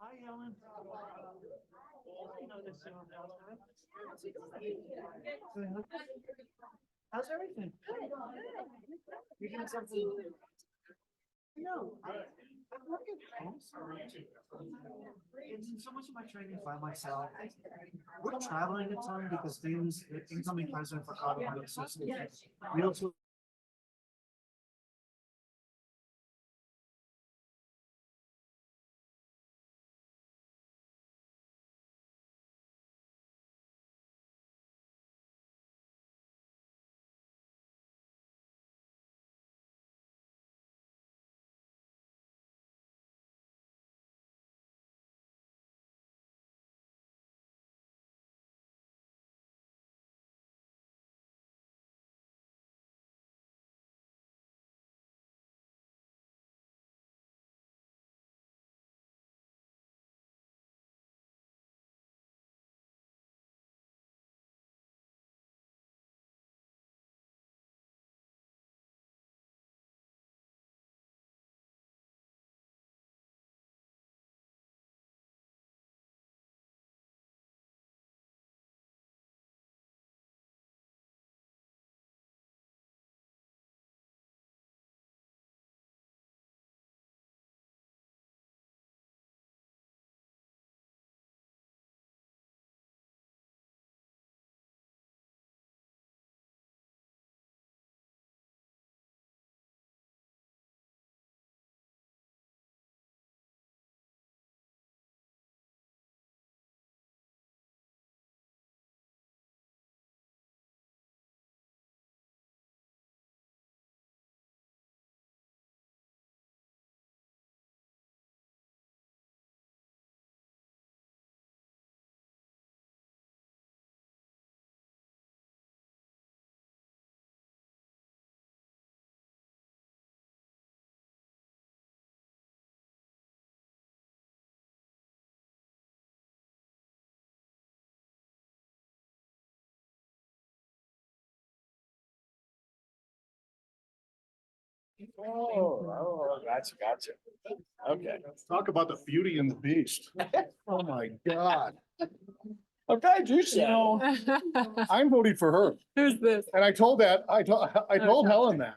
Hi, Ellen. I know this is how's everything? You doing something? No. I'm working home. And so much of my training by myself. We're traveling a ton because Damon's the incoming president for Colorado Association. We also Gotcha. Okay. Talk about the beauty and the beast. Oh, my God. I'm glad you said it. I'm voting for her. Who's this? And I told Helen that.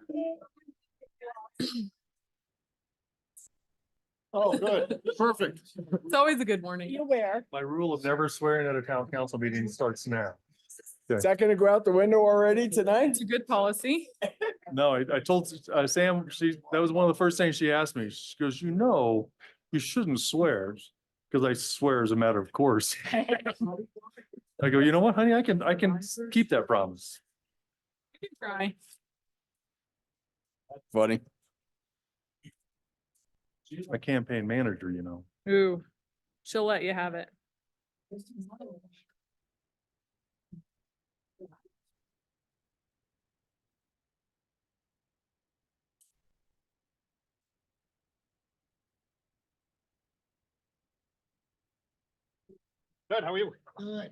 Oh, good. Perfect. It's always a good morning. Aware. My rule of never swearing at a town council meeting starts now. Is that gonna go out the window already tonight? It's a good policy. No, I told Sam, that was one of the first things she asked me. She goes, you shouldn't swear. Because I swear as a matter of course. I go, you know what, honey, I can keep that promise. You can try. Funny. She's my campaign manager, Ooh, she'll let you have it. Good, how are you? good.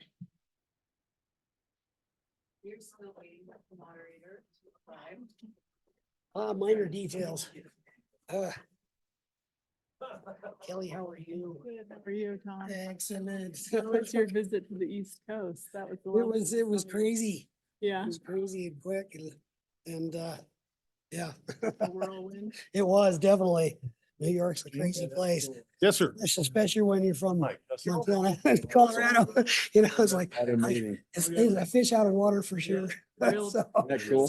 You're still waiting for the moderator to arrive. Minor details. Kelly, how are you? Good, how are you, Tom? Excellent. How was your visit to the East Coast? That was. It was crazy. Yeah. It was crazy and quick and yeah. A whirlwind. It was definitely. New York's a crazy place, Yes, sir. especially when you're from Mike, Montana and Colorado. It's like, Had a meeting. it's a fish out of water for sure. Real- So, That cool?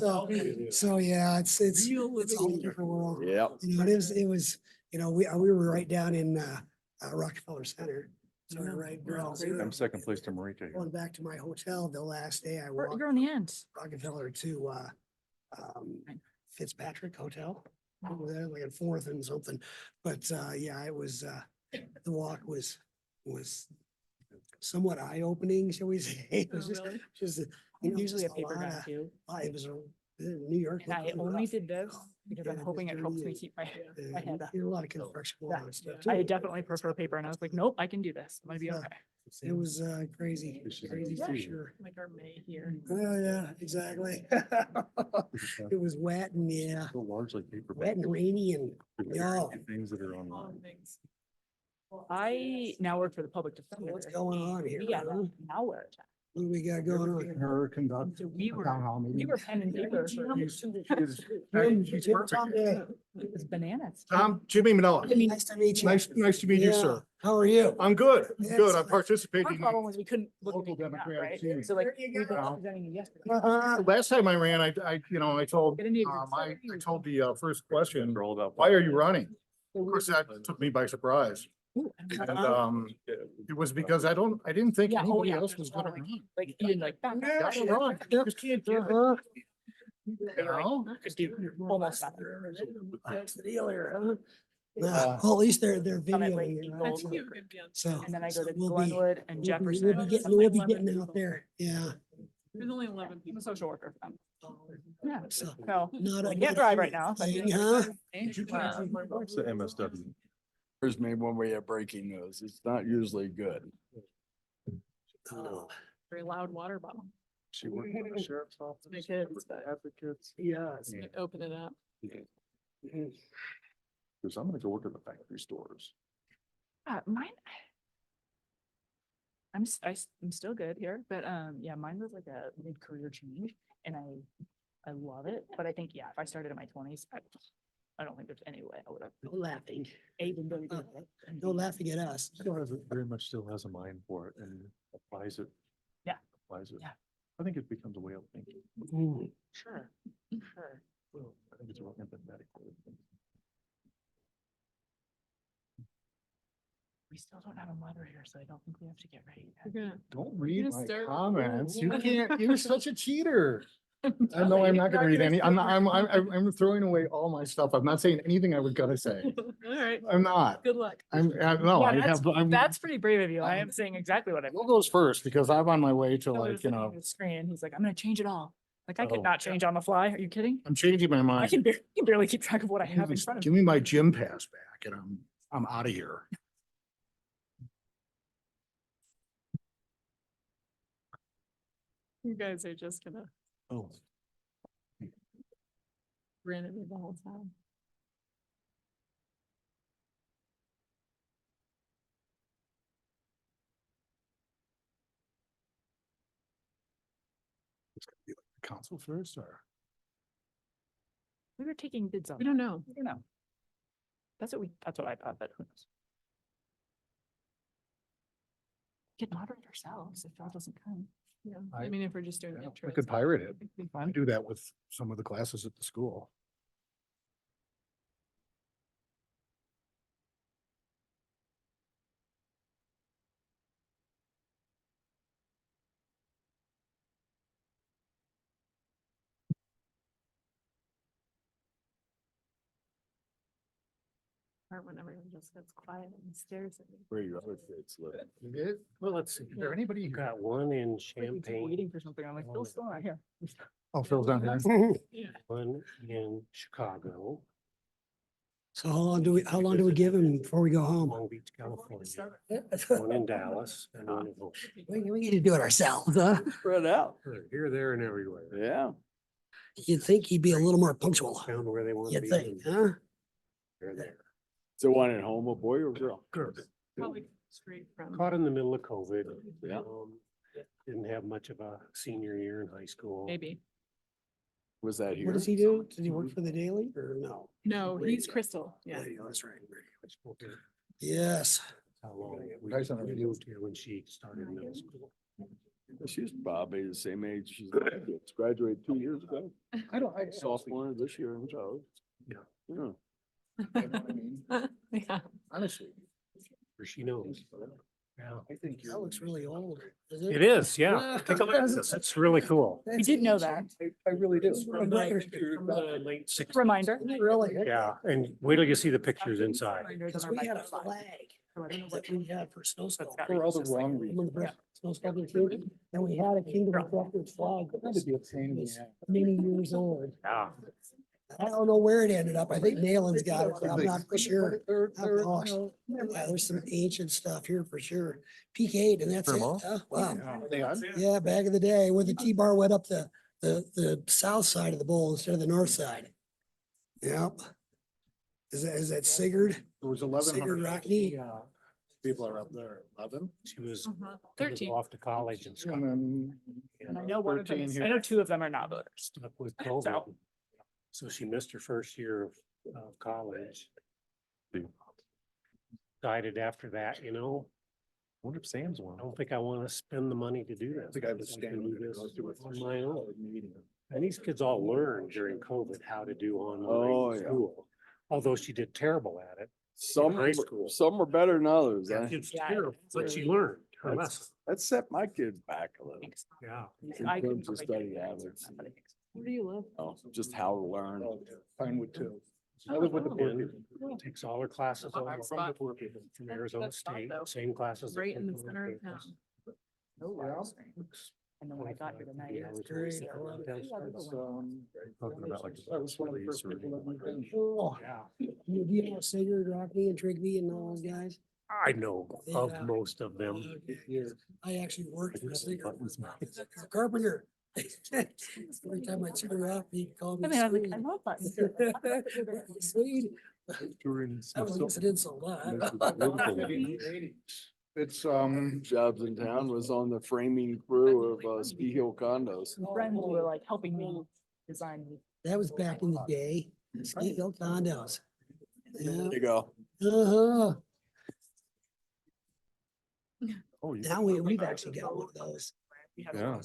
so yeah, it's Real a whole different world. Yeah. It was, we were right down in Rockefeller Center. So we're right, I'm second place to Marika. going back to my hotel the last day I You're walked you're on the end. Rockefeller to Fitzpatrick Hotel over there, like at Fourth and something. But yeah, it was the walk was somewhat eye-opening, shall we say. It was Oh, just really? just Usually a just paper lot guy of- too. it was New York. And I looked only rough, did this because Yeah, I'm hoping it just helps me really- keep my and head up. A lot of construction going Yeah. on stuff I too. definitely prefer paper and I was like, nope, I can do this. I'm gonna be Yeah. okay. It was crazy, crazy for Yeah. sure. Like our May here. Oh, yeah, exactly. It was wet and yeah, Still largely paper. wet and rainy and, but yeah. Things that are All online. things. I now work for the public defender. What's going on here? We got huh? a malware attack. What do we got going on? Her conduct So we a were, town hall we meeting. were pen and paper. for- It's bananas. Tom, Jimmy Manila. Nice to meet you. Nice to meet you, Yeah. sir. How are you? I'm good. Good. I'm Excellent. Our participating. problem was we couldn't look Local at the map, Democratic right? Union. So like, There you we were go. presenting it yesterday. Last time I ran, I told, Get into your I group. told the first question, They're all about. why are you running? Of course, that took me by surprise. Ooh, And, it was because I didn't think Yeah, oh, anybody yeah, else there's was a lot gonna of, run. like, you didn't like. Yeah, run. You just can't do it. Uh-huh. You know? Could do almost nothing. That's the deal here, huh? Yeah. Well, at least they're On it, videoing like, it, people- right? So. And then I go to we'll be- Glenwood and we'll be- Jefferson. We'll be getting out there, yeah. There's only 11 I'm a people. social worker for them. Yeah, So, so not a- I can't drive right now. so I thing, can- huh? What's the MSW? Here's maybe when we have breaking news. It's not usually good. Oh, Very loud water bottle. She worked for the sheriff's office. My kids, but- Advocates. yeah. Open it up. Cause I'm gonna go work at the factory stores. Mine. I'm still good here, but yeah, mine was like a mid-career change and I love it, but I think, yeah, if I started in my twenties, I don't think there's any way I would have No laughing. been really good. at it. And No laughing at us. Still has, very much still has a mind for it and applies it. Yeah. Applies it. Yeah. I think it becomes a way of thinking. Mm. Sure, sure. I think it's a real empathetic way of thinking. We still don't have a moderator, so I don't think we have to get ready. yet. You're gonna. Don't read gonna my start- comments. You can't, you're such a cheater. I know I'm not gonna read any, I'm throwing away all my stuff. I'm not saying anything I was gonna say. All right, I'm not. good luck. No, Yeah, I that's- have, I'm. That's pretty brave of you. I am saying exactly what I. We'll goes first because I'm on my way to I was like, looking at the Screen, he's like, I'm gonna change it all. Like, I could Oh. not change on the fly. Are you kidding? I'm changing my I mind. can barely keep track of what I have in front of Give me. me my gym pass back and I'm out of here. You guys are just gonna Oh. grin at me the whole time. Council first or? We were taking bids on. We that. don't know. I don't know. That's what I thought, but who knows? Could moderate ourselves if Phil doesn't come. Yeah, I- I mean, if we're just doing. I intros, could pirate it. It'd be I fun. do that with some of the classes at the school. Or when everyone just gets quiet and stares at me. Where your other kids live. Well, let's see. Is there anybody? who- Got one in Like, we've been Champaign, Waiting for something. I'm like, Phil's still not here. Oh, Phil's down here. one in Chicago, So how long do we give him before we go home? Long Beach, California, one in Dallas, and one in Houston. We need to do it ourselves, huh? Spread out. Here, there, and everywhere. Yeah. You'd think he'd be a little more punctual. Found where they want to You'd be. think, and huh? They're there. So one at home, a boy or girl? Probably straight from. Caught in the middle of COVID. Yeah. Didn't have much of a senior year in high school. Maybe. Was that What does he do? Does he work for the Daily or no? No, he's Crystal. Yeah. Radio, that's right. I spoke to her Yes. How long we Guys on the radio. moved here when she started middle school. She's probably the same age. She's graduated 2 years ago. Sophomore this year in college. Yeah. Yeah. Yeah. Honestly. Or she knows. Yeah. I think That looks really old. It is, yeah. Take a look at this. That's really cool. We did know that. I really do. From the late 60s. Reminder. Really? Yeah, and wait till you see the pictures inside. Because we had a flag that we had for snow That's sculpture. got For all the just like- wrong reasons. Snow sculpture too. And we had a Kingdom of Records flag that That'd was be a pain in the ass. many years old. Yeah. I don't know where it ended up. I think Nalen's got it, but I'm not for sure. Oh, gosh. Yeah, there's some ancient stuff here for sure. Peak 8 and that's it. Vermont? huh? Wow. They on? Yeah, back in the day when the T-bar went up the south side of the bowl instead of the north side. Yep. Is that Sigurd? It was Sigurd 1100. Rockney? People are up there, 11. She was Uh-huh. gonna 13. go off to college and stuff. And then And I know one of them 13 is, here. I know two of them are not voters. Stuck with So- COVID. So she missed her first year of college. See. Decided after that, you know, Wonder if Sam's I one. don't think I want to spend the money to do that. the guy was I can standing do there. this goes through a on my own. meeting. And these kids all learned during COVID how to do Oh, online yeah. school. Although she did terrible at it. Some, high school. some were better than others. It's Yeah, terrible, it's but she really- learned her lesson. That set my kids back a little. Yeah. In I couldn't terms of quite study get it. habits. Where do you live? Oh, just how to learn. Pinewood too. I live with the poor And people. takes all her classes Oh, over that's from fun. the poor people from Arizona That's fun, State, though. same classes. that Right in the people center of take. town. And then when I got here tonight. Yeah, it was great. very Well, similar. It's, Talking about like. I was one of the first people that moved in. Oh, Yeah, you know, Sigurd, Rocky and Trigby and all those guys? I know of Yeah. most of them. Okay. I actually worked for Sigurd. As a carpenter. Every time I took her off, he'd call me. I mean, I was like, Swede. I love buttons. Swede. Touring That was an insult. It's, Jobs in town was on the framing crew of Ski Hill condos. Friends were like helping me design. That was back in the day, Ski Hill condos. There Yeah, you go. uh-huh. Oh, yeah. Now we've actually got one of those. We had Yeah.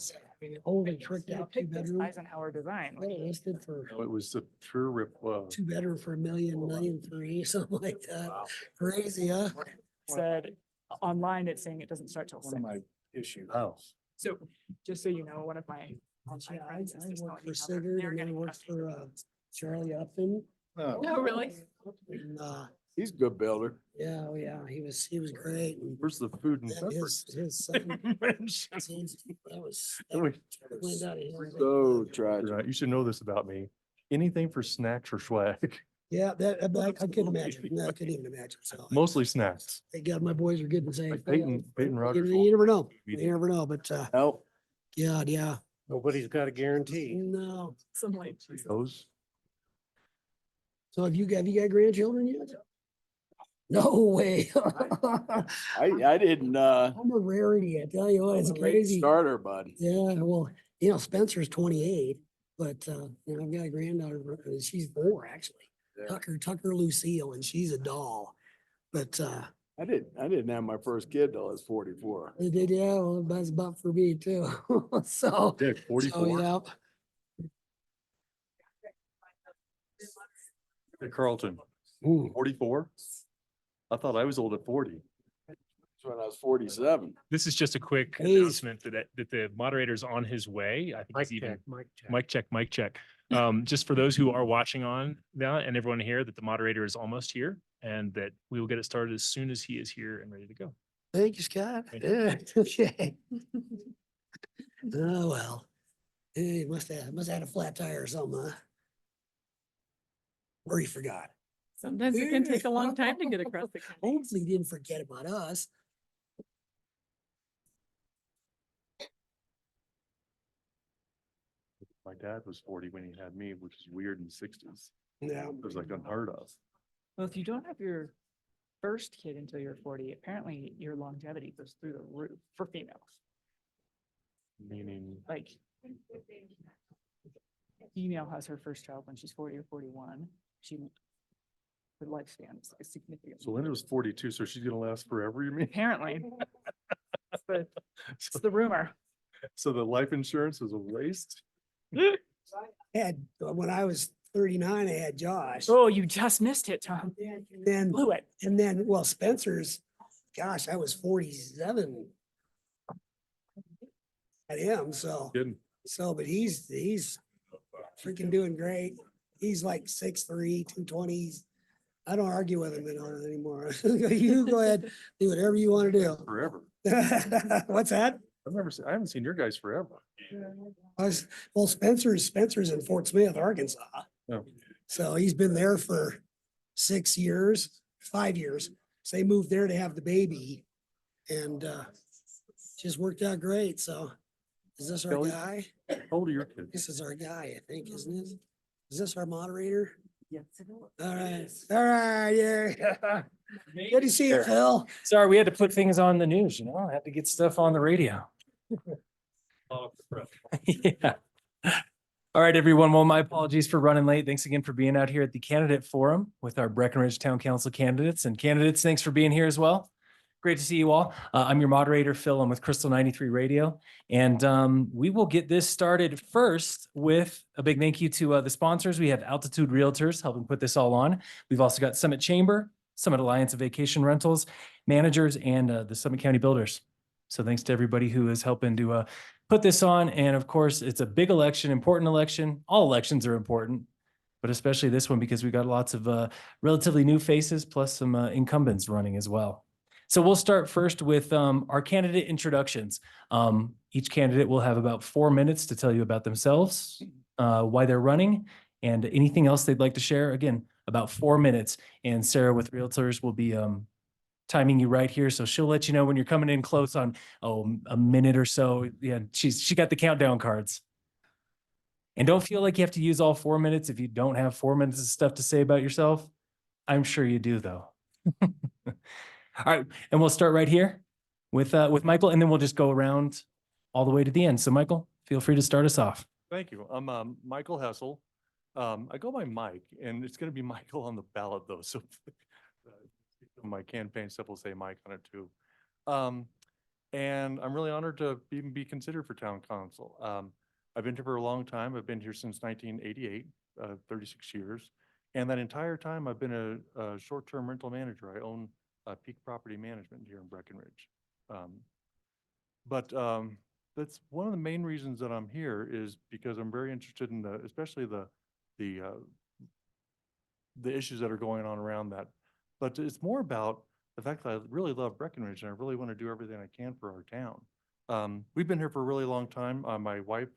Old and tricked out two picked this bedroom. Eisenhower design. What it listed for It was a pure rip, two bedroom for $1,000,000, something like that. Crazy, huh? Said online, it's saying it doesn't start till one of 6. my issues. oh, So just so you know, one of my online Yeah, I friends is just worked telling me for how they're- Sigurd they're and then I getting worked frustrated. for Charlie Upton. No. No, really? And, He's a good builder. yeah, oh yeah, he was great. And where's the food and then beverage? his son, that was. that Wait. went out of here. So tragic. You should know this about me. Anything for snacks or swag, Yeah, that, I couldn't imagine. No, I couldn't even imagine. So mostly snacks. thank God my boys are getting safe. Like Peyton Rogers. You never know. You never know, but, No, God, yeah, Nobody's got a guarantee. no. Some like. Those, So have you got grandchildren yet? No way. I didn't, I'm a rarity. I tell you what, it's late crazy. starter, bud. Yeah, well, you know, Spencer's 28, but, you know, I've got a granddaughter, she's 4 actually. Yeah. Tucker Lucille, and she's a doll. But, I didn't have my first kid till I was 44. they did, yeah, well, that's about for me too. So, Dick, so, 44. yeah. Hey, Carlton, Ooh, 44? I thought I was old at 40. That's when I was 47. This is just a quick Please. announcement that the moderator's on his way. I think Mic it's even, check, mic check. mic check, mic check. Just for those who are watching on now and everyone here, that the moderator is almost here and that we will get it started as soon as he is here and ready to go. thank you, Scott. Thank Yeah, okay. Oh, well. He must have had a flat tire or something, huh? Or he forgot. Sometimes it can take a long time to get across the country. Hopefully he didn't forget about us. My dad was 40 when he had me, which is weird in the 60s. Yeah. It was like unheard of. Well, if you don't have your first kid until you're 40, apparently your longevity goes through the roof for females. Meaning, Like female has her first child when she's 40 or 41. Her lifespan is significant. so Linda was 42, so she's gonna last forever, you mean? Apparently. But it's the rumor. So the life insurance is a waste? When I was 39, I had Josh. Oh, you just missed it, Tom. Then, Blew it. and then, well, Spencer's, gosh, I was 47. At him, so, Kidding. but he's freaking doing great. He's like 6'3", 220. I don't argue with him anymore. You go ahead, do whatever you want to Forever. do. What's that? I haven't seen your guys forever. Well, Spencer's in Fort Smith, Arkansas. Oh. So he's been there for 6 years, 5 years. So they moved there to have the baby and just worked out great. So is this our Kelly? guy? How old are your kids? This is our guy, I think, isn't it? Is this our moderator? All right, yeah. Good to see you, Phil. Sorry, we had to put things on the news, you know, I had to get stuff on the radio. Yeah. All right, everyone. Well, my apologies for running late. Thanks again for being out here at the candidate forum with our Breckenridge Town Council candidates and candidates. Thanks for being here as well. Great to see you all. I'm your moderator, Phil. I'm with Crystal 93 Radio. And we will get this started first with a big thank you to the sponsors. We have Altitude Realtors helping put this all on. We've also got Summit Chamber, Summit Alliance of Vacation Rentals, managers, and the Summit County Builders. So thanks to everybody who is helping to put this on. And of course, it's a big election, important election. All elections are important, but especially this one because we got lots of relatively new faces plus some incumbents running as well. So we'll start first with our candidate introductions. Each candidate will have about 4 minutes to tell you about themselves, why they're running, and anything else they'd like to share. Again, about 4 minutes. And Sarah with Realtors will be timing you right here. So she'll let you know when you're coming in close on, a minute or so. Yeah, she got the countdown cards. And don't feel like you have to use all 4 minutes if you don't have 4 minutes of stuff to say about yourself. I'm sure you do though. All right, and we'll start right here with Michael, and then we'll just go around all the way to the end. So Michael, feel free to start us off. Thank you. I'm Michael Hessel. I go by Mike, and it's going to be Michael on the ballot though. So my campaign stuff will say Mike on it too. And I'm really honored to even be considered for town council. I've been here for a long time. I've been here since 1988, 36 years. And that entire time I've been a short-term rental manager. I own Peak Property Management here in Breckenridge. But that's one of the main reasons that I'm here is because I'm very interested in especially the issues that are going on around that. But it's more about the fact that I really love Breckenridge and I really want to do everything I can for our town. We've been here for a really long time. My wife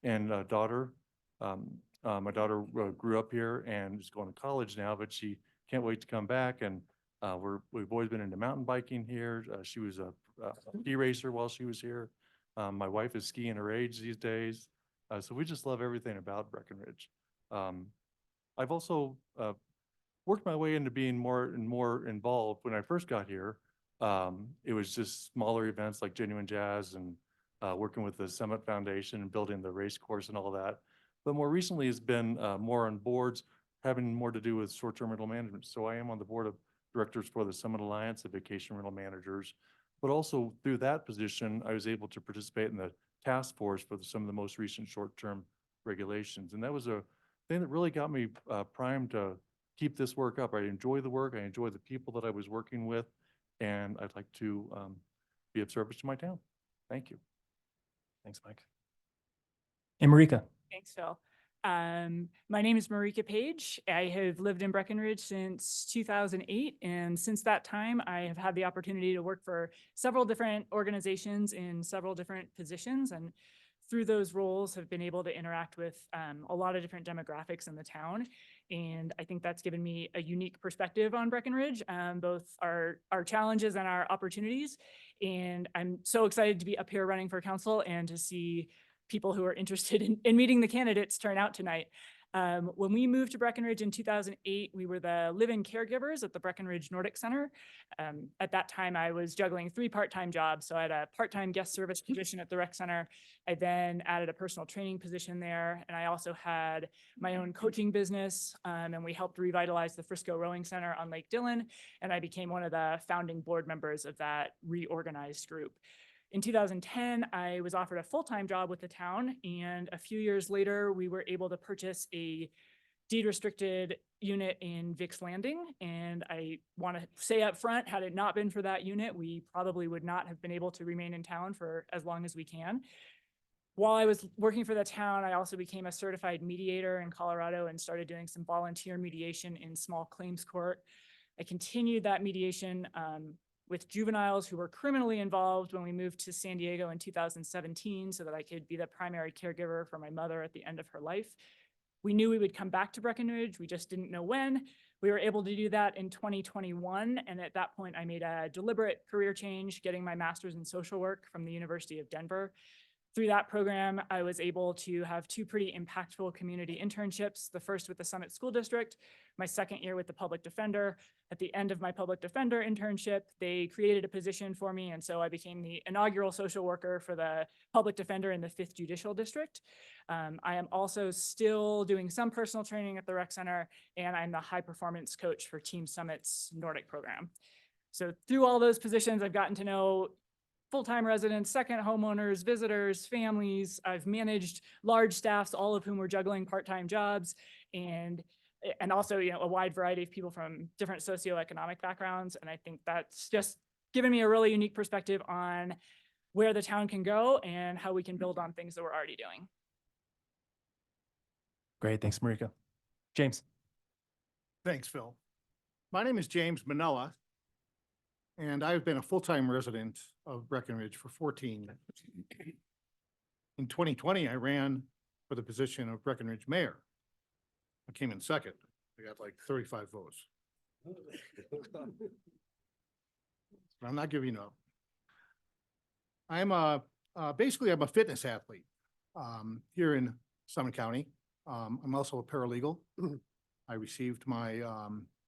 and daughter, my daughter grew up here and is going to college now, but she can't wait to come back. And we've always been into mountain biking here. She was a ski racer while she was here. My wife is skiing her age these days. So we just love everything about Breckenridge. I've also worked my way into being more and more involved. When I first got here, it was just smaller events like Genuine Jazz and working with the Summit Foundation and building the race course and all that. But more recently it's been more on boards, having more to do with short-term rental management. So I am on the board of directors for the Summit Alliance of Vacation Rental Managers. But also through that position, I was able to participate in the task force for some of the most recent short-term regulations. And that was a thing that really got me primed to keep this work up. I enjoy the work. I enjoy the people that I was working with, and I'd like to be of service to my town. Thank you. Thanks, Mike. And Marika. Thanks, Phil. My name is Marika Page. I have lived in Breckenridge since 2008. And since that time, I have had the opportunity to work for several different organizations in several different positions. And through those roles have been able to interact with a lot of different demographics in the town. And I think that's given me a unique perspective on Breckenridge, both our challenges and our opportunities. And I'm so excited to be up here running for council and to see people who are interested in meeting the candidates turn out tonight. When we moved to Breckenridge in 2008, we were the live-in caregivers at the Breckenridge Nordic Center. At that time, I was juggling 3 part-time jobs. So I had a part-time guest service position at the rec center. I then added a personal training position there. And I also had my own coaching business. And we helped revitalize the Frisco Rowing Center on Lake Dillon. And I became one of the founding board members of that reorganized group. In 2010, I was offered a full-time job with the town, and a few years later, we were able to purchase a deed-restricted unit in Vic's Landing. And I want to say up front, had it not been for that unit, we probably would not have been able to remain in town for as long as we can. While I was working for the town, I also became a certified mediator in Colorado and started doing some volunteer mediation in small claims court. I continued that mediation with juveniles who were criminally involved when we moved to San Diego in 2017 so that I could be the primary caregiver for my mother at the end of her life. We knew we would come back to Breckenridge. We just didn't know when. We were able to do that in 2021. And at that point, I made a deliberate career change, getting my master's in social work from the University of Denver. Through that program, I was able to have two pretty impactful community internships, the first with the Summit School District, my second year with the Public Defender. At the end of my Public Defender internship, they created a position for me, and so I became the inaugural social worker for the Public Defender in the 5th Judicial District. I am also still doing some personal training at the Rec Center, and I'm the high performance coach for Team Summit's Nordic program. So through all those positions, I've gotten to know full-time residents, second homeowners, visitors, families. I've managed large staffs, all of whom were juggling part-time jobs, and also, you know, a wide variety of people from different socioeconomic backgrounds. And I think that's just given me a really unique perspective on where the town can go and how we can build on things that we're already doing. Great. Thanks, Marika. James. Thanks, Phil. My name is James Manella, and I've been a full-time resident of Breckenridge for 14 years. In 2020, I ran for the position of Breckenridge mayor. I came in second. I got like 35 votes. But I'm not giving up. Basically, I'm a fitness athlete here in Summit County. I'm also a paralegal. I received my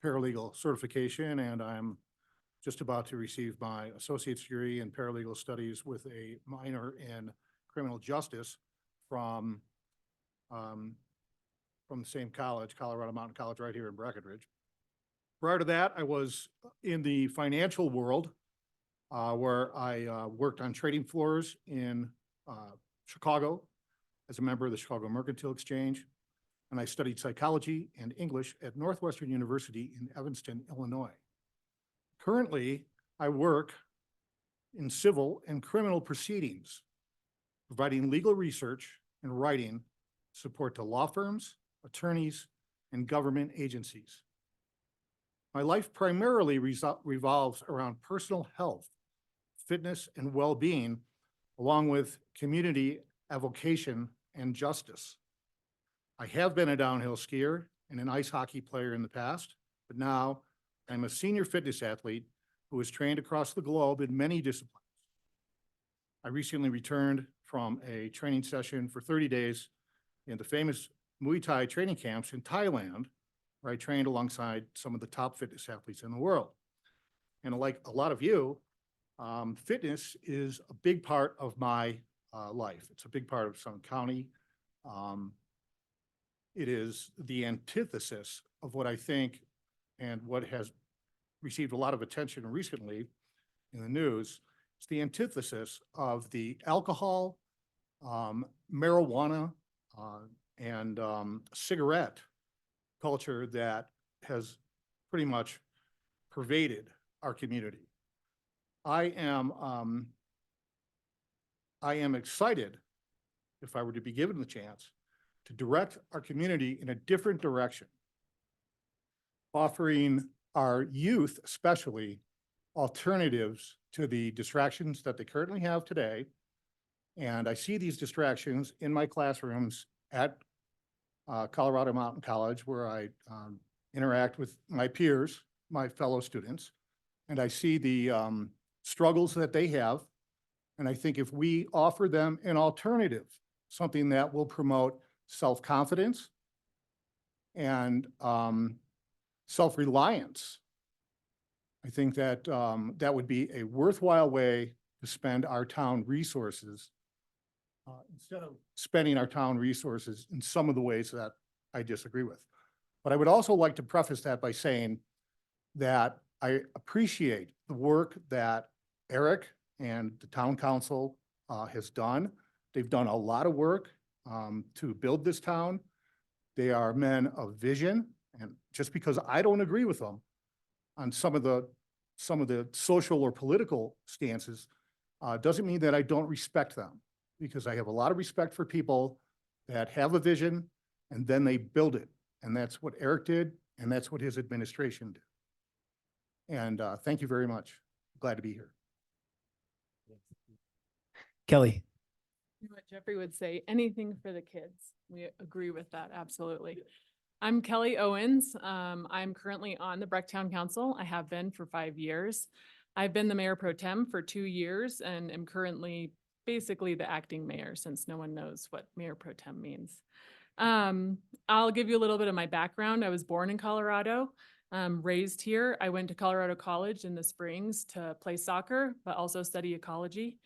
paralegal certification, and I'm just about to receive my associate's degree in paralegal studies with a minor in criminal justice from the same college, Colorado Mountain College, right here in Breckenridge. Prior to that, I was in the financial world, where I worked on trading floors in Chicago as a member of the Chicago Mercantile Exchange. And I studied psychology and English at Northwestern University in Evanston, Illinois. Currently, I work in civil and criminal proceedings, providing legal research and writing support to law firms, attorneys, and government agencies. My life primarily revolves around personal health, fitness, and well-being, along with community avocation and justice. I have been a downhill skier and an ice hockey player in the past, but now I'm a senior fitness athlete who is trained across the globe in many disciplines. I recently returned from a training session for 30 days in the famous Muay Thai training camps in Thailand, where I trained alongside some of the top fitness athletes in the world. And like a lot of you, fitness is a big part of my life. It's a big part of Summit County. It is the antithesis of what I think and what has received a lot of attention recently in the news. It's the antithesis of the alcohol, marijuana, and cigarette culture that has pretty much pervaded our community. I am excited, if I were to be given the chance, to direct our community in a different direction, offering our youth especially alternatives to the distractions that they currently have today. And I see these distractions in my classrooms at Colorado Mountain College, where I interact with my peers, my fellow students, and I see the struggles that they have. And I think if we offer them an alternative, something that will promote self-confidence and self-reliance, I think that that would be a worthwhile way to spend our town resources instead of spending our town resources in some of the ways that I disagree with. But I would also like to preface that by saying that I appreciate the work that Eric and the town council has done. They've done a lot of work to build this town. They are men of vision, and just because I don't agree with them on some of the social or political stances doesn't mean that I don't respect them, because I have a lot of respect for people that have a vision and then they build it. And that's what Eric did, and that's what his administration did. And thank you very much. Glad to be here. Kelly. What Jeffrey would say, anything for the kids. We agree with that, absolutely. I'm Kelly Owens. I'm currently on the Brecktown Council. I have been for 5 years. I've been the mayor pro tem for 2 years and am currently basically the acting mayor, since no one knows what mayor pro tem means. I'll give you a little bit of my background. I was born in Colorado, raised here. I went to Colorado College in the Springs to play soccer, but also study ecology.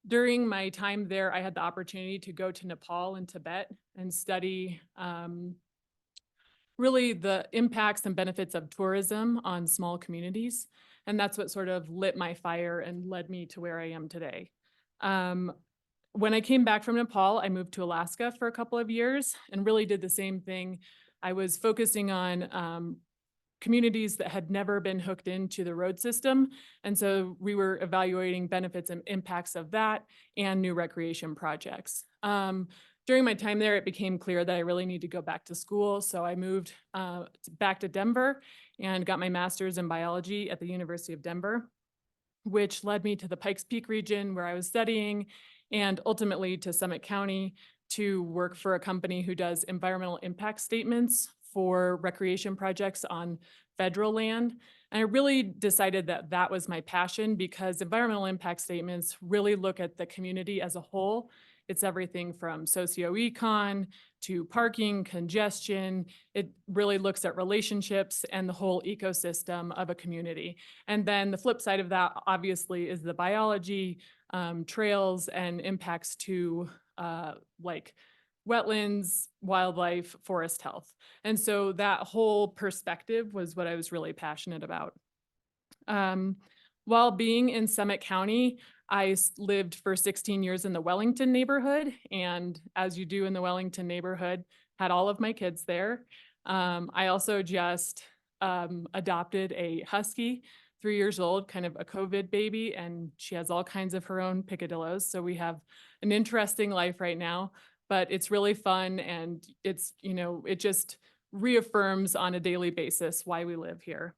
During my time there, I had the opportunity to go to Nepal and Tibet and study really the impacts and benefits of tourism on small communities. And that's what sort of lit my fire and led me to where I am today. When I came back from Nepal, I moved to Alaska for a couple of years and really did the same thing. I was focusing on communities that had never been hooked into the road system. And so we were evaluating benefits and impacts of that and new recreation projects. During my time there, it became clear that I really need to go back to school. So I moved back to Denver and got my master's in biology at the University of Denver, which led me to the Pikes Peak region where I was studying, and ultimately to Summit County to work for a company who does environmental impact statements for recreation projects on federal land. And I really decided that that was my passion, because environmental impact statements really look at the community as a whole. It's everything from socioecon to parking, congestion. It really looks at relationships and the whole ecosystem of a community. And then the flip side of that, obviously, is the biology, trails, and impacts to like wetlands, wildlife, forest health. And so that whole perspective was what I was really passionate about. While being in Summit County, I lived for 16 years in the Wellington neighborhood. And as you do in the Wellington neighborhood, had all of my kids there. I also just adopted a husky, 3 years old, kind of a COVID baby, and she has all kinds of her own picadillos. So we have an interesting life right now, but it's really fun. And it's, you know, it just reaffirms on a daily basis why we live here.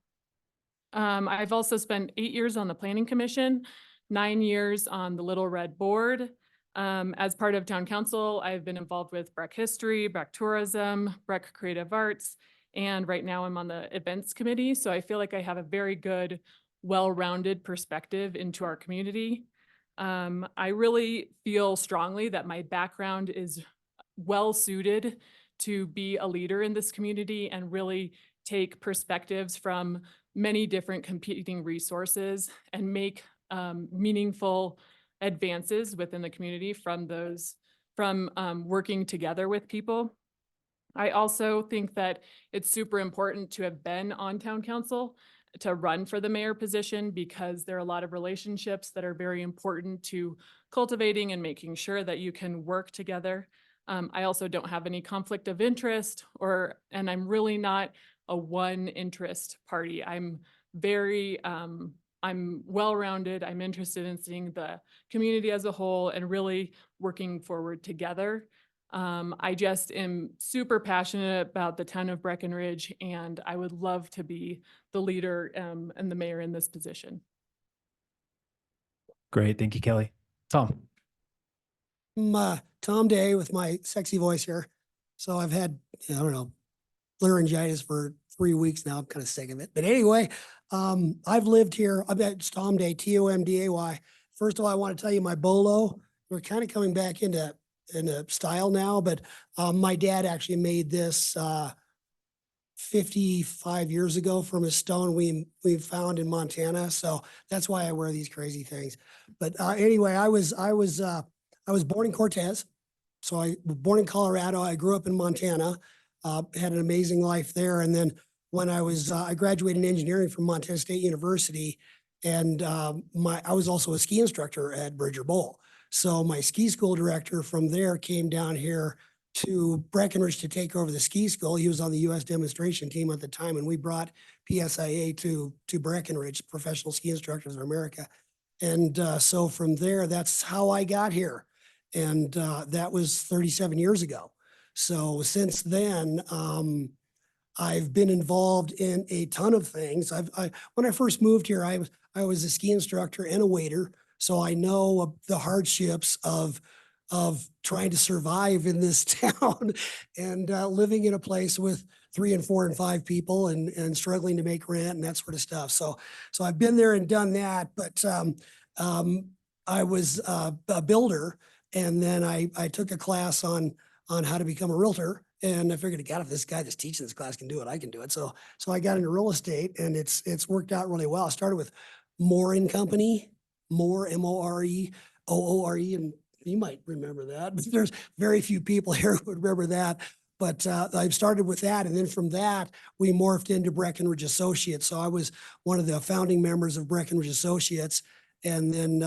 I've also spent 8 years on the Planning Commission, 9 years on the Little Red Board. As part of Town Council, I've been involved with BREC History, BREC Tourism, BREC Creative Arts, and right now I'm on the Events Committee. So I feel like I have a very good, well-rounded perspective into our community. I really feel strongly that my background is well-suited to be a leader in this community and really take perspectives from many different competing resources and make meaningful advances within the community from working together with people. I also think that it's super important to have been on Town Council to run for the mayor position, because there are a lot of relationships that are very important to cultivating and making sure that you can work together. I also don't have any conflict of interest, and I'm really not a one interest party. I'm very, I'm well-rounded. I'm interested in seeing the community as a whole and really working forward together. I just am super passionate about the town of Breckenridge, and I would love to be the leader and the mayor in this position. Great. Thank you, Kelly. Tom. I'm Tom Day with my sexy voice here. So I've had, I don't know, laryngitis for 3 weeks now. I'm kind of sick of it. But anyway, I've lived here. It's Tom Day, T-O-M-D-A-Y. First of all, I want to tell you my bolo. We're kind of coming back into style now, but my dad actually made this 55 years ago from a stone we found in Montana. So that's why I wear these crazy things. But anyway, I was born in Cortez. So I was born in Colorado. I grew up in Montana, had an amazing life there. And then when I graduated in engineering from Montana State University, and I was also a ski instructor at Bridger Bowl. So my ski school director from there came down here to Breckenridge to take over the ski school. He was on the U.S. demonstration team at the time, and we brought PSIA to Breckenridge, Professional Ski Instructors of America. And so from there, that's how I got here. And that was 37 years ago. So since then, I've been involved in a ton of things. When I first moved here, I was a ski instructor and a waiter. So I know the hardships of trying to survive in this town and living in a place with 3 and 4 and 5 people and struggling to make rent and that sort of stuff. So I've been there and done that, but I was a builder, and then I took a class on how to become a realtor. And I figured, God, if this guy that's teaching this class can do it, I can do it. So I got into real estate, and it's worked out really well. I started with Moore and Company, Moore, Moore, and you might remember that, but there's very few people here who would remember that. But I started with that, and then from that, we morphed into Breckenridge Associates. So I was one of the founding members of Breckenridge Associates. And then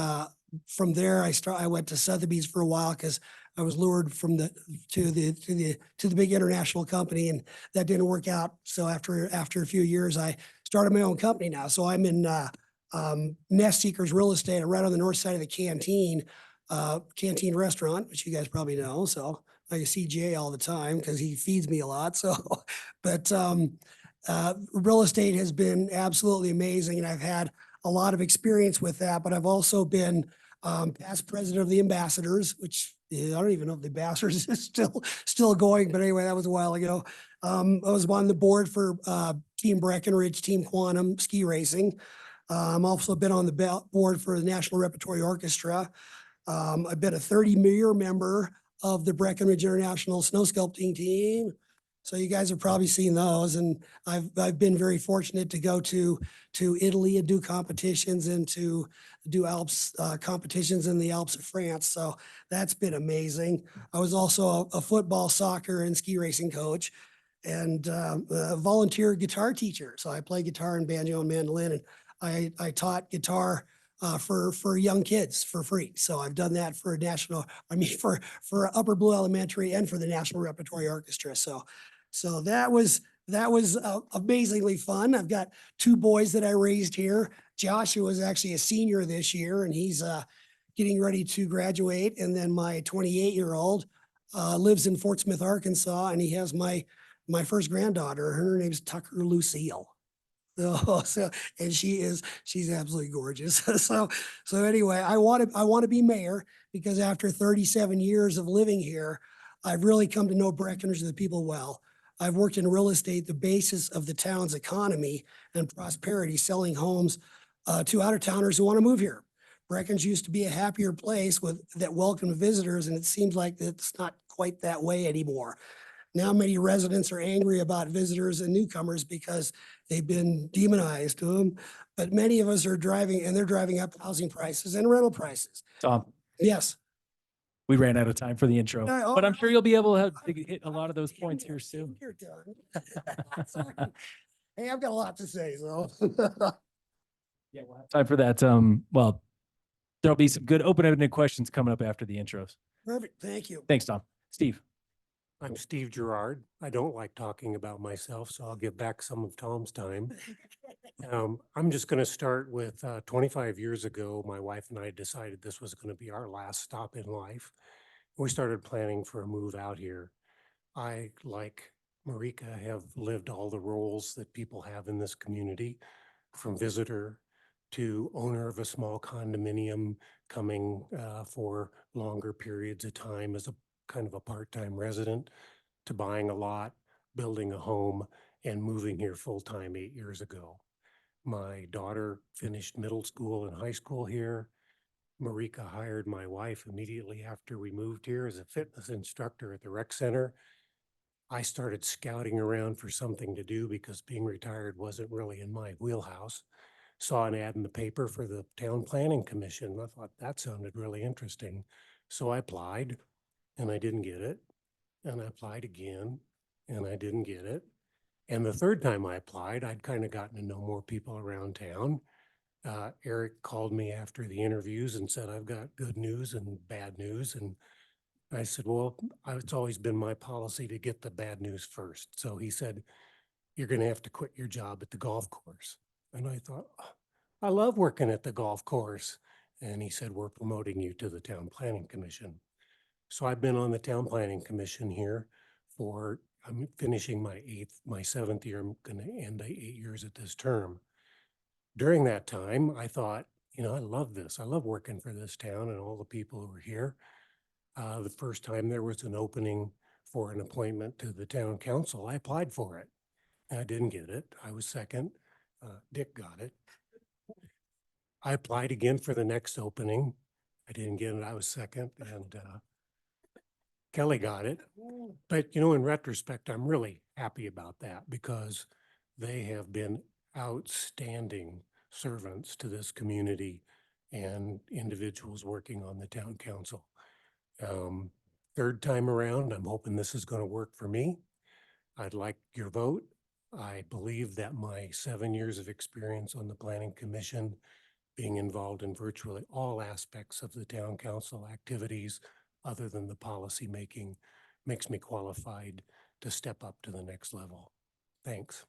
from there, I went to Sotheby's for a while because I was lured from to the big international company, and that didn't work out. So after a few years, I started my own company now. So I'm in Nest Seekers Real Estate, right on the north side of the Canteen restaurant, which you guys probably know. So I see Jay all the time because he feeds me a lot. So, but real estate has been absolutely amazing, and I've had a lot of experience with that. But I've also been past president of the Ambassadors, which I don't even know if the Ambassadors is still going, but anyway, that was a while ago. I was on the board for Team Breckenridge, Team Quantum ski racing. I'm also been on the board for the National Repertory Orchestra. I've been a 30-year member of the Breckenridge International Snow Sculpting Team. So you guys have probably seen those, and I've been very fortunate to go to Italy and do competitions, and to do Alps competitions in the Alps of France. So that's been amazing. I was also a football, soccer, and ski racing coach, and a volunteer guitar teacher. So I play guitar and banjo and mandolin, and I taught guitar for young kids for free. So I've done that for for Upper Blue Elementary and for the National Repertory Orchestra. So that was amazingly fun. I've got 2 boys that I raised here. Joshua is actually a senior this year, and he's getting ready to graduate. And then my 28-year-old lives in Fort Smith, Arkansas, and he has my first granddaughter. Her name's Tucker Lucille. And she's absolutely gorgeous. So anyway, I want to be mayor because after 37 years of living here, I've really come to know Breckenridge and the people well. I've worked in real estate, the basis of the town's economy and prosperity, selling homes to out-of-towners who want to move here. Breckenridge used to be a happier place that welcomed visitors, and it seems like it's not quite that way anymore. Now many residents are angry about visitors and newcomers because they've been demonized to them. But many of us are they're driving up housing prices and rental prices. Tom, Yes. we ran out of time for the intro, but I'm sure you'll be able to hit a lot of those points here soon. You're done. Sorry. Hey, I've got a lot to say, so. Yeah, we'll have time for that. Well, there'll be some good open-ended questions coming up after the intros. Perfect. Thank you. Thanks, Tom. Steve. I'm Steve Gerard. I don't like talking about myself, so I'll give back some of Tom's time. I'm just going to start with 25 years ago, my wife and I decided this was going to be our last stop in life. We started planning for a move out here. I, like Marika, have lived all the roles that people have in this community, from visitor to owner of a small condominium, coming for longer periods of time as a kind of a part-time resident, to buying a lot, building a home, and moving here full-time 8 years ago. My daughter finished middle school and high school here. Marika hired my wife immediately after we moved here as a fitness instructor at the rec center. I started scouting around for something to do because being retired wasn't really in my wheelhouse. Saw an ad in the paper for the Town Planning Commission. I thought that sounded really interesting. So I applied, and I didn't get it. And I applied again, and I didn't get it. And the third time I applied, I'd kind of gotten to know more people around town. Eric called me after the interviews and said, I've got good news and bad news. And I said, well, it's always been my policy to get the bad news first. So he said, you're going to have to quit your job at the golf course. And I thought, I love working at the golf course. And he said, we're promoting you to the Town Planning Commission. So I've been on the Town Planning Commission here I'm finishing my 7th year. I'm going to end 8 years at this term. During that time, I thought, I love this. I love working for this town and all the people who are here. The first time there was an opening for an appointment to the town council, I applied for it. I didn't get it. I was second. Dick got it. I applied again for the next opening. I didn't get it. I was second and Kelly got it. But in retrospect, I'm really happy about that because they have been outstanding servants to this community and individuals working on the town council. Third time around, I'm hoping this is going to work for me. I'd like your vote. I believe that my 7 years of experience on the planning commission, being involved in virtually all aspects of the town council activities other than the policy making, makes me qualified to step up to the next level. Thanks.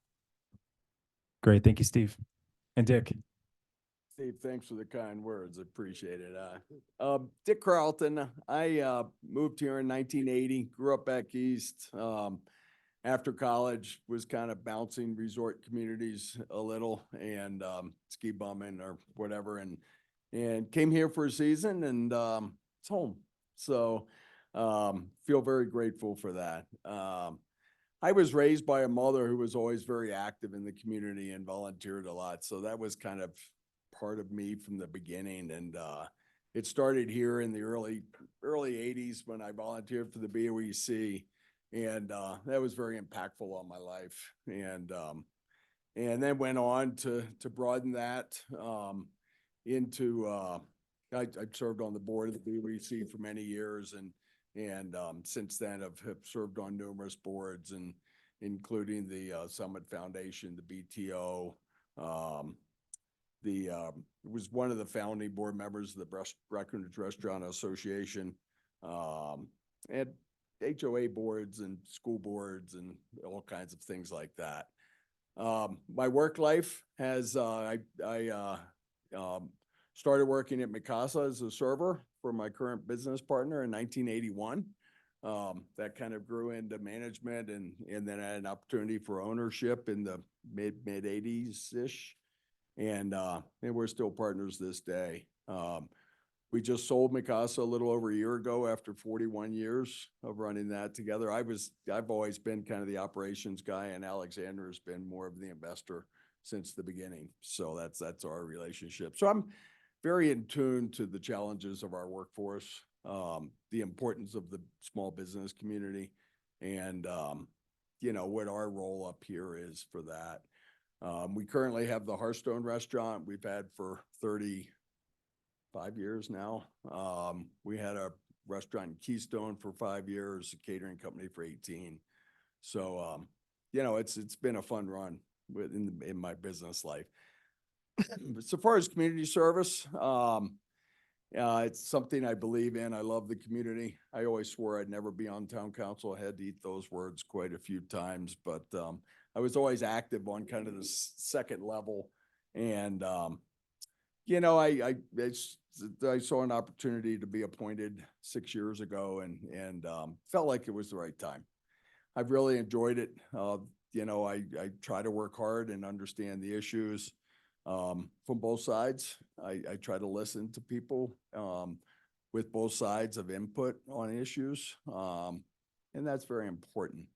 Great. Thank you, Steve. And Dick. Steve, thanks for the kind words. I appreciate it. Dick Carlton, I moved here in 1980, grew up back east. After college, was kind of bouncing resort communities a little and ski bumming or whatever, and came here for a season and it's home. So feel very grateful for that. I was raised by a mother who was always very active in the community and volunteered a lot. So that was kind of part of me from the beginning. And it started here in the early 80s when I volunteered for the BOEC. And that was very impactful on my life. And then went on to broaden that into, I served on the board of the BOEC for many years and since then have served on numerous boards and including the Summit Foundation, the BTO, was one of the founding board members of the Breckenridge Restaurant Association, and HOA boards and school boards and all kinds of things like that. My work life has, started working at Mikasa as a server for my current business partner in 1981. That kind of grew into management and then I had an opportunity for ownership in the mid 80s-ish. And we're still partners this day. We just sold Mikasa a little over a year ago after 41 years of running that together. I've always been kind of the operations guy and Alexander has been more of the investor since the beginning. So that's our relationship. So I'm very in tune to the challenges of our workforce, the importance of the small business community and, what our role up here is for that. We currently have the Hearthstone restaurant we've had for 35 years now. We had a restaurant in Keystone for 5 years, a catering company for 18. So, it's been a fun run in my business life. So far as community service, it's something I believe in. I love the community. I always swore I'd never be on town council. I had to eat those words quite a few times, but I was always active on kind of the second level. And, I saw an opportunity to be appointed 6 years ago and felt like it was the right time. I've really enjoyed it. I try to work hard and understand the issues from both sides. I try to listen to people with both sides of input on issues. And that's very important.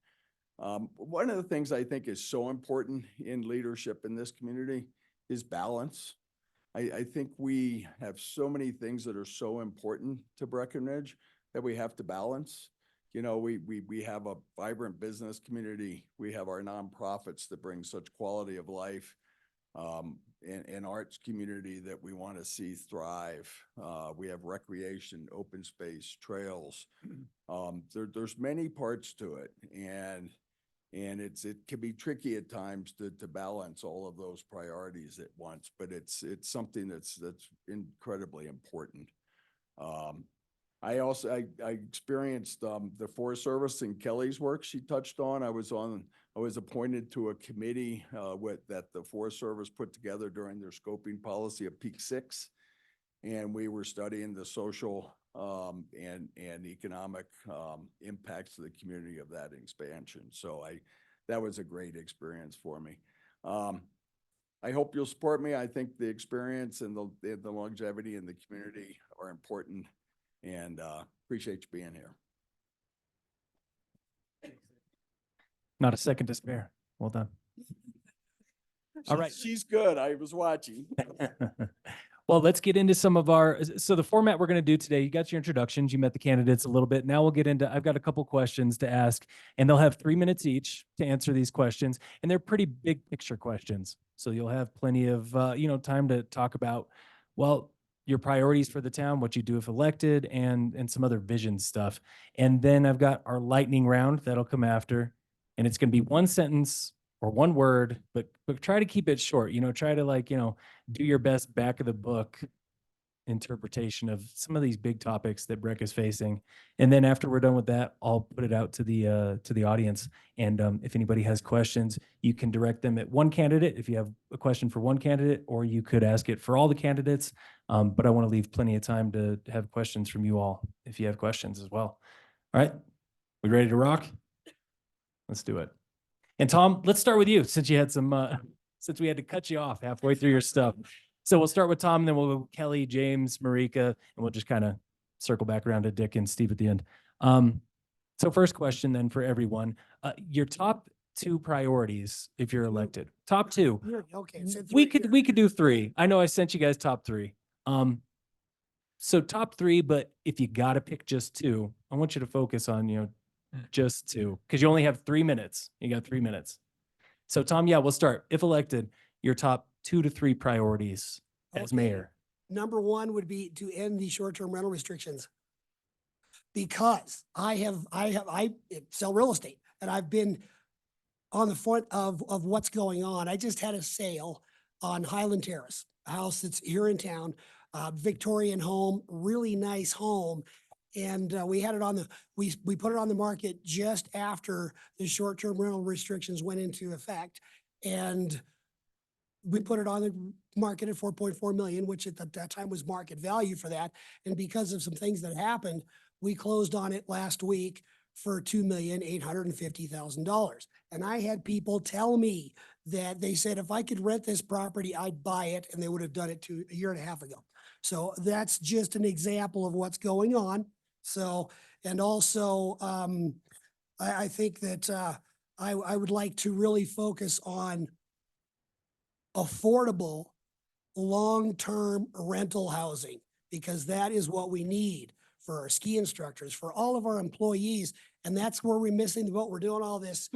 One of the things I think is so important in leadership in this community is balance. I think we have so many things that are so important to Breckenridge that we have to balance. We have a vibrant business community. We have our nonprofits that bring such quality of life, and arts community that we want to see thrive. We have recreation, open space, trails. There's many parts to it, and it can be tricky at times to balance all of those priorities at once, but it's something that's incredibly important. I experienced the Forest Service and Kelly's work she touched on. I was appointed to a committee that the Forest Service put together during their scoping policy of Peak 6. And we were studying the social and economic impacts to the community of that expansion. So that was a great experience for me. I hope you'll support me. I think the experience and the longevity in the community are important, and appreciate you being here. Not a second to spare. Well done. All right. She's good. I was watching. Well, let's get into some of our, so the format we're going to do today, you got your introductions, you met the candidates a little bit. Now we'll get into, I've got a couple questions to ask, and they'll have 3 minutes each to answer these questions. And they're pretty big picture questions. So you'll have plenty of, time to talk about, well, your priorities for the town, what you do if elected, and some other vision stuff. And then I've got our lightning round that'll come after, and it's going to be one sentence or one word, but try to keep it short, try to do your best back of the book interpretation of some of these big topics that Breck is facing. And then after we're done with that, I'll put it out to the audience. And if anybody has questions, you can direct them at one candidate if you have a question for one candidate, or you could ask it for all the candidates. But I want to leave plenty of time to have questions from you all if you have questions as well. All right, we ready to rock? Let's do it. And Tom, let's start with you since you had since we had to cut you off halfway through your stuff. So we'll start with Tom, and then we'll go Kelly, James, Marika, and we'll just kind of circle back around to Dick and Steve at the end. So first question then for everyone, your top 2 priorities if you're elected. Top 2. Okay. so We three could here. do 3. I know I sent you guys top 3. So top 3, but if you got to pick just 2, I want you to focus on, just 2, because you only have 3 minutes. You got 3 minutes. So Tom, yeah, we'll start. If elected, your top 2 to 3 priorities as Okay. mayor. Number 1 would be to end the short-term rental restrictions. Because I sell real estate, and I've been on the front of what's going on. I just had a sale on Highland Terrace, a house that's here in town, Victorian home, really nice home. And we had it on we put it on the market just after the short-term rental restrictions went into effect. And we put it on the market at 4.4 million, which at that time was market value for that. And because of some things that happened, we closed on it last week for $2,850,000. And I had people tell me that they said, if I could rent this property, I'd buy it. And they would have done it a year and a half ago. So that's just an example of what's going on. So, and also, I think that I would like to really focus on affordable, long-term rental housing, because that is what we need for our ski instructors, for all of our employees. And that's where we're missing the boat. We're doing all this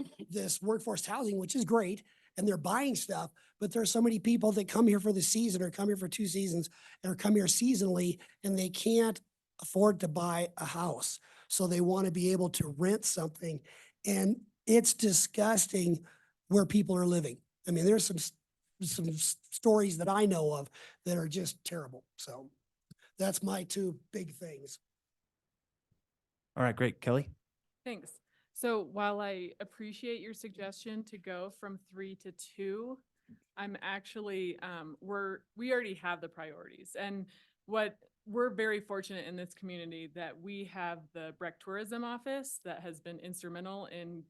workforce housing, which is great, and they're buying stuff, but there's so many people that come here for the season or come here for 2 seasons or come here seasonally, and they can't afford to buy a house. So they want to be able to rent something. And it's disgusting where people are living. I mean, there's some stories that I know of that are just terrible. So that's my 2 big things. All right, great. Kelly? Thanks. So while I appreciate your suggestion to go from 3 to 2, I'm actually, we already have the priorities. And we're very fortunate in this community that we have the Breck Tourism Office that has been instrumental in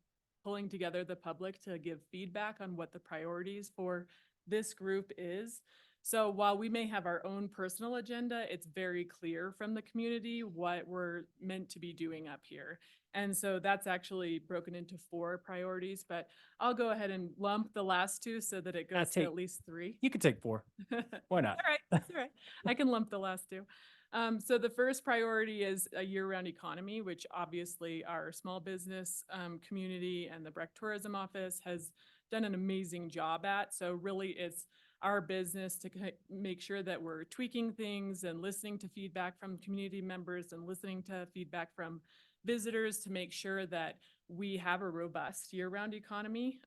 pulling together the public to give feedback on what the priorities for this group is. So while we may have our own personal agenda, it's very clear from the community what we're meant to be doing up here. And so that's actually broken into 4 priorities, but I'll go ahead and lump the last 2 so that it goes to take- at least 3. You can take 4. Why not? All right, that's all right. I can lump the last 2. So the first priority is a year-round economy, which obviously our small business community and the Breck Tourism Office has done an amazing job at. So really it's our business to make sure that we're tweaking things and listening to feedback from community members and listening to feedback from visitors to make sure that we have a robust year-round economy.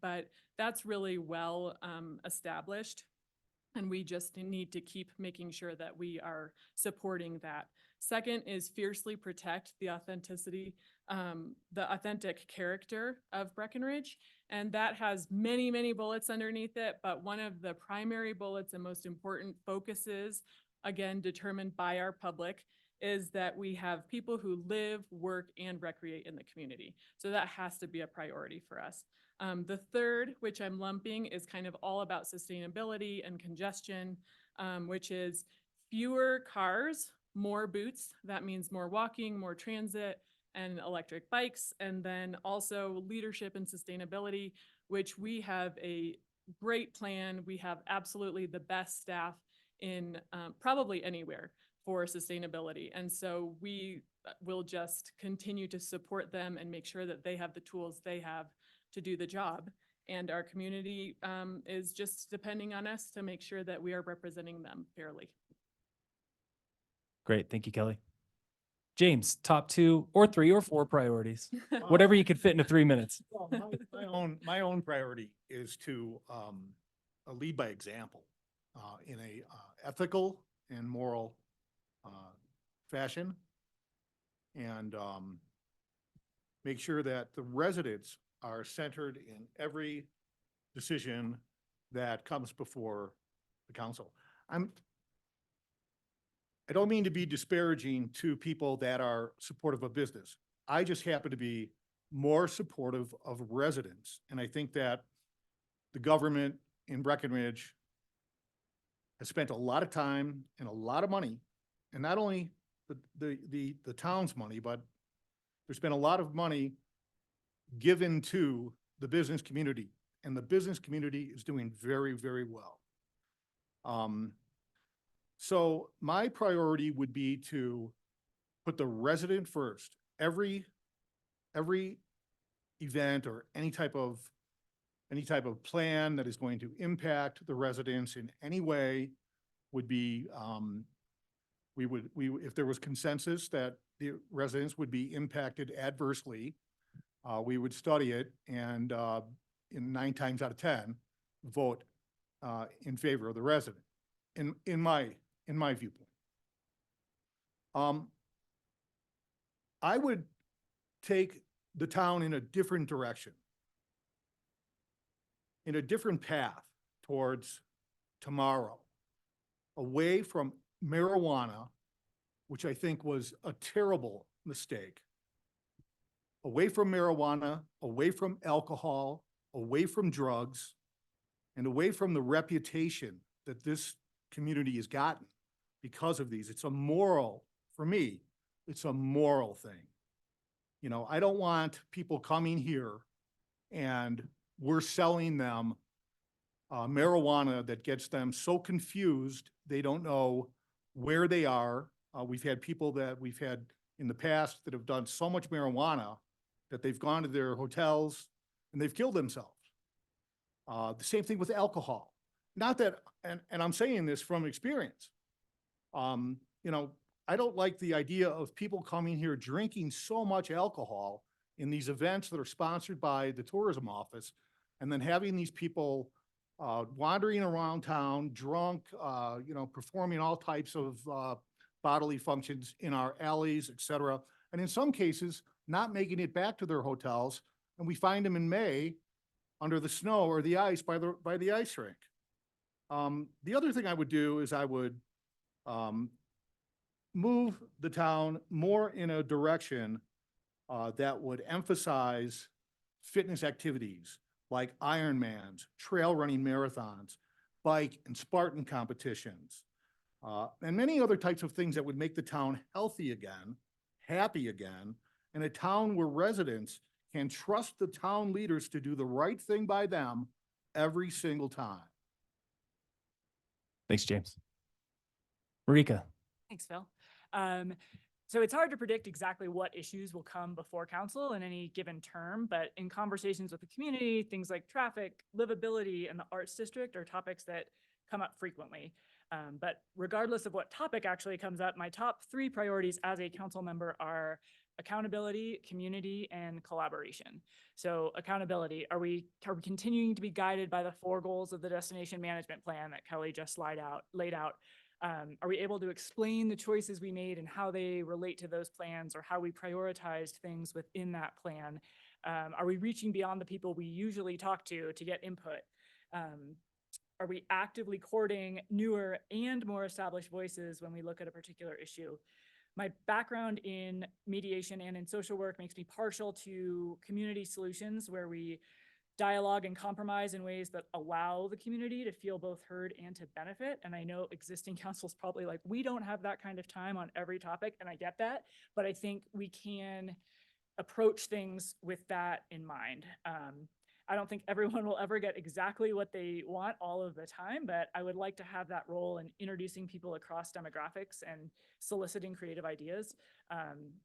But that's really well established. And we just need to keep making sure that we are supporting that. Second is fiercely protect the authenticity, the authentic character of Breckenridge. And that has many, many bullets underneath it. But one of the primary bullets and most important focuses, again, determined by our public, is that we have people who live, work, and recreate in the community. So that has to be a priority for us. The third, which I'm lumping, is kind of all about sustainability and congestion, which is fewer cars, more boots. That means more walking, more transit, and electric bikes. And then also leadership and sustainability, which we have a great plan. We have absolutely the best staff in probably anywhere for sustainability. And so we will just continue to support them and make sure that they have the tools they have to do the job. And our community is just depending on us to make sure that we are representing them fairly. Great. Thank you, Kelly. James, top 2 or 3 or 4 priorities, whatever you could fit into 3 minutes. Well, my own priority is to lead by example in a ethical and moral fashion, and make sure that the residents are centered in every decision that comes before the council. I don't mean to be disparaging to people that are supportive of business. I just happen to be more supportive of residents. And I think that the government in Breckenridge has spent a lot of time and a lot of money, and not only the town's money, but there's been a lot of money given to the business community, and the business community is doing very, very well. So my priority would be to put the resident first. Every event or any type of plan that is going to impact the residents in any way would be, if there was consensus that the residents would be impacted adversely, we would study it and in 9 times out of 10, vote in favor of the resident, in my viewpoint. I would take the town in a different direction, in a different path towards tomorrow, away from marijuana, which I think was a terrible mistake, away from marijuana, away from alcohol, away from drugs, and away from the reputation that this community has gotten because of these. It's a moral, for me, it's a moral thing. You know, I don't want people coming here and we're selling them marijuana that gets them so confused, they don't know where they are. We've had people that we've had in the past that have done so much marijuana that they've gone to their hotels and they've killed themselves. The same thing with alcohol. Not that, and I'm saying this from experience. You know, I don't like the idea of people coming here drinking so much alcohol in these events that are sponsored by the tourism office, and then having these people wandering around town, drunk, you know, performing all types of bodily functions in our alleys, et cetera. And in some cases, not making it back to their hotels. And we find them in May under the snow or the ice by the ice rink. The other thing I would do is I would move the town more in a direction that would emphasize fitness activities like Ironmans, trail running marathons, bike and Spartan competitions, and many other types of things that would make the town healthy again, happy again, and a town where residents can trust the town leaders to do the right thing by them every single time. Thanks, James. Marika. Thanks, Phil. So it's hard to predict exactly what issues will come before council in any given term, but in conversations with the community, things like traffic, livability, and the arts district are topics that come up frequently. But regardless of what topic actually comes up, my top 3 priorities as a council member are accountability, community, and collaboration. So accountability, are we continuing to be guided by the 4 goals of the destination management plan that Kelly just laid out? Are we able to explain the choices we made and how they relate to those plans, or how we prioritized things within that plan? Are we reaching beyond the people we usually talk to get input? Are we actively courting newer and more established voices when we look at a particular issue? My background in mediation and in social work makes me partial to community solutions where we dialogue and compromise in ways that allow the community to feel both heard and to benefit. And I know existing council's probably like, we don't have that kind of time on every topic, and I get that, but I think we can approach things with that in mind. I don't think everyone will ever get exactly what they want all of the time, but I would like to have that role in introducing people across demographics and soliciting creative ideas.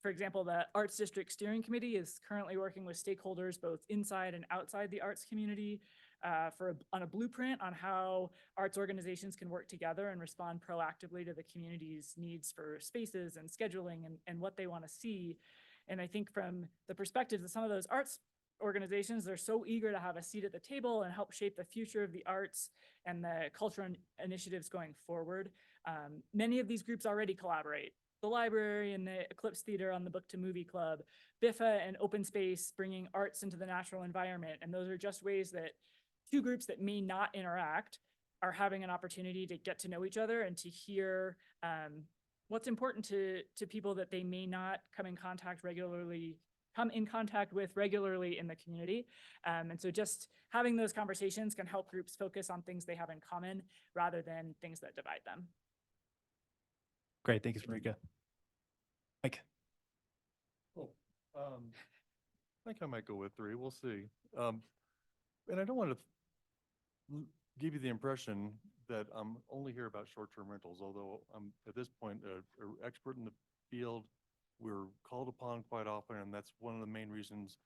For example, the Arts District Steering Committee is currently working with stakeholders both inside and outside the arts community on a blueprint on how arts organizations can work together and respond proactively to the community's needs for spaces and scheduling and what they want to see. And I think from the perspective of some of those arts organizations, they're so eager to have a seat at the table and help shape the future of the arts and the cultural initiatives going forward. Many of these groups already collaborate. The library and the Eclipse Theater on the Book to Movie Club, BIFA and Open Space bringing arts into the natural environment. And those are just ways that two groups that may not interact are having an opportunity to get to know each other and to hear what's important to people that they may not come in contact with regularly in the community. And so just having those conversations can help groups focus on things they have in common rather than things that divide them. Great. Thank you, Marika. Mike. Oh, I think I might go with 3. We'll see. And I don't want to give you the impression that I'm only here about short-term rentals, although I'm at this point an expert in the field. We're called upon quite often, and that's one of the main reasons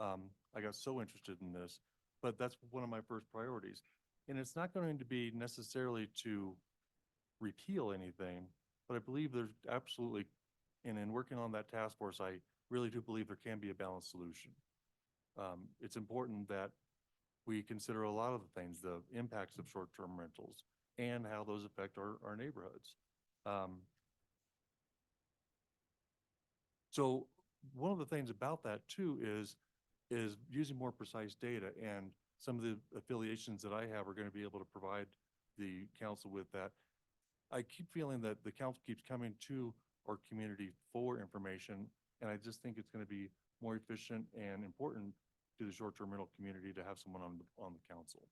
I got so interested in this. But that's one of my first priorities. And it's not going to be necessarily to repeal anything, but I believe there's absolutely, and in working on that task force, I really do believe there can be a balanced solution. It's important that we consider a lot of the things, the impacts of short-term rentals and how those affect our neighborhoods. So one of the things about that too is using more precise data, and some of the affiliations that I have are going to be able to provide the council with that. I keep feeling that the council keeps coming to our community for information, and I just think it's going to be more efficient and important to the short-term rental community to have someone on the council.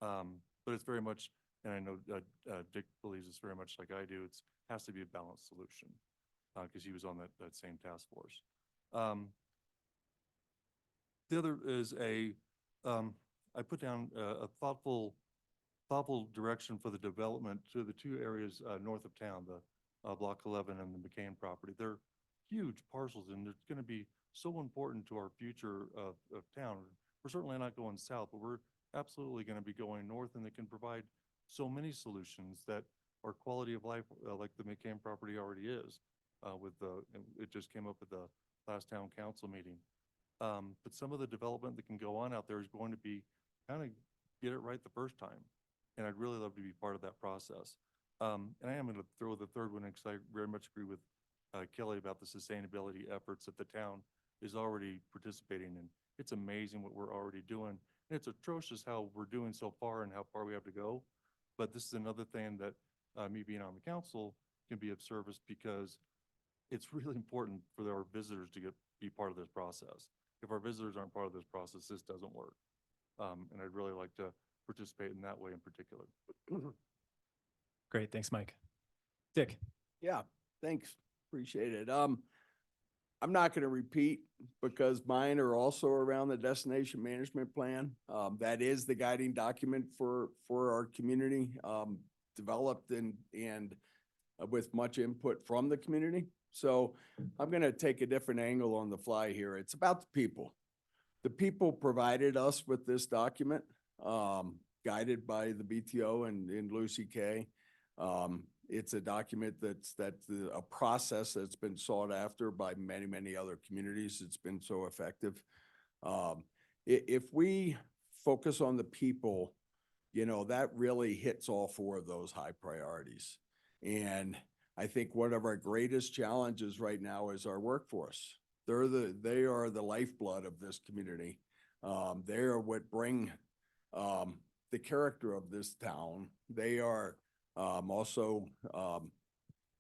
But it's very much, and I know Dick believes it's very much like I do, it has to be a balanced solution because he was on that same task force. The other is I put down a thoughtful direction for the development to the 2 areas north of town, the Block 11 and the McCain property. They're huge parcels, and they're going to be so important to our future of town. We're certainly not going south, but we're absolutely going to be going north, and they can provide so many solutions that our quality of life, like the McCain property already is. It just came up at the last town council meeting. But some of the development that can go on out there is going to be kind of get it right the first time. And I'd really love to be part of that process. And I am going to throw the third one in because I very much agree with Kelly about the sustainability efforts that the town is already participating in. It's amazing what we're already doing. And it's atrocious how we're doing so far and how far we have to go. But this is another thing that me being on the council can be of service, because it's really important for our visitors to be part of this process. If our visitors aren't part of this process, this doesn't work. And I'd really like to participate in that way in particular. Great. Thanks, Mike. Dick. Yeah, thanks. Appreciate it. I'm not going to repeat because mine are also around the destination management plan. That is the guiding document for our community, developed and with much input from the community. So I'm going to take a different angle on the fly here. It's about the people. The people provided us with this document, guided by the BTO and Lucy Kay. It's a document that's a process that's been sought after by many, many other communities. It's been so effective. If we focus on the people, that really hits all 4 of those high priorities. And I think one of our greatest challenges right now is our workforce. They are the lifeblood of this community. They are what bring the character of this town. They are also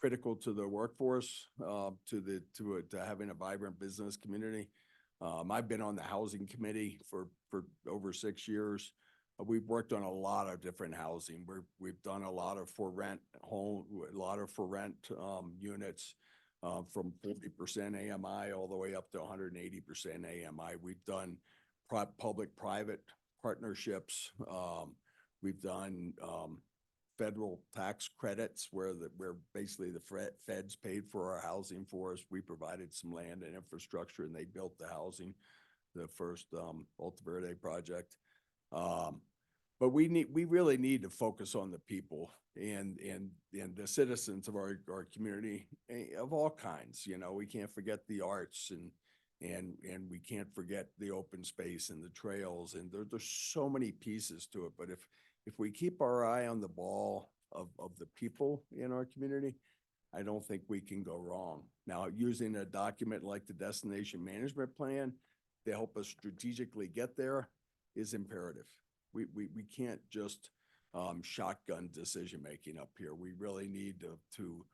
critical to the workforce, to having a vibrant business community. I've been on the housing committee for over 6 years. We've worked on a lot of different housing. We've done a lot of for rent units, from 40% AMI all the way up to 180% AMI. We've done public-private partnerships. We've done, federal tax credits where basically the feds paid for our housing for us. We provided some land and infrastructure and they built the housing, the first, Alta Verde project. But we really need to focus on the people and the citizens of our community of all kinds. You know, we can't forget the arts and we can't forget the open space and the trails, and there's so many pieces to it. But if we keep our eye on the ball of the people in our community, I don't think we can go wrong. Now, using a document like the Destination Management Plan to help us strategically get there is imperative. We can't just shotgun decision-making up here. We really need to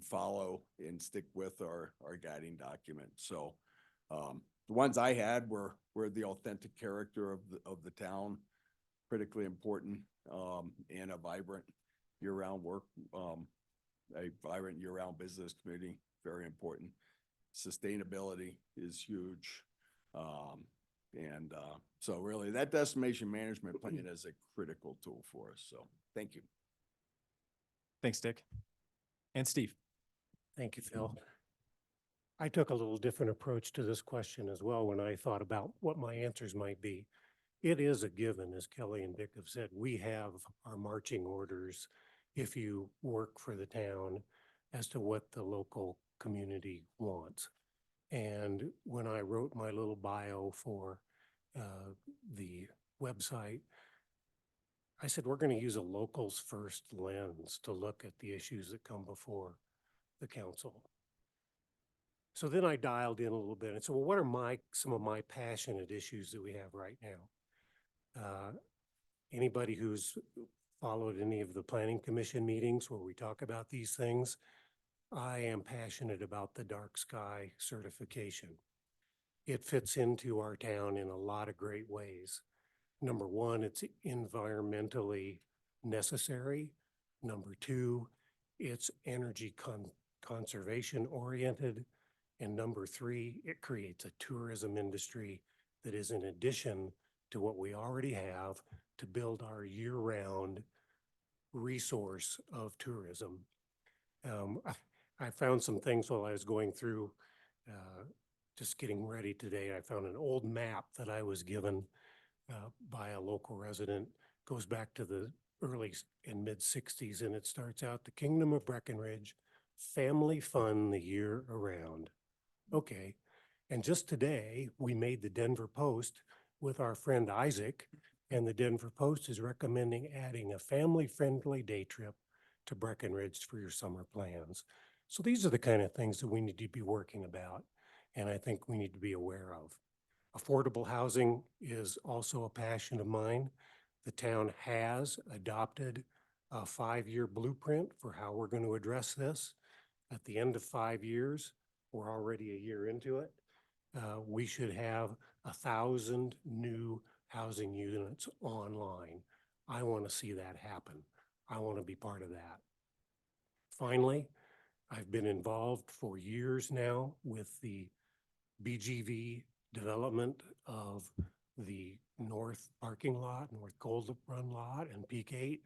follow and stick with our guiding document. So the ones I had were the authentic character of the town, critically important, and a vibrant year-round business community, very important. Sustainability is huge. So really that destination management plan is a critical tool for us. So thank you. Thanks, Dick. And Steve. Thank you, Phil. I took a little different approach to this question as well when I thought about what my answers might be. It is a given, as Kelly and Dick have said, we have our marching orders if you work for the town as to what the local community wants. And when I wrote my little bio for the website, I said, we're going to use a locals first lens to look at the issues that come before the council. So then I dialed in a little bit and said, well, what are some of my passionate issues that we have right now? Anybody who's followed any of the planning commission meetings where we talk about these things, I am passionate about the dark sky certification. It fits into our town in a lot of great ways. Number one, it's environmentally necessary. Number two, it's energy conservation oriented. And number three, it creates a tourism industry that is in addition to what we already have to build our year-round resource of tourism. I found some things while I was going through, just getting ready today. I found an old map that I was given by a local resident, goes back to the early and mid 60s, and it starts out, the Kingdom of Breckenridge, family fun the year around. Okay. And just today, we made the Denver Post with our friend Isaac, and the Denver Post is recommending adding a family-friendly day trip to Breckenridge for your summer plans. So these are the kind of things that we need to be working about, and I think we need to be aware of. Affordable housing is also a passion of mine. The town has adopted a 5-year blueprint for how we're going to address this. At the end of 5 years, we're already a year into it. We should have 1,000 new housing units online. I want to see that happen. I want to be part of that. Finally, I've been involved for years now with the BGV development of the north parking lot, North Gold Run lot, and Peak 8.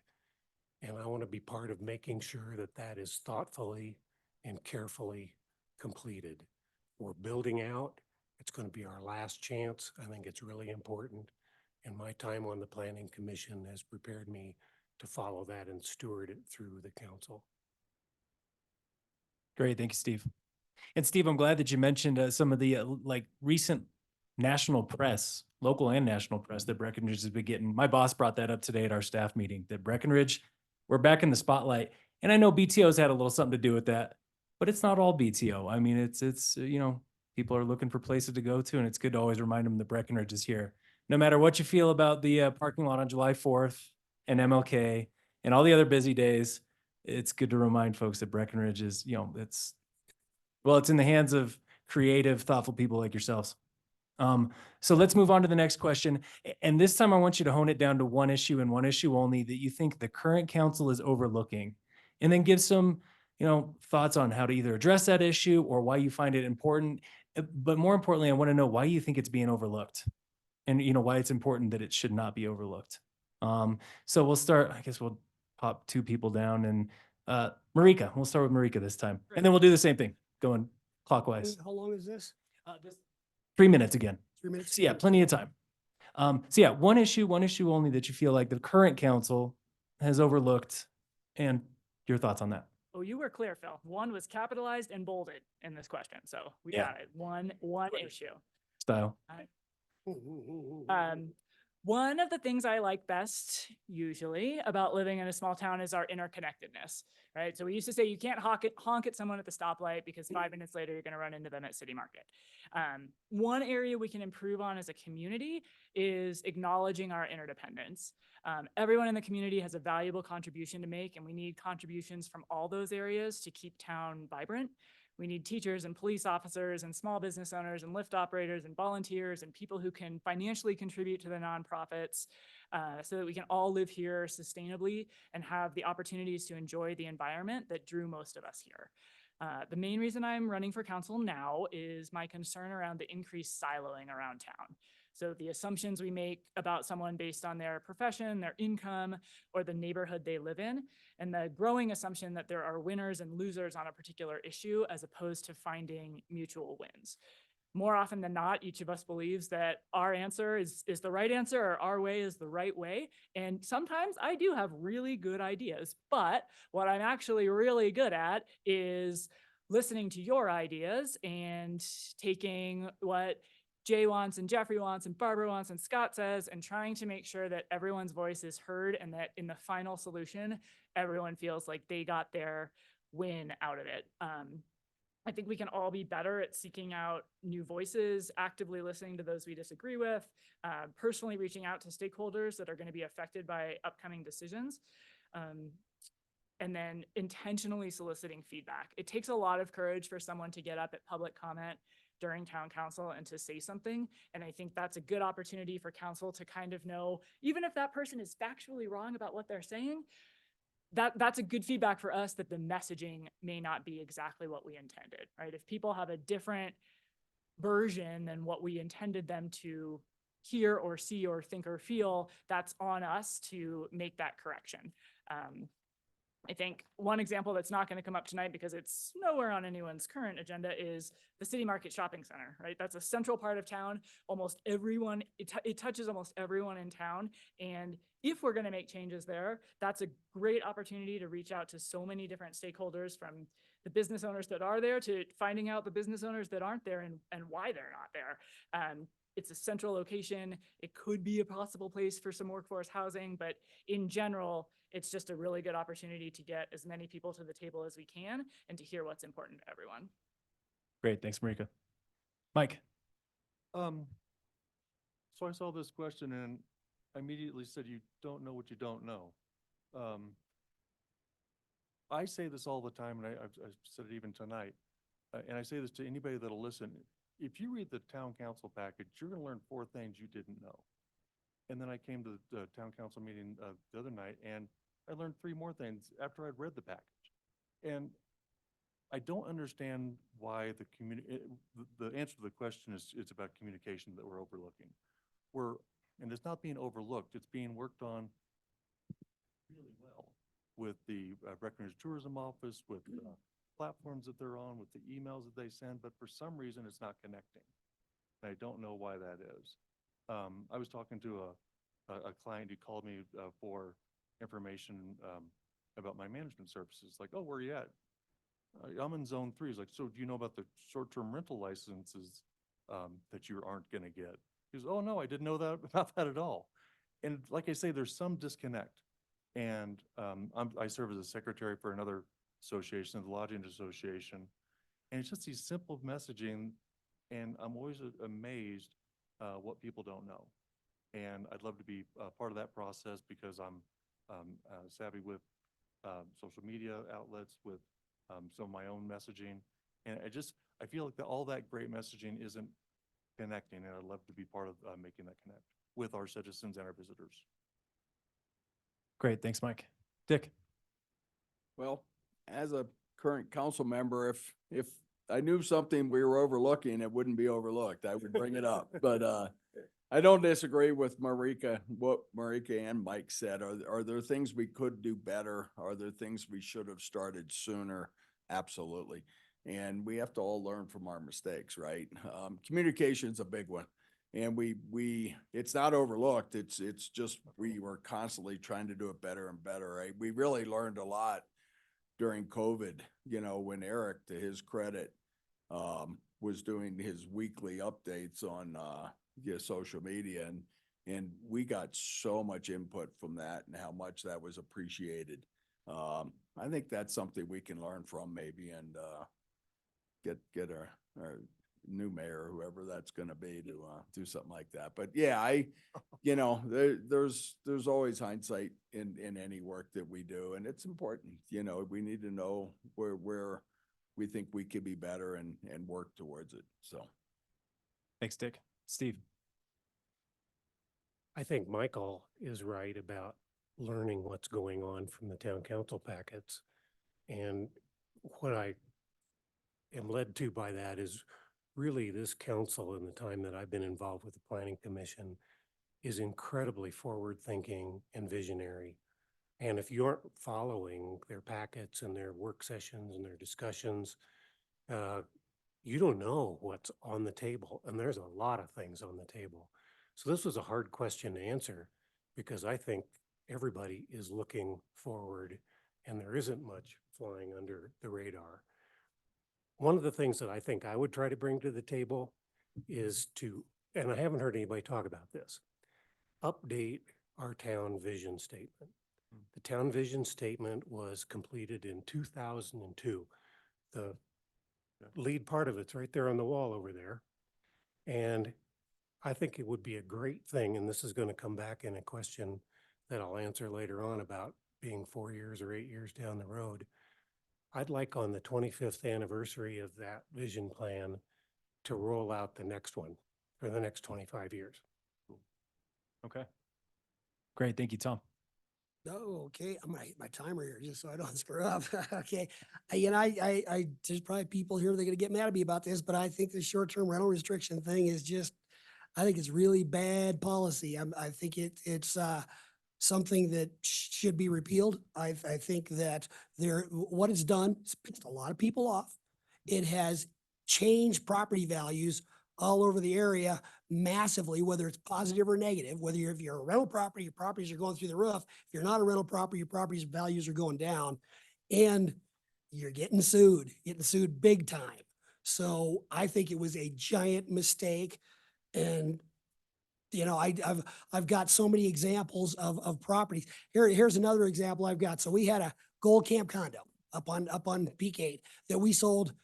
And I want to be part of making sure that that is thoughtfully and carefully completed. We're building out. It's going to be our last chance. I think it's really important. And my time on the Planning Commission has prepared me to follow that and steward it through the council. Great. Thank you, Steve. And Steve, I'm glad that you mentioned some of the recent national press, local and national press that Breckenridge has been getting. My boss brought that up today at our staff meeting, that Breckenridge, we're back in the spotlight. And I know BTO's had a little something to do with that, but it's not all BTO. I mean, it's you know, people are looking for places to go to, and it's good to always remind them that Breckenridge is here. No matter what you feel about the parking lot on July 4th and MLK and all the other busy days, it's good to remind folks that Breckenridge is, you know, it's in the hands of creative, thoughtful people like yourselves. So let's move on to the next question. And this time I want you to hone it down to one issue and one issue only that you think the current council is overlooking, and then give some, you know, thoughts on how to either address that issue or why you find it important. But more importantly, I want to know why you think it's being overlooked. and why it's important that it should not be overlooked. So we'll start, I guess we'll pop two people down and Marika, we'll start with Marika this time. And then we'll do the same thing, going clockwise. How long is this? 3 minutes again. 3 minutes? So yeah, plenty of time. So yeah, one issue only that you feel like the current council has overlooked, and your thoughts on that. Oh, you were clear, Phil. One was capitalized and bolded in this question, so we Yeah. got it. One issue. Style. One of the things I like best usually about living in a small town is our interconnectedness, right? So we used to say you can't honk at someone at the stoplight because 5 minutes later you're going to run into them at City Market. One area we can improve on as a community is acknowledging our interdependence. Everyone in the community has a valuable contribution to make, and we need contributions from all those areas to keep town vibrant. We need teachers and police officers and small business owners and Lyft operators and volunteers and people who can financially contribute to the nonprofits so that we can all live here sustainably and have the opportunities to enjoy the environment that drew most of us here. The main reason I'm running for council now is my concern around the increased siloing around town. So the assumptions we make about someone based on their profession, their income, or the neighborhood they live in, and the growing assumption that there are winners and losers on a particular issue as opposed to finding mutual wins. More often than not, each of us believes that our answer is the right answer or our way is the right way. And sometimes I do have really good ideas, but what I'm actually really good at is listening to your ideas and taking what Jay wants and Jeffrey wants and Barbara wants and Scott says, and trying to make sure that everyone's voice is heard and that in the final solution, everyone feels like they got their win out of it. I think we can all be better at seeking out new voices, actively listening to those we disagree with, personally reaching out to stakeholders that are going to be affected by upcoming decisions, and then intentionally soliciting feedback. It takes a lot of courage for someone to get up at public comment during town council and to say something. And I think that's a good opportunity for council to kind of know, even if that person is factually wrong about what they're saying, that's a good feedback for us that the messaging may not be exactly what we intended, right? If people have a different version than what we intended them to hear or see or think or feel, that's on us to make that correction. I think one example that's not going to come up tonight because it's nowhere on anyone's current agenda is the City Market Shopping Center, right? That's a central part of town. Almost everyone, it touches almost everyone in town. And if we're going to make changes there, that's a great opportunity to reach out to so many different stakeholders, from the business owners that are there to finding out the business owners that aren't there and why they're not there. It's a central location. It could be a possible place for some workforce housing, but in general, it's just a really good opportunity to get as many people to the table as we can and to hear what's important to everyone. Great. Thanks, Marika. Mike. So I saw this question and I immediately said, you don't know what you don't know. I say this all the time, and I've said it even tonight, and I say this to anybody that'll listen. If you read the town council package, you're gonna learn 4 things you didn't know. And then I came to the town council meeting the other night, and I learned 3 more things after I'd read the package. And I don't understand why the answer to the question is it's about communication that we're overlooking. And it's not being overlooked, it's being worked on really well with the Breckenridge Tourism Office, with platforms that they're on, with the emails that they send, but for some reason it's not connecting. And I don't know why that is. I was talking to a client who called me for information about my management services. Like, oh, where are you at? I'm in zone 3. He's like, so do you know about the short-term rental licenses that you aren't going to get? He goes, oh no, I didn't know that about that at all. And like I say, there's some disconnect. And I serve as a secretary for another association, the Lodging Association. And it's just these simple messaging. And I'm always amazed what people don't know. And I'd love to be part of that process because I'm savvy with social media outlets, with some of my own messaging. And I feel like all that great messaging isn't connecting, and I'd love to be part of making that connect with our citizens and our visitors. Great. Thanks, Mike. Dick. Well, as a current council member, if I knew something we were overlooking, it wouldn't be overlooked. I would bring it up. But I don't disagree with Marika, what Marika and Mike said. Are there things we could do better? Are there things we should have started sooner? Absolutely. And we have to all learn from our mistakes, right? Communication's a big one. And it's not overlooked. It's just, we were constantly trying to do it better and better, right? We really learned a lot during COVID, you know, when Eric, to his credit, was doing his weekly updates on, social media, and we got so much input from that and how much that was appreciated. I think that's something we can learn from maybe, and get our new mayor, whoever that's gonna be, to do something like that. But yeah, there's always hindsight in any work that we do, and it's important. We need to know where we think we could be better and work towards it. So. Thanks, Dick. Steve? I think Michael is right about learning what's going on from the town council packets. And what I am led to by that is really this council, in the time that I've been involved with the Planning Commission, is incredibly forward-thinking and visionary. And if you aren't following their packets and their work sessions and their discussions, you don't know what's on the table. And there's a lot of things on the table. So this was a hard question to answer, because I think everybody is looking forward and there isn't much flying under the radar. One of the things that I think I would try to bring to the table is to, and I haven't heard anybody talk about this, update our town vision statement. The town vision statement was completed in 2002. The lead part of it's right there on the wall over there. And I think it would be a great thing, and this is going to come back in a question that I'll answer later on about being 4 years or 8 years down the road. I'd like, on the 25th anniversary of that vision plan, to roll out the next one for the next 25 years. Okay. Great. Thank you, Tom. Oh, okay. I'm gonna hit my timer here just so I don't screw up. Okay. I there's probably people here that are gonna get mad at me about this, but I think the short-term rental restriction thing is just, I think it's really bad policy. I think it's something that should be repealed. I think that what it's done, it's pissed a lot of people off. It has changed property values all over the area massively, whether it's positive or negative, if you're a rental property, your properties are going through the roof. If you're not a rental property, your property's values are going down, and you're getting sued big time. So I think it was a giant mistake. And I've got so many examples of properties. Here's another example I've got. So we had a Gold Camp condo up on Peak 8 that we sold a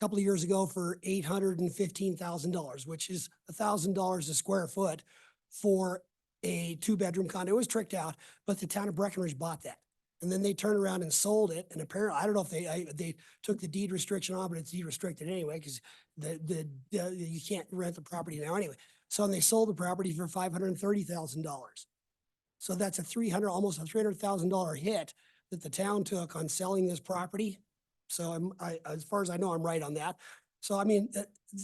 couple of years ago for $815,000, which is $1,000 a square foot for a 2-bedroom condo. It was tricked out, but the town of Breckenridge bought that. And then they turned around and sold it. And apparently, I don't know if they took the deed restriction on, but it's deed restricted anyway, because you can't rent the property now anyway. So they sold the property for $530,000. So that's almost a $300,000 hit that the town took on selling this property. So as far as I know, I'm right on that. So I mean,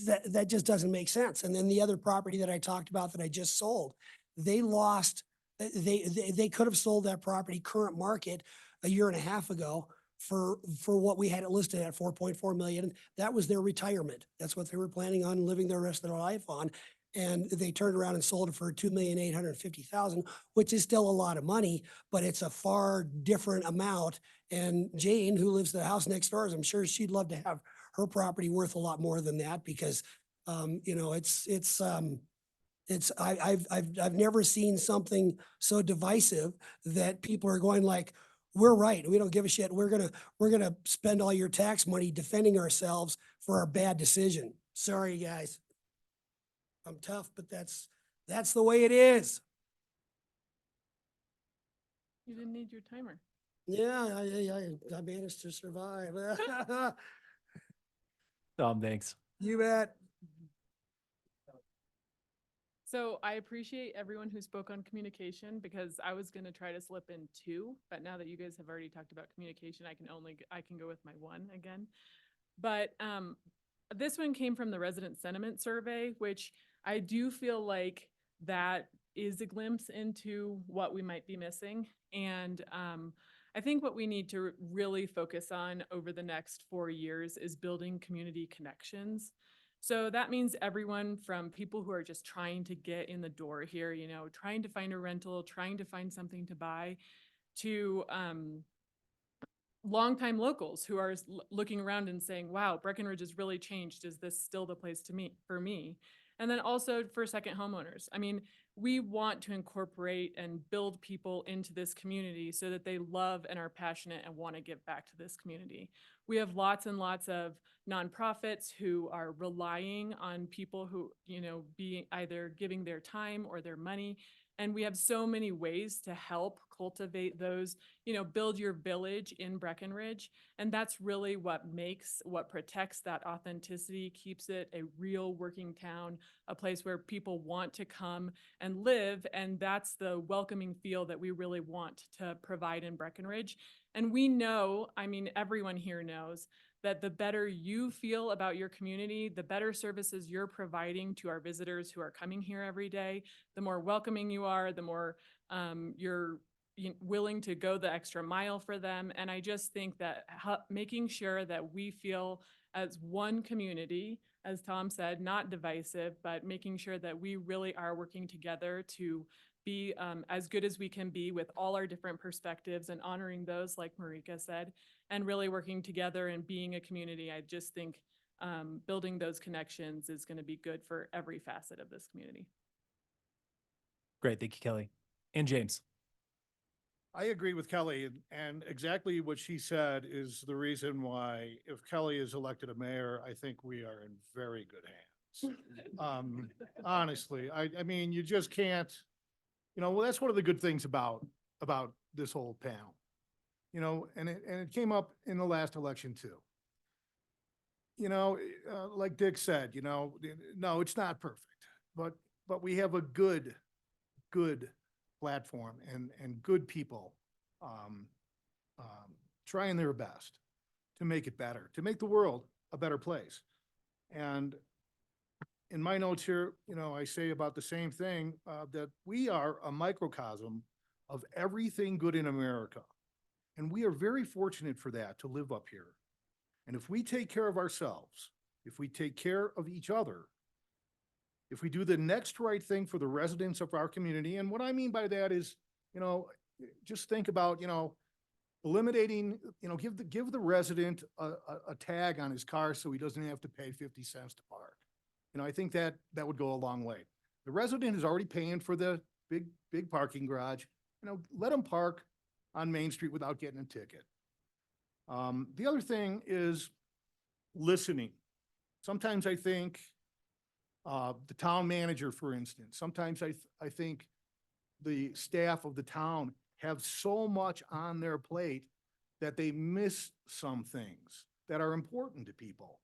that just doesn't make sense. And then the other property that I talked about that I just sold, they lost. They could have sold that property current market a year and a half ago for what we had it listed at, 4.4 million. That was their retirement. That's what they were planning on living their rest of their life on. And they turned around and sold it for $2,850,000, which is still a lot of money, but it's a far different amount. And Jane, who lives in the house next door, I'm sure she'd love to have her property worth a lot more than that, because I've never seen something so divisive that people are going like, we're right, we don't give a shit. We're gonna spend all your tax money defending ourselves for our bad decision. Sorry, guys. I'm tough, but that's the way it is. You didn't need your timer. Yeah, I managed to survive. Tom, thanks. You bet. So I appreciate everyone who spoke on communication, because I was going to try to slip in 2, but now that you guys have already talked about communication, I can go with my 1 again. But this one came from the resident sentiment survey, which I do feel like that is a glimpse into what we might be missing. And I think what we need to really focus on over the next 4 years is building community connections. So that means everyone from people who are just trying to get in the door here, you know, trying to find a rental, trying to find something to buy, to longtime locals who are looking around and saying, wow, Breckenridge has really changed. Is this still the place for me? And then also for second homeowners. I mean, we want to incorporate and build people into this community so that they love and are passionate and want to give back to this community. We have lots and lots of nonprofits who are relying on people who, you know, be either giving their time or their money. And we have so many ways to help cultivate those, you know, build your village in Breckenridge. And that's really what protects that authenticity, keeps it a real working town, a place where people want to come and live. And that's the welcoming feel that we really want to provide in Breckenridge. And we know, I mean, everyone here knows that the better you feel about your community, the better services you're providing to our visitors who are coming here every day, the more welcoming you are, the more you're willing to go the extra mile for them. And I just think that making sure that we feel as one community, as Tom said, not divisive, but making sure that we really are working together to be as good as we can be with all our different perspectives and honoring those, like Marika said, and really working together and being a community. I just think building those connections is going to be good for every facet of this community. Great. Thank you, Kelly. And James. I agree with Kelly, and exactly what she said is the reason why if Kelly is elected a mayor, I think we are in very good hands. Honestly, I mean, you just can't, you know, well, that's one of the good things about this whole panel. You know, and it came up in the last election too. You know, like Dick said, you know, no, it's not perfect, but we have a good platform and good people trying their best to make it better, to make the world a better place. And in my notes here, you know, I say about the same thing, that we are a microcosm of everything good in America. And we are very fortunate for that, to live up here. And if we take care of ourselves, if we take care of each other, if we do the next right thing for the residents of our community, and what I mean by that is, you know, just think about, you know, eliminating, you know, give the resident a tag on his car so he doesn't have to pay 50 cents to park. You know, I think that would go a long way. The resident is already paying for the big parking garage. You know, let them park on Main Street without getting a ticket. The other thing is listening. Sometimes I think the town manager, for instance, sometimes I think the staff of the town have so much on their plate that they miss some things that are important to people.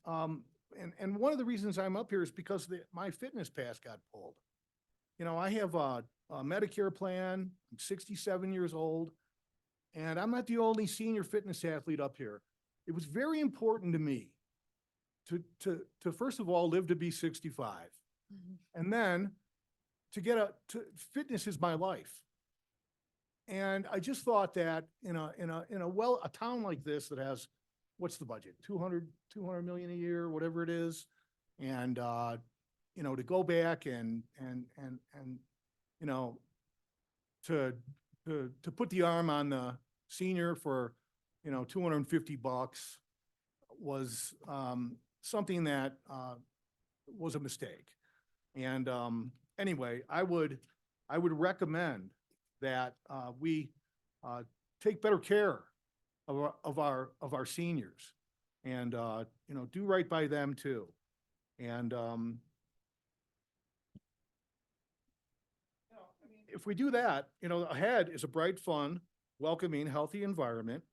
And one of the reasons I'm up here is because my fitness pass got pulled. You know, I have a Medicare plan, I'm 67 years old, and I'm not the only senior fitness athlete up here. It was very important to me to first of all, live to be 65. Mm-hmm. And then fitness is my life. And I just thought that in a town like this that has, what's the budget? 200 million a year, whatever it is. And, you know, to go back and, you know, to put the arm on the senior for, you know, $250 was, something that, was a mistake. And, anyway, I would recommend that, we, take better care of our seniors and, you know, do right by them too. And, if we do that, you know, ahead is a bright, fun, welcoming, healthy environment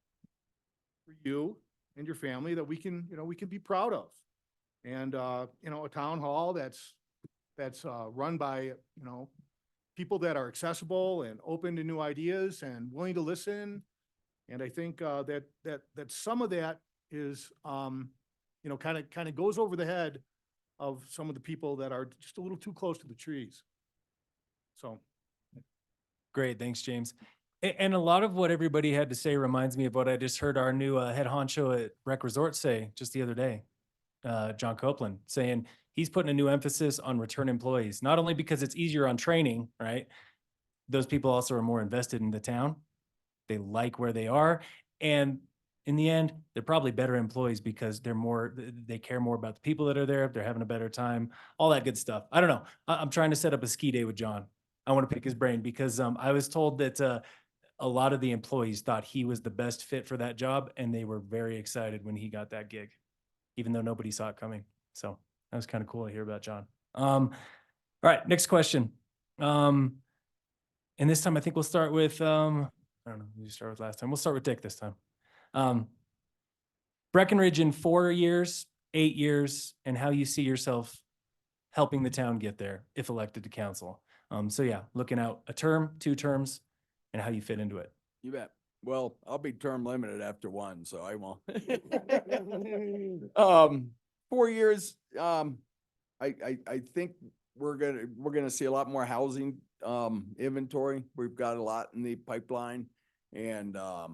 for you and your family that we can be proud of. And, you know, a town hall that's run by, you know, people that are accessible and open to new ideas and willing to listen. And I think, that some of that is, you know, kind of goes over the head of some of the people that are just a little too close to the trees. So Great, thanks, James. And a lot of what everybody had to say reminds me of what I just heard our new head honcho at Rec Resort say just the other day. John Copeland saying he's putting a new emphasis on return employees, not only because it's easier on training, right? Those people also are more invested in the town. They like where they are. And in the end, they're probably better employees because they care more about the people that are there. They're having a better time, all that good stuff. I don't know. I'm trying to set up a ski day with John. I want to pick his brain because I was told that a lot of the employees thought he was the best fit for that job, and they were very excited when he got that gig, even though nobody saw it coming. So that was kind of cool to hear about John. All right, next question. And this time I think we'll start with, I don't know, who you start with last time. We'll start with Dick this time. Breckenridge in 4 years, 8 years, and how you see yourself helping the town get there if elected to council. So yeah, looking out a term, 2 terms, and how you fit into it. You bet. Well, I'll be term limited after one, so I won't. 4 years, I think we're gonna see a lot more housing inventory. We've got a lot in the pipeline and a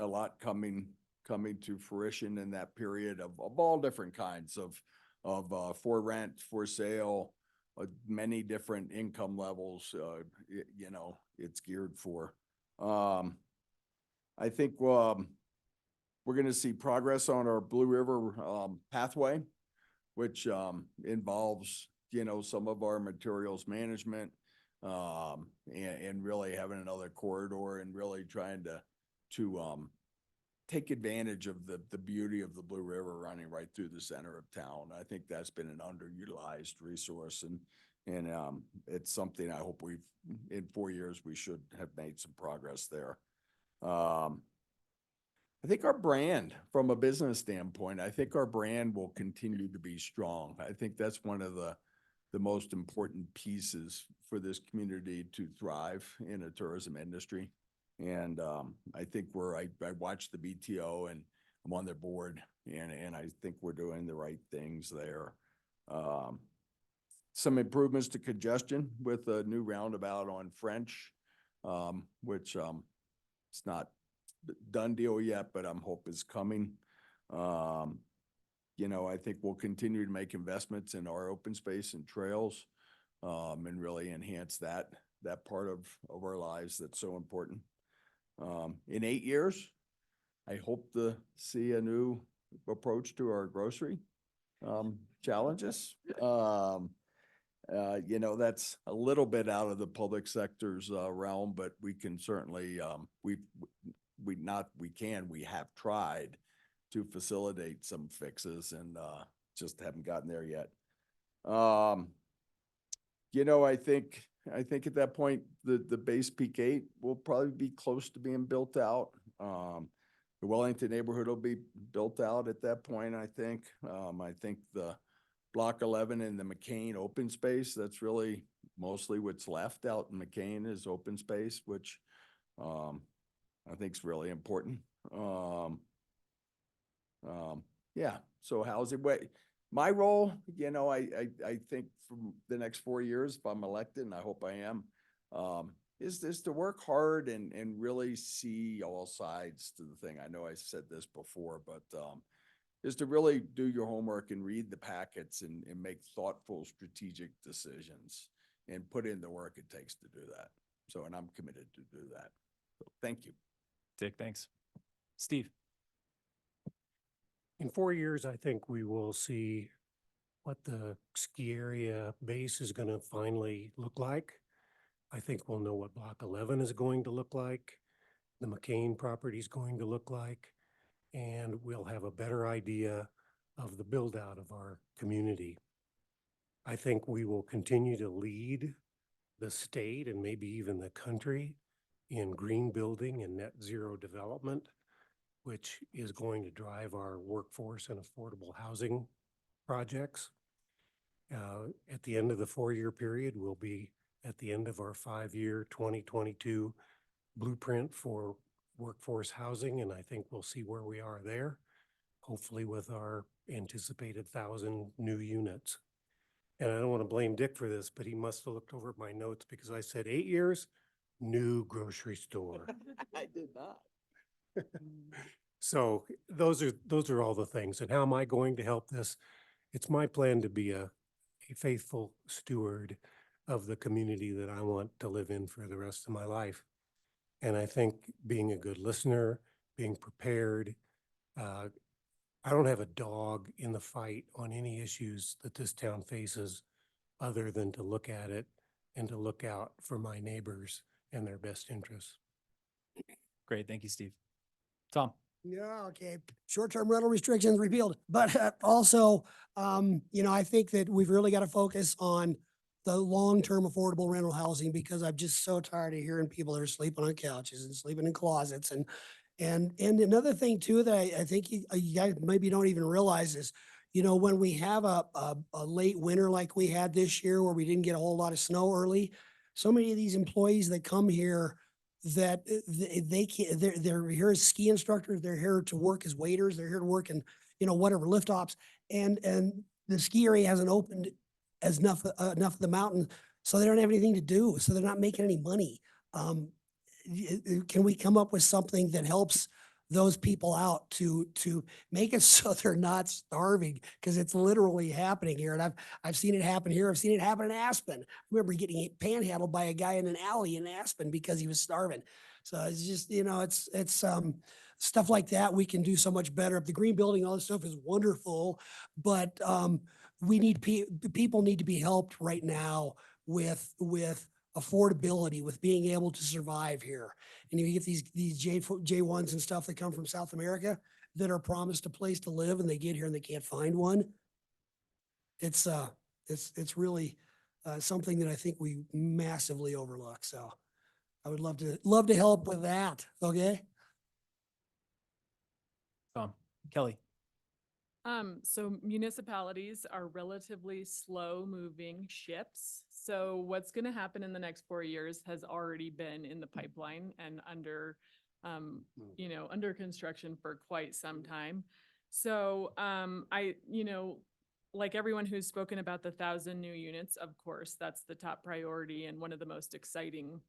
lot coming to fruition in that period of all different kinds of for rent, for sale, many different income levels, you know, it's geared for. I think we're gonna see progress on our Blue River pathway, which involves, you know, some of our materials management and really having another corridor and really trying to take advantage of the beauty of the Blue River running right through the center of town. I think that's been an underutilized resource and it's something I hope in 4 years, we should have made some progress there. I think our brand, from a business standpoint, I think our brand will continue to be strong. I think that's one of the most important pieces for this community to thrive in a tourism industry. And I think I watched the BTO and I'm on their board and I think we're doing the right things there. Some improvements to congestion with a new roundabout on French, which it's not done deal yet, but I'm hope is coming. You know, I think we'll continue to make investments in our open space and trails and really enhance that part of our lives that's so important. In 8 years, I hope to see a new approach to our grocery challenges. You know, that's a little bit out of the public sector's realm, but we can certainly, we have tried to facilitate some fixes and just haven't gotten there yet. You know, I think at that point, the base Peak 8 will probably be close to being built out. The Wellington neighborhood will be built out at that point, I think. I think the Block 11 and the McCain open space, that's really mostly what's left out in McCain is open space, which I think is really important. Yeah, so housing, my role, you know, I think from the next 4 years, if I'm elected, and I hope I am, is to work hard and really see all sides to the thing. I know I said this before, but is to really do your homework and read the packets and make thoughtful, strategic decisions and put in the work it takes to do that. So, and I'm committed to do that. So, thank you. Dick, thanks. Steve. In 4 years, I think we will see what the ski area base is going to finally look like. I think we'll know what Block 11 is going to look like, the McCain property is going to look like, and we'll have a better idea of the build out of our community. I think we will continue to lead the state and maybe even the country in green building and net zero development, which is going to drive our workforce and affordable housing projects. At the end of the 4-year period, we'll be at the end of our 5-year 2022 blueprint for workforce housing, and I think we'll see where we are there, hopefully with our anticipated 1,000 new units. And I don't want to blame Dick for this, but he must have looked over at my notes because I said 8 years, new grocery store. I did not. So those are all the things. And how am I going to help this? It's my plan to be a faithful steward of the community that I want to live in for the rest of my life. And I think being a good listener, being prepared, I don't have a dog in the fight on any issues that this town faces other than to look at it and to look out for my neighbors and their best interests. Great. Thank you, Steve. Tom? Yeah, okay. Short-term rental restrictions repealed, but also, I think that we've really got to focus on the long-term affordable rental housing because I'm just so tired of hearing people that are sleeping on couches and sleeping in closets and another thing too that I think you guys maybe don't even realize is, when we have a late winter like we had this year where we didn't get a whole lot of snow early, so many of these employees that come here that they can't, they're here as ski instructors, they're here to work as waiters, they're here to work in, whatever lift ops. And the ski area hasn't opened as enough of the mountain, so they don't have anything to do. So they're not making any money. Can we come up with something that helps those people out to make it so they're not starving? Because it's literally happening here. And I've seen it happen here. I've seen it happen in Aspen. I remember getting panhandled by a guy in an alley in Aspen because he was starving. So it's just, it's stuff like that. We can do so much better. The green building, all this stuff is wonderful, but we need people need to be helped right now with affordability, with being able to survive here. And you get these J1s and stuff that come from South America that are promised a place to live and they get here and they can't find one. It's really something that I think we massively overlook. So I would love to help with that. Okay. Tom? Kelly? So municipalities are relatively slow moving ships. So what's going to happen in the next 4 years has already been in the pipeline and under construction for quite some time. So, like everyone who's spoken about the 1,000 new units, of course, that's the top priority and one of the most exciting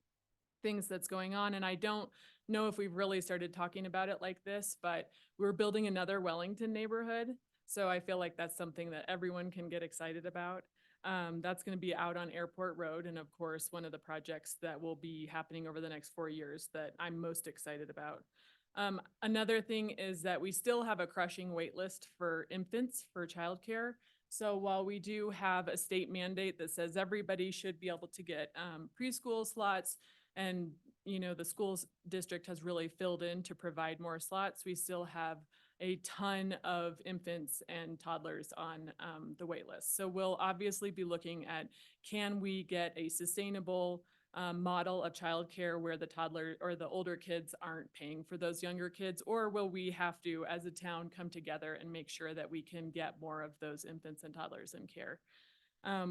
things that's going on. And I don't know if we've really started talking about it like this, but we're building another Wellington neighborhood. So I feel like that's something that everyone can get excited about. That's going to be out on Airport Road. And of course, one of the projects that will be happening over the next 4 years that I'm most excited about. Another thing is that we still have a crushing wait list for infants for childcare. So while we do have a state mandate that says everybody should be able to get preschool slots, and the schools district has really filled in to provide more slots, we still have a ton of infants and toddlers on the wait list. So we'll obviously be looking at, can we get a sustainable model of childcare where the toddler or the older kids aren't paying for those younger kids, or will we have to, as a town, come together and make sure that we can get more of those infants and toddlers in care?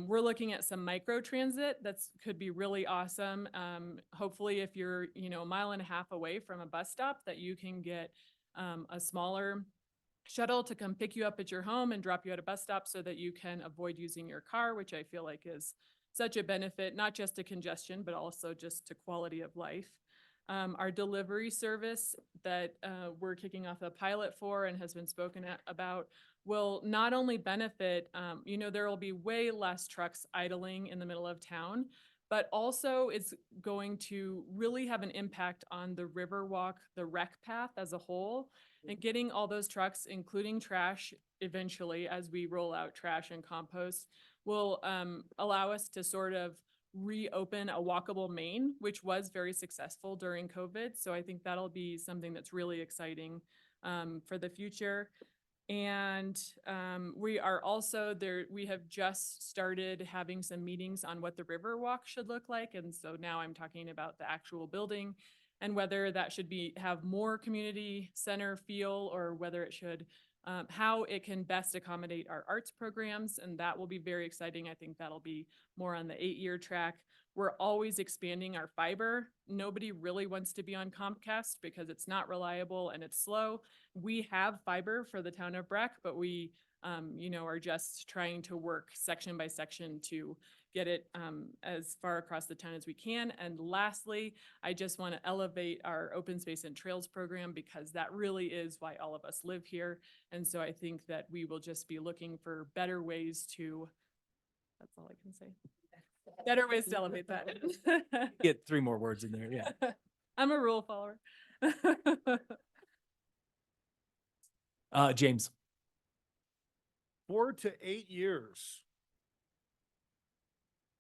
We're looking at some micro transit could be really awesome. Hopefully if you're, a mile and a half away from a bus stop, that you can get a smaller shuttle to come pick you up at your home and drop you at a bus stop so that you can avoid using your car, which I feel like is such a benefit, not just to congestion, but also just to quality of life. Our delivery service that we're kicking off a pilot for and has been spoken about will not only benefit, there will be way less trucks idling in the middle of town, but also it's going to really have an impact on the Riverwalk, the rec path as a whole, and getting all those trucks, including trash eventually as we roll out trash and compost, will allow us to sort of reopen a walkable main, which was very successful during COVID. So I think that'll be something that's really exciting for the future. And we are also there, we have just started having some meetings on what the Riverwalk should look like. And so now I'm talking about the actual building and whether that should have more community center feel, or whether it should, how it can best accommodate our arts programs. And that will be very exciting. I think that'll be more on the 8-year track. We're always expanding our fiber. Nobody really wants to be on Comcast because it's not reliable and it's slow. We have fiber for the town of Breck, but we are just trying to work section by section to get it as far across the town as we can. And lastly, I just want to elevate our open space and trails program because that really is why all of us live here. And so I think that we will just be looking for better ways to, that's all I can say. Better ways to elevate that. Get 3 more words in there, yeah. I'm a rule follower. James. 4 to 8 years.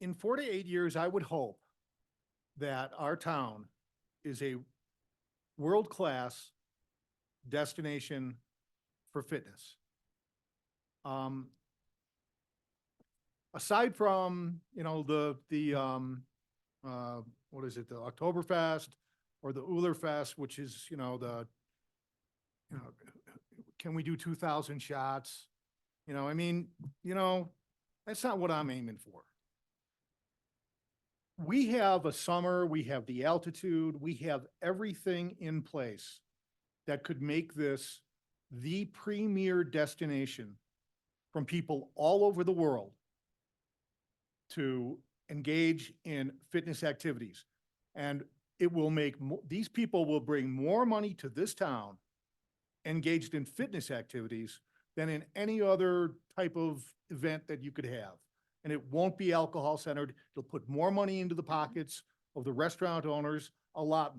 In 4 to 8 years, I would hope that our town is a world-class destination for fitness. Aside from, what is it, the Oktoberfest or the Ulerfest, which is, can we do 2,000 shots? That's not what I'm aiming for. We have a summer, we have the altitude, we have everything in place that could make this the premier destination from people all over the world to engage in fitness activities. And it will make, these people will bring more money to this town engaged in fitness activities than in any other type of event that you could have. And it won't be alcohol centered. It'll put more money into the pockets of the restaurant owners, a lot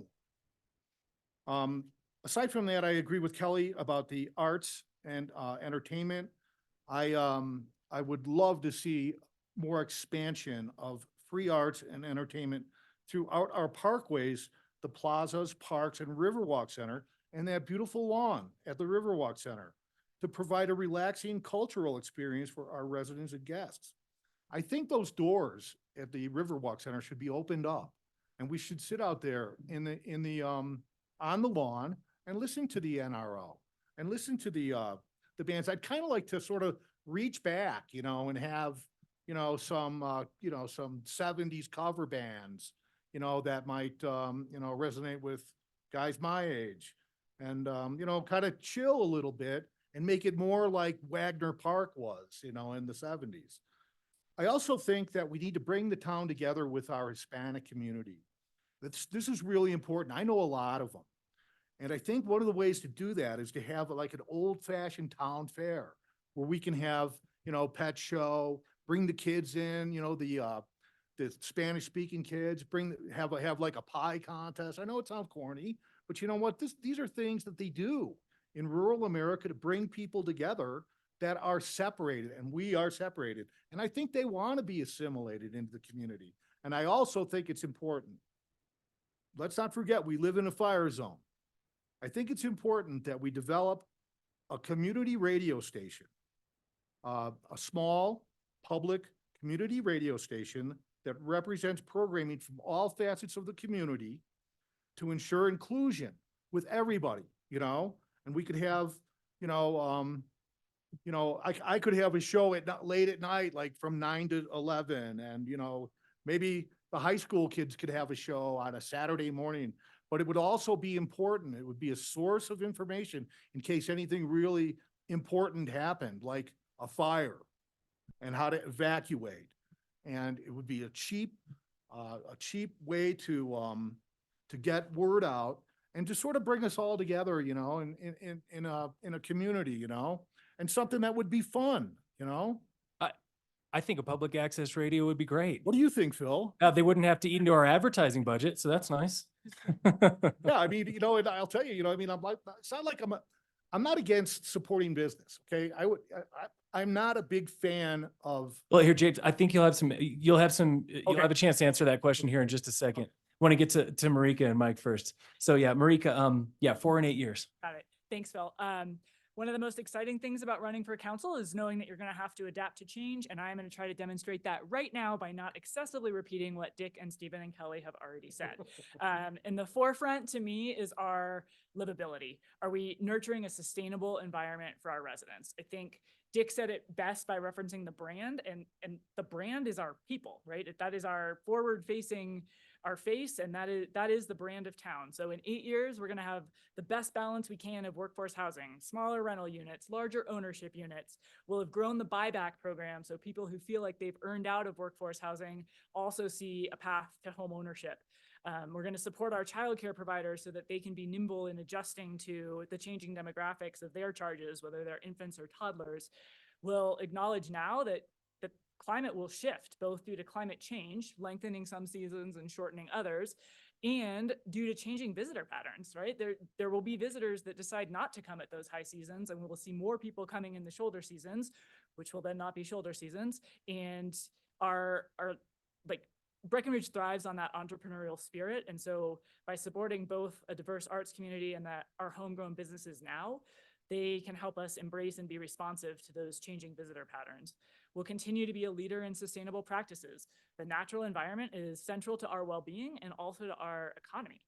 more. Aside from that, I agree with Kelly about the arts and entertainment. I would love to see more expansion of free arts and entertainment throughout our parkways, the plazas, parks, and Riverwalk Center, and that beautiful lawn at the Riverwalk Center to provide a relaxing cultural experience for our residents and guests. I think those doors at the Riverwalk Center should be opened up, and we should sit out there on the lawn and listen to the NRO and listen to the bands. I'd kind of like to sort of reach back, and have, some 70s cover bands, that might, resonate with guys my age and, kind of chill a little bit and make it more like Wagner Park was, in the 70s. I also think that we need to bring the town together with our Hispanic community. This is really important. I know a lot of them. And I think one of the ways to do that is to have like an old-fashioned town fair where we can have, pet show, bring the kids in, the Spanish-speaking kids, have like a pie contest. I know it sounds corny, but you know what? These are things that they do in rural America to bring people together that are separated, and we are separated. And I think they want to be assimilated into the community. And I also think it's important. Let's not forget, we live in a fire zone. I think it's important that we develop a community radio station, a small public community radio station that represents programming from all facets of the community to ensure inclusion with everybody, and we could have, I could have a show late at night, like from 9 to 11, and, maybe the high school kids could have a show on a Saturday morning, but it would also be important. It would be a source of information in case anything really important happened, like a fire and how to evacuate. And it would be a cheap way to get word out and to sort of bring us all together, in a community, and something that would be fun, I think a public access radio would be great. What do you think, Phil? They wouldn't have to eat into our advertising budget, so that's nice. Yeah, I mean, and I'll tell you, it's not like I'm not against supporting business. Okay. I'm not a big fan of. Well, here, James, I think you'll have a chance to answer that question here in just a second. Want to get to Marika and Mike first. So yeah, Marika, 4 and 8 years. Got it. Thanks, Phil. One of the most exciting things about running for council is knowing that you're going to have to adapt to change. And I'm going to try to demonstrate that right now by not excessively repeating what Dick and Stephen and Kelly have already said. In the forefront to me is our livability. Are we nurturing a sustainable environment for our residents? I think Dick said it best by referencing the brand, and the brand is our people, right? That is our forward-facing our face, and that is the brand of town. So in 8 years, we're going to have the best balance we can of workforce housing, smaller rental units, larger ownership units. We'll have grown the buyback program, so people who feel like they've earned out of workforce housing also see a path to home ownership. We're going to support our childcare providers so that they can be nimble in adjusting to the changing demographics of their charges, whether they're infants or toddlers. We'll acknowledge now that the climate will shift, both due to climate change, lengthening some seasons and shortening others, and due to changing visitor patterns, right? There will be visitors that decide not to come at those high seasons, and we will see more people coming in the shoulder seasons, which will then not be shoulder seasons. And our like Breckenridge thrives on that entrepreneurial spirit. And so by supporting both a diverse arts community and that our homegrown businesses now, they can help us embrace and be responsive to those changing visitor patterns. We'll continue to be a leader in sustainable practices. The natural environment is central to our well-being and also to our economy.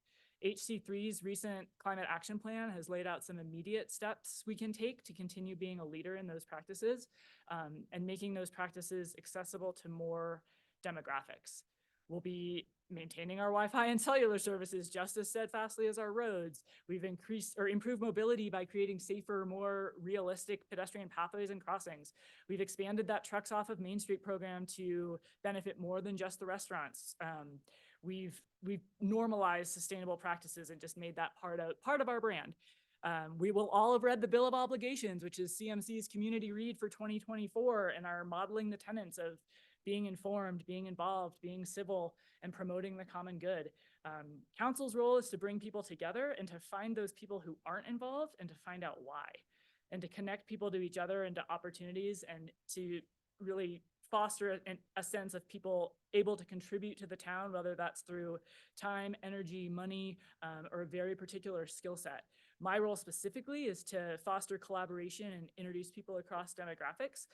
HC3's recent climate action plan has laid out some immediate steps we can take to continue being a leader in those practices, and making those practices accessible to more demographics. We'll be maintaining our Wi-Fi and cellular services just as steadfastly as our roads. We've increased or improved mobility by creating safer, more realistic pedestrian pathways and crossings. We've expanded that Trucks Off of Main Street program to benefit more than just the restaurants. We've normalized sustainable practices and just made that part of our brand. We will all have read the Bill of Obligations, which is CMC's community read for 2024, and are modeling the tenets of being informed, being involved, being civil, and promoting the common good. Council's role is to bring people together and to find those people who aren't involved and to find out why, and to connect people to each other and to opportunities, and to really foster a sense of people able to contribute to the town, whether that's through time, energy, money, or a very particular skill set. My role specifically is to foster collaboration and introduce people across demographics,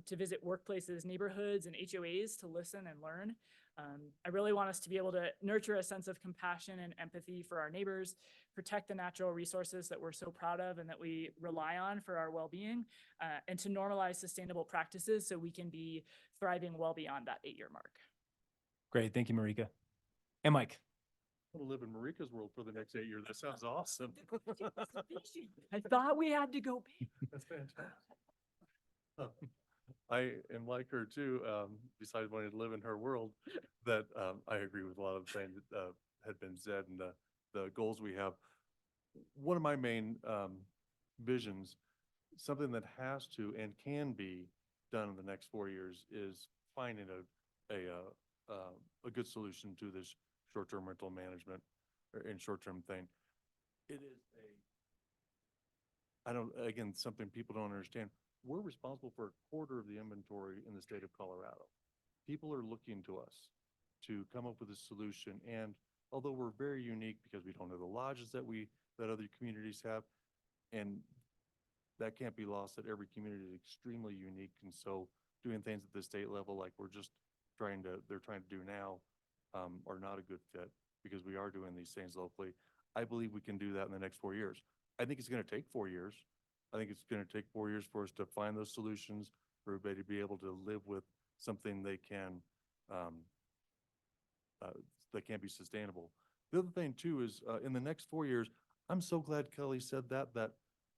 to visit workplaces, neighborhoods, and HOAs to listen and learn. I really want us to be able to nurture a sense of compassion and empathy for our neighbors, protect the natural resources that we're so proud of and that we rely on for our well-being, and to normalize sustainable practices so we can be thriving well beyond that 8-year mark. Great. Thank you, Marika. And Mike. I want to live in Marika's world for the next 8 years. That sounds awesome. I thought we had to go big. That's fantastic. I am like her too, besides wanting to live in her world, that I agree with a lot of the things that had been said and the goals we have. One of my main visions, something that has to and can be done in the next 4 years, is finding a good solution to this short-term rental management and short-term thing. It is again, something people don't understand. We're responsible for a quarter of the inventory in the state of Colorado. People are looking to us to come up with a solution. And although we're very unique because we don't have the lodges that other communities have, and that can't be lost, that every community is extremely unique. And so doing things at the state level, like they're trying to do now, are not a good fit, because we are doing these things locally. I believe we can do that in the next 4 years. I think it's going to take 4 years. I think it's going to take 4 years for us to find those solutions, for everybody to be able to live with something they can be sustainable. The other thing too is in the next 4 years, I'm so glad Kelly said that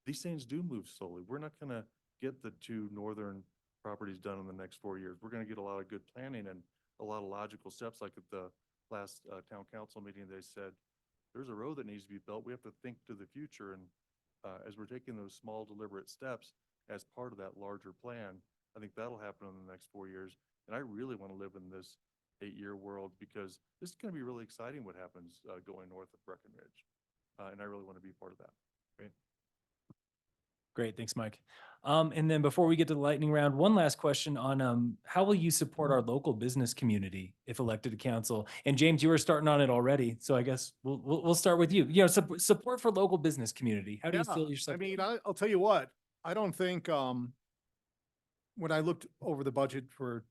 these things do move slowly. We're not going to get the 2 northern properties done in the next 4 years. We're going to get a lot of good planning and a lot of logical steps. Like at the last town council meeting, they said, there's a road that needs to be built. We have to think to the future. And as we're taking those small, deliberate steps as part of that larger plan, I think that'll happen in the next 4 years. And I really want to live in this 8-year world, because this is going to be really exciting what happens going north of Breckenridge. And I really want to be part of that. Great. Great. Thanks, Mike. And then before we get to the lightning round, one last question on how will you support our local business community if elected to council? And James, you were starting on it already, so I guess we'll start with you. Support for local business community. How do you feel yourself? I mean, I'll tell you what, I don't think when I looked over the budget for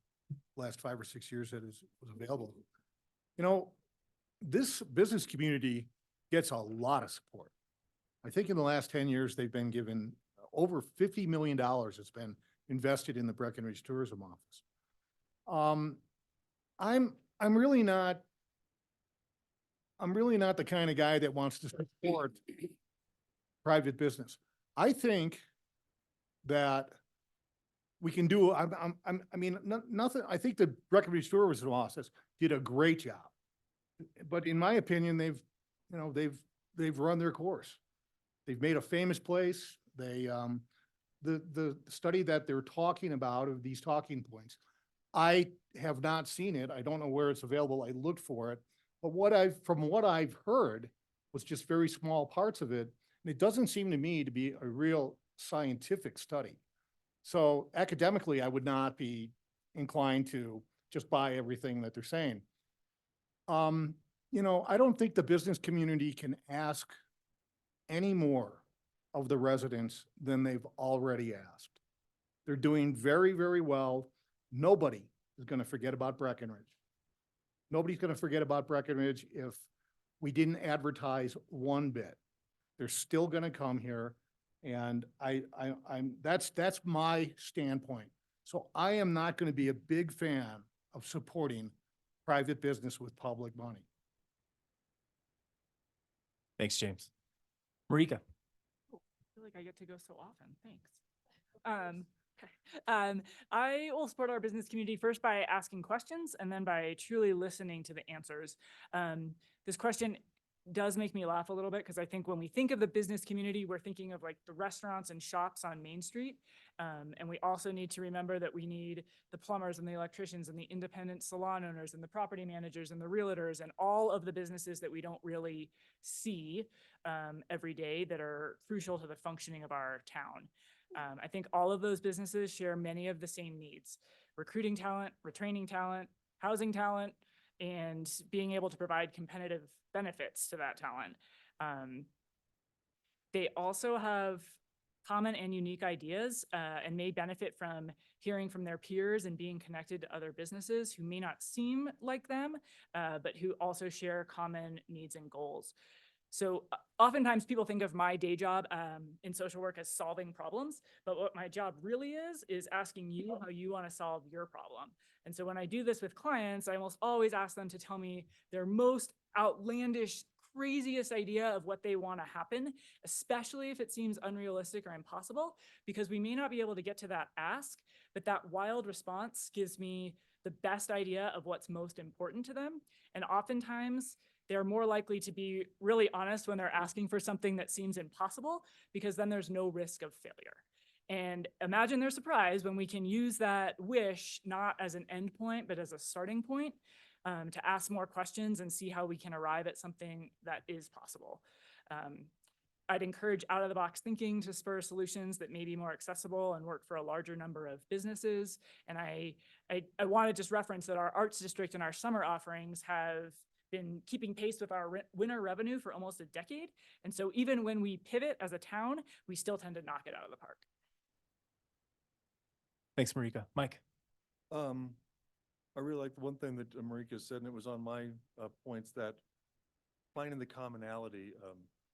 last 5 or 6 years that was available, this business community gets a lot of support. I think in the last 10 years, they've been given over $50 million has been invested in the Breckenridge Tourism Office. I'm really not I'm really not the kind of guy that wants to support private business. I think that we can do, I mean, nothing, I think the Breckenridge Tourism Office did a great job. But in my opinion, they've run their course. They've made a famous place. The study that they're talking about of these talking points, I have not seen it. I don't know where it's available. I looked for it. But from what I've heard was just very small parts of it. And it doesn't seem to me to be a real scientific study. So academically, I would not be inclined to just buy everything that they're saying. I don't think the business community can ask any more of the residents than they've already asked. They're doing very, very well. Nobody is going to forget about Breckenridge. Nobody's going to forget about Breckenridge if we didn't advertise one bit. They're still going to come here. And that's my standpoint. So I am not going to be a big fan of supporting private business with public money. Thanks, James. Marika. I feel like I get to go so often. Thanks. I will support our business community first by asking questions and then by truly listening to the answers. This question does make me laugh a little bit because I think when we think of the business community, we're thinking of like the restaurants and shops on Main Street. And we also need to remember that we need the plumbers and the electricians and the independent salon owners and the property managers and the realtors and all of the businesses that we don't really see every day that are crucial to the functioning of our town. I think all of those businesses share many of the same needs: recruiting talent, retraining talent, housing talent, and being able to provide competitive benefits to that talent. They also have common and unique ideas and may benefit from hearing from their peers and being connected to other businesses who may not seem like them, but who also share common needs and goals. So oftentimes people think of my day job in social work as solving problems, but what my job really is asking you how you want to solve your problem. And so when I do this with clients, I almost always ask them to tell me their most outlandish, craziest idea of what they want to happen, especially if it seems unrealistic or impossible, because we may not be able to get to that ask, but that wild response gives me the best idea of what's most important to them. And oftentimes they're more likely to be really honest when they're asking for something that seems impossible, because then there's no risk of failure. And imagine their surprise when we can use that wish not as an end point, but as a starting point to ask more questions and see how we can arrive at something that is possible. I'd encourage out-of-the-box thinking to spur solutions that may be more accessible and work for a larger number of businesses. And I want to just reference that our arts district and our summer offerings have been keeping pace with our winter revenue for almost a decade. And so even when we pivot as a town, we still tend to knock it out of the park. Thanks, Marika. Mike. I really like the one thing that Marika said, and it was on my points, that finding the commonality,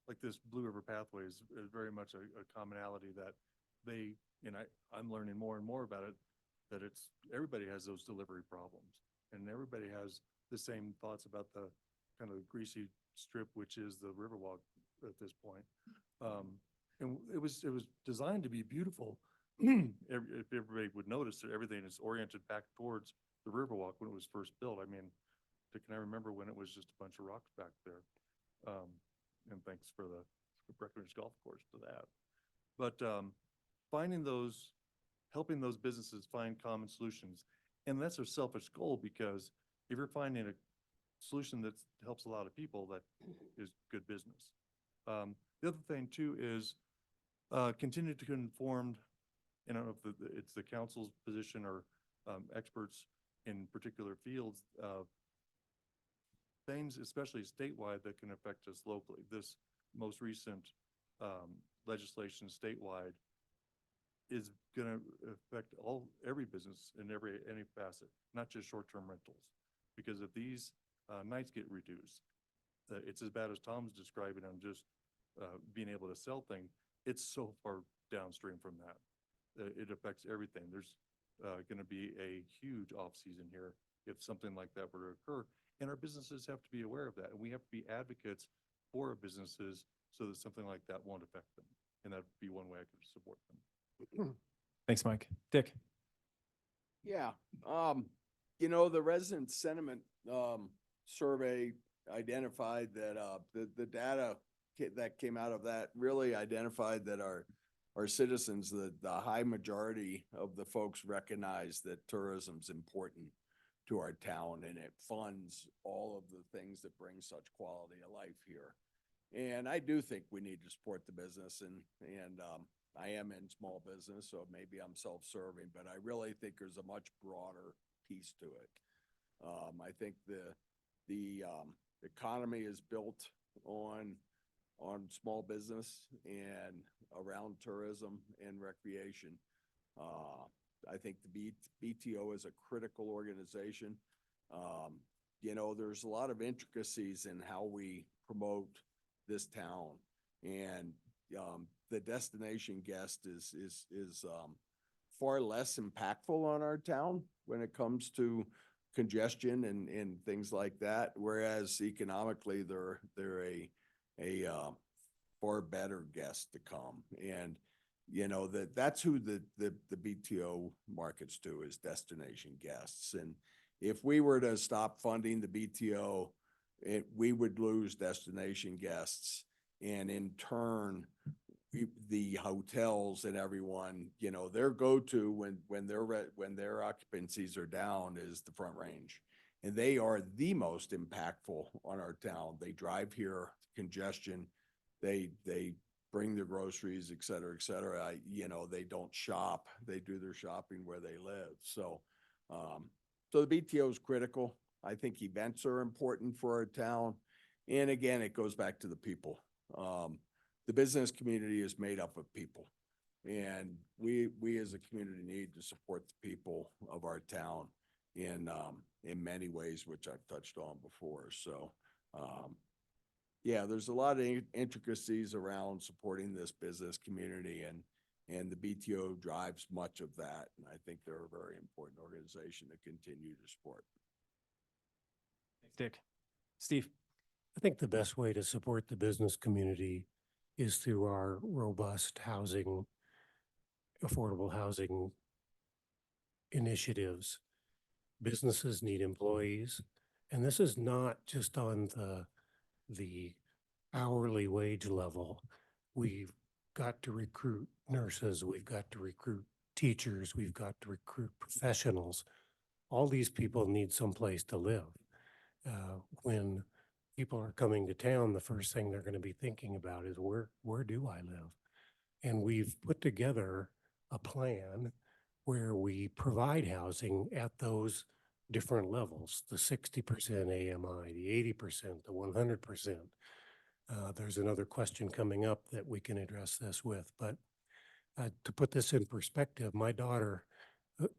like this Blue River Pathway is very much a commonality that they, and I'm learning more and more about it, that everybody has those delivery problems, and everybody has the same thoughts about the kind of greasy strip, which is the Riverwalk at this point. And it was designed to be beautiful. If everybody would notice that everything is oriented back towards the Riverwalk when it was first built. I mean, can I remember when it was just a bunch of rocks back there? And thanks for the Breckenridge Golf Course for that. But helping those businesses find common solutions. And that's a selfish goal, because if you're finding a solution that helps a lot of people, that is good business. The other thing too is continue to inform, I don't know if it's the council's position or experts in particular fields, things, especially statewide, that can affect us locally. This most recent legislation statewide is going to affect every business in any facet, not just short-term rentals. Because if these nights get reduced, it's as bad as Tom's describing on just being able to sell things. It's so far downstream from that. It affects everything. There's going to be a huge off season here if something like that were to occur. And our businesses have to be aware of that, and we have to be advocates for our businesses so that something like that won't affect them. And that'd be one way I could support them. Thanks, Mike. Dick? Yeah, the resident sentiment, survey identified that, the data that came out of that really identified that our citizens, the high majority of the folks recognize that tourism's important to our town, and it funds all of the things that bring such quality of life here. And I do think we need to support the business, and I am in small business, so maybe I'm self-serving, but I really think there's a much broader piece to it. I think the economy is built on small business and around tourism and recreation. I think the BTO is a critical organization. There's a lot of intricacies in how we promote this town, and the destination guest is far less impactful on our town when it comes to congestion and things like that. Whereas economically, they're a far better guest to come. And that's who the BTO markets to, is destination guests. And if we were to stop funding the BTO, we would lose destination guests. And in turn, the hotels and everyone, their go-to when their occupancies are down is the Front Range. And they are the most impactful on our town. They drive here, congestion, they bring their groceries, et cetera, et cetera. They don't shop. They do their shopping where they live. So the BTO is critical. I think events are important for our town. And again, it goes back to the people. The business community is made up of people. And we as a community need to support the people of our town in many ways, which I've touched on before. So, yeah, there's a lot of intricacies around supporting this business community, and the BTO drives much of that. And I think they're a very important organization to continue to support. Thanks, Dick. Steve? I think the best way to support the business community is through our robust housing, affordable housing initiatives. Businesses need employees, and this is not just on the hourly wage level. We've got to recruit nurses, we've got to recruit teachers, we've got to recruit professionals. All these people need someplace to live. When people are coming to town, the first thing they're going to be thinking about is where do I live? And we've put together a plan where we provide housing at those different levels, the 60% AMI, the 80%, the 100%. There's another question coming up that we can address this with, but to put this in perspective, my daughter,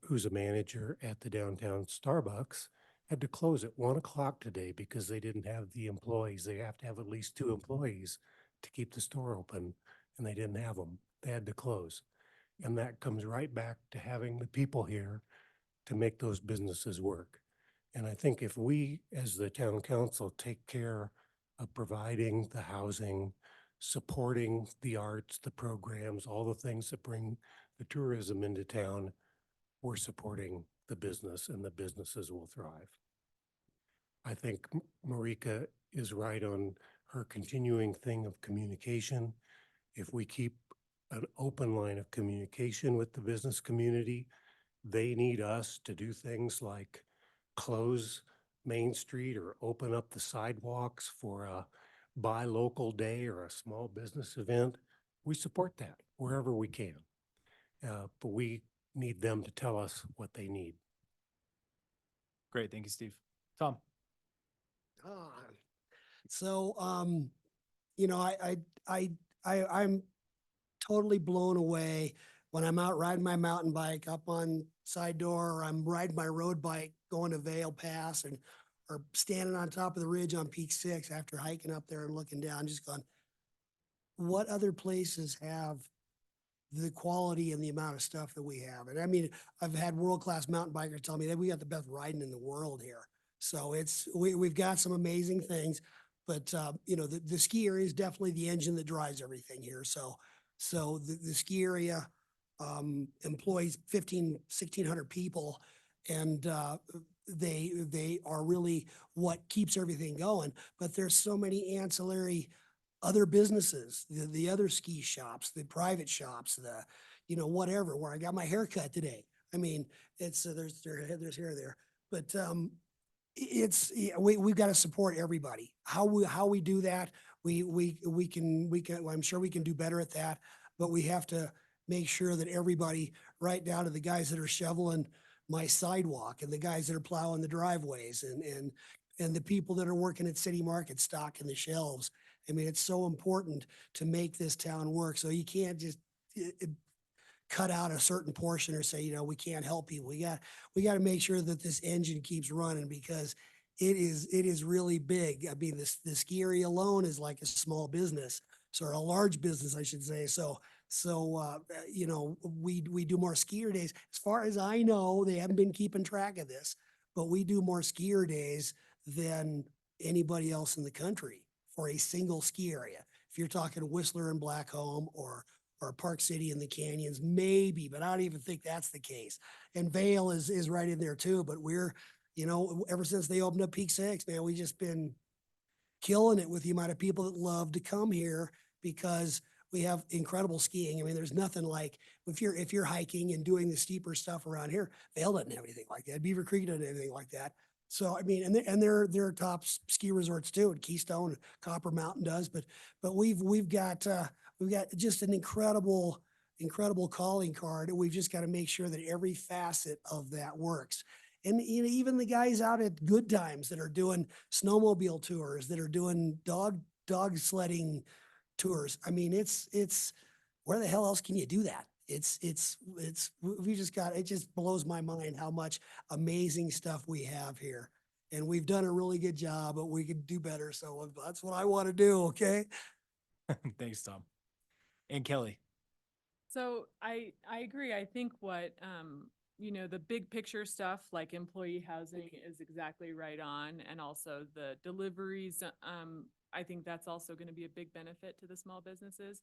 who's a manager at the downtown Starbucks, had to close at 1 o'clock today because they didn't have the employees. They have to have at least 2 employees to keep the store open, and they didn't have them. They had to close. And that comes right back to having the people here to make those businesses work. And I think if we, as the town council, take care of providing the housing, supporting the arts, the programs, all the things that bring the tourism into town, we're supporting the business, and the businesses will thrive. I think Marika is right on her continuing thing of communication. If we keep an open line of communication with the business community, they need us to do things like close Main Street or open up the sidewalks for a buy local day or a small business event. We support that wherever we can. But we need them to tell us what they need. Great. Thank you, Steve. Tom? So, I'm totally blown away when I'm out riding my mountain bike up on side door, or I'm riding my road bike going to Vale Pass, or standing on top of the ridge on Peak 6 after hiking up there and looking down, just going, what other places have the quality and the amount of stuff that we have? And I mean, I've had world-class mountain bikers tell me that we got the best riding in the world here. So we've got some amazing things, but, you know, the ski area is definitely the engine that drives everything here. So the ski area, employs 1,600 people, and, they are really what keeps everything going. But there's so many ancillary other businesses, the other ski shops, the private shops, you know, whatever, where I got my hair cut today. I mean, it's, there's here or there, but, yeah, we've got to support everybody. How we do that, we can, I'm sure we can do better at that, but we have to make sure that everybody, right down to the guys that are shoveling my sidewalk and the guys that are plowing the driveways and the people that are working at City Market stocking the shelves. I mean, it's so important to make this town work. So you can't just cut out a certain portion or say, you know, we can't help people. We got to make sure that this engine keeps running, because it is really big. I mean, the ski area alone is like a small business, or a large business, I should say. So, you know, we do more skier days. As far as I know, they haven't been keeping track of this, but we do more skier days than anybody else in the country for a single ski area. If you're talking Whistler and Blackcomb or Park City and the Canyons, maybe, but I don't even think that's the case. And Vail is right in there too, but we're, you know, ever since they opened up Peak Six, man, we just been killing it with the amount of people that love to come here, because we have incredible skiing. I mean, there's nothing like, if you're hiking and doing the steeper stuff around here, Vail doesn't have anything like that. Beaver Creek doesn't have anything like that. So, I mean, and they're top ski resorts too, and Keystone, Copper Mountain does, but we've got just an incredible calling card, and we've just got to make sure that every facet of that works. And you know, even the guys out at Good Times that are doing snowmobile tours, that are doing dog sledding tours. I mean, it's where the hell else can you do that? We just got, it just blows my mind how much amazing stuff we have here. And we've done a really good job, but we could do better. So that's what I want to do. Okay. Thanks, Tom. And Kelly. So I agree. I think what, you know, the big picture stuff like employee housing is exactly right on. And also the deliveries, I think that's also going to be a big benefit to the small businesses.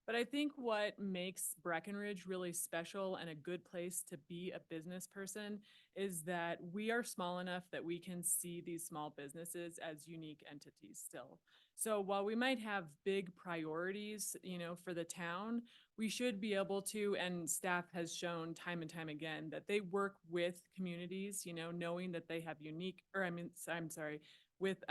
But I think what makes Breckenridge really special and a good place to be a business person is that we are small enough that we can see these small businesses as unique entities still. So while we might have big priorities, you know, for the town, we should be able to, and staff has shown time and time again, that they work with communities, you know, knowing that they have unique, or I'm sorry, with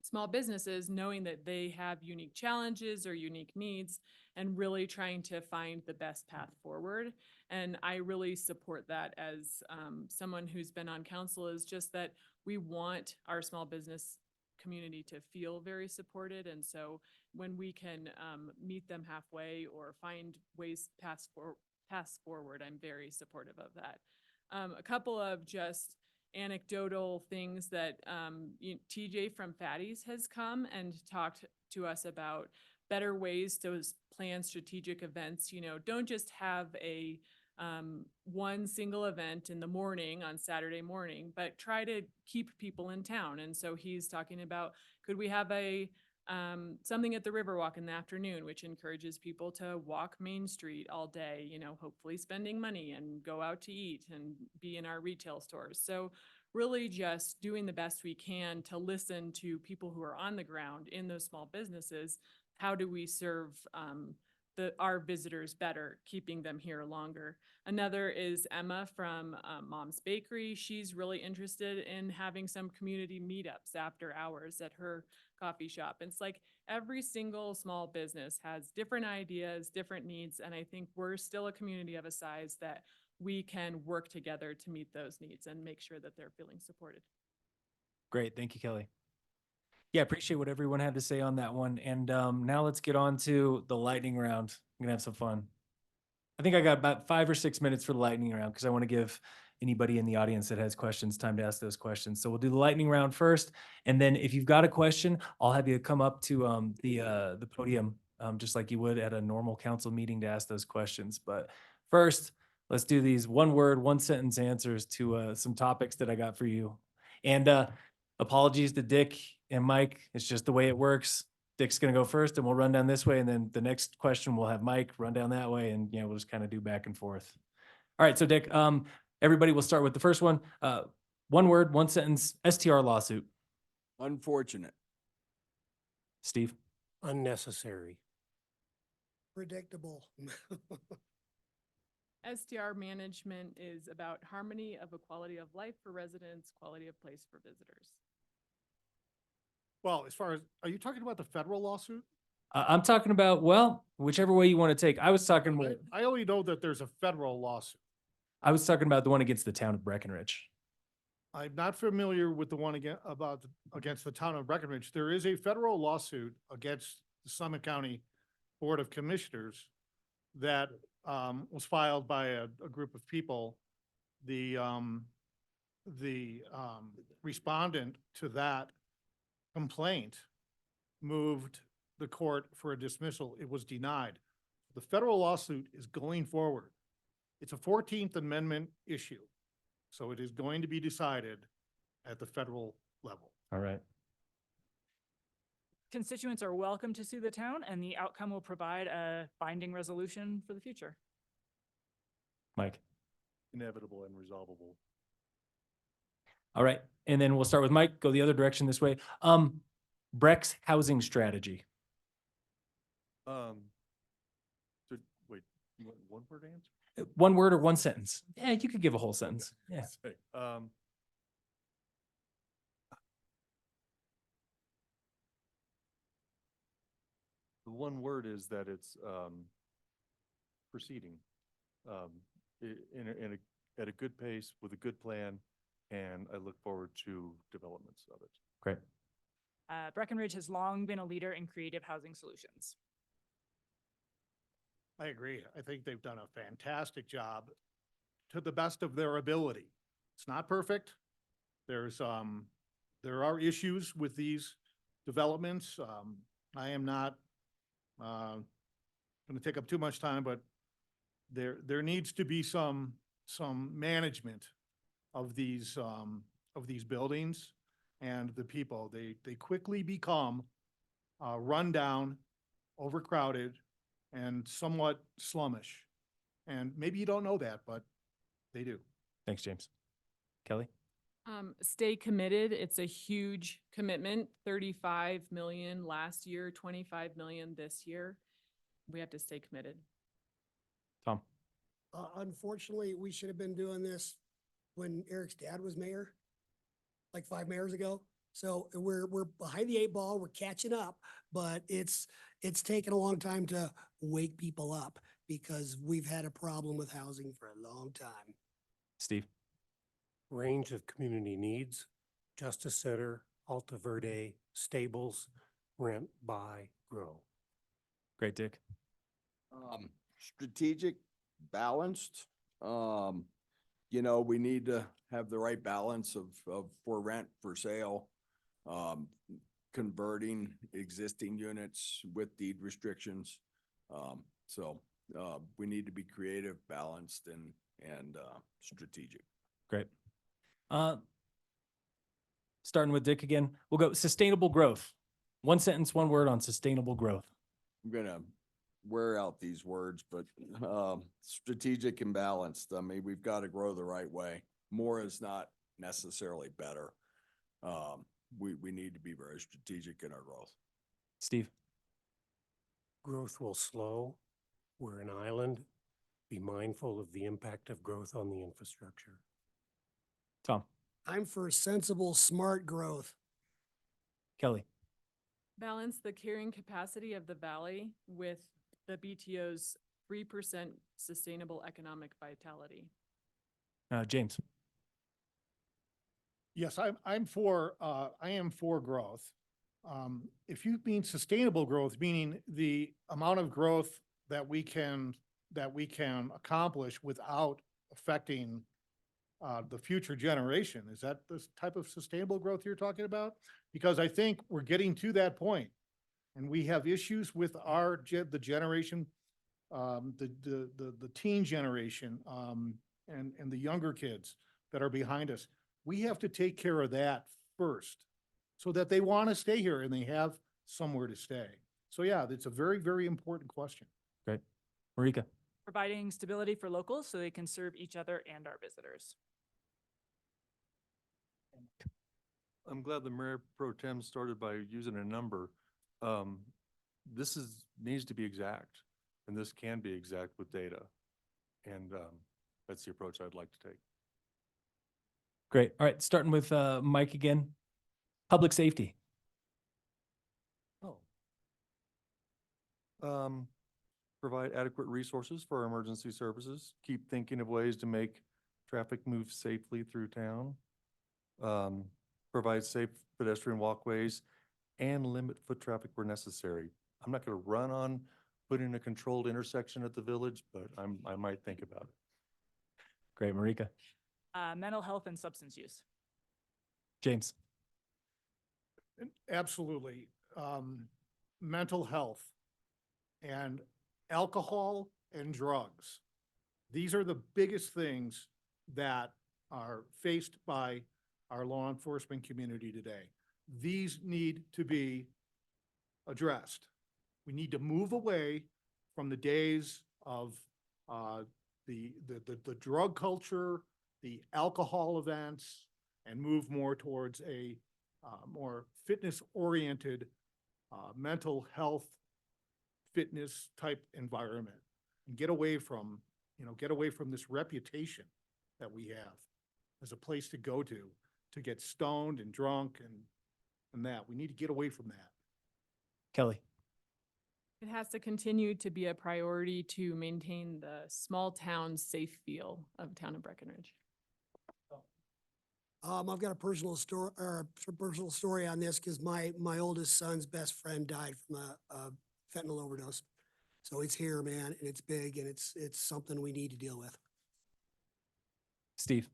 small businesses, knowing that they have unique challenges or unique needs, and really trying to find the best path forward. And I really support that as someone who's been on council, is just that we want our small business community to feel very supported. And so when we can meet them halfway or find ways pass forward, I'm very supportive of that. A couple of just anecdotal things that TJ from Fatty's has come and talked to us about better ways to plan strategic events. You know, don't just have a one single event in the morning on Saturday morning, but try to keep people in town. And so he's talking about, could we have a something at the Riverwalk in the afternoon, which encourages people to walk Main Street all day, you know, hopefully spending money and go out to eat and be in our retail stores. So really just doing the best we can to listen to people who are on the ground in those small businesses. How do we serve our visitors better, keeping them here longer? Another is Emma from Mom's Bakery. She's really interested in having some community meetups after hours at her coffee shop. And it's like every single small business has different ideas, different needs. And I think we're still a community of a size that we can work together to meet those needs and make sure that they're feeling supported. Great. Thank you, Kelly. Yeah, appreciate what everyone had to say on that one. And now let's get on to the lightning round. I'm gonna have some fun. I think I got about 5 or 6 minutes for the lightning round because I want to give anybody in the audience that has questions time to ask those questions. So we'll do the lightning round first. And then if you've got a question, I'll have you come up to the podium just like you would at a normal council meeting to ask those questions. But first, let's do these 1 word, 1 sentence answers to some topics that I got for you. And apologies to Dick and Mike. It's just the way it works. Dick's gonna go first and we'll run down this way. And then the next question we'll have Mike run down that way and, we'll just kind of do back and forth. All right, so Dick, everybody will start with the first one. One word, one sentence, STR lawsuit. Unfortunate. Steve? Unnecessary. Predictable. STR management is about harmony of a quality of life for residents, quality of place for visitors. Well, as far as, are you talking about the federal lawsuit? I'm talking about, well, whichever way you want to take. I was talking about, I only know that there's a federal lawsuit. I was talking about the one against the town of Breckenridge. I'm not familiar with the one against the town of Breckenridge. There is a federal lawsuit against the Summit County Board of Commissioners that was filed by a group of people. The respondent to that complaint moved the court for a dismissal. It was denied. The federal lawsuit is going forward. It's a 14th Amendment issue. So it is going to be decided at the federal level. All right. Constituents are welcome to sue the town, and the outcome will provide a binding resolution for the future. Mike? Inevitable and resolvable. All right. And then we'll start with Mike, go the other direction this way. Breck's housing strategy. Wait, you want one word answer? One word or one sentence? Yeah, you could give a whole sentence. Yeah. Say, the one word is that it's proceeding at a good pace with a good plan, and I look forward to developments of it. Great. Breckenridge has long been a leader in creative housing solutions. I agree. I think they've done a fantastic job to the best of their ability. It's not perfect. There are issues with these developments. I am not going to take up too much time, but there needs to be some management of these buildings and the people. They quickly become run down, overcrowded, and somewhat slummish. And maybe you don't know that, but they do. Thanks, James. Kelly? Stay committed. It's a huge commitment, 35 million last year, 25 million this year. We have to stay committed. Tom? Unfortunately, we should have been doing this when Eric's dad was mayor, like 5 mayors ago. So we're behind the 8 ball, we're catching up, but it's taken a long time to wake people up because we've had a problem with housing for a long time. Steve? Range of community needs, Justice Center, Alta Verde, Stables, rent, buy, grow. Great, Dick. Strategic, balanced. We need to have the right balance of for rent, for sale, converting existing units with deed restrictions. We need to be creative, balanced, and strategic. Great. Starting with Dick again, we'll go sustainable growth. One sentence, one word on sustainable growth. I'm gonna wear out these words, but strategic and balanced. I mean, we've got to grow the right way. More is not necessarily better. We need to be very strategic in our growth. Steve? Growth will slow. We're an island. Be mindful of the impact of growth on the infrastructure. Tom? I'm for sensible, smart growth. Kelly? Balance the carrying capacity of the valley with the BTO's 3% sustainable economic vitality. James? Yes, I am for growth. If you mean sustainable growth, meaning the amount of growth that we can accomplish without affecting the future generation, is that the type of sustainable growth you're talking about? Because I think we're getting to that point, and we have issues with the generation, the teen generation, and the younger kids that are behind us. We have to take care of that first so that they want to stay here and they have somewhere to stay. So yeah, it's a very, very important question. Great. Marika? Providing stability for locals so they can serve each other and our visitors. I'm glad the Mayor Pro Tem started by using a number. This needs to be exact, and this can be exact with data. And that's the approach I'd like to take. Great. All right, starting with Mike again. Public safety. Provide adequate resources for our emergency services. Keep thinking of ways to make traffic move safely through town. Provide safe pedestrian walkways and limit foot traffic where necessary. I'm not going to run on putting a controlled intersection at the village, but I might think about it. Great, Marika. Mental health and substance use. James? And absolutely. Mental health and alcohol and drugs. These are the biggest things that are faced by our law enforcement community today. These need to be addressed. We need to move away from the days of the drug culture, the alcohol events, and move more towards a more fitness-oriented mental health fitness type environment, and get away from this reputation that we have as a place to go to get stoned and drunk and that. We need to get away from that. Kelly? It has to continue to be a priority to maintain the small town safe feel of town of Breckenridge. I've got a personal story on this because my oldest son's best friend died from a fentanyl overdose. So it's here, man, and it's big, and it's something we need to deal with. Steve?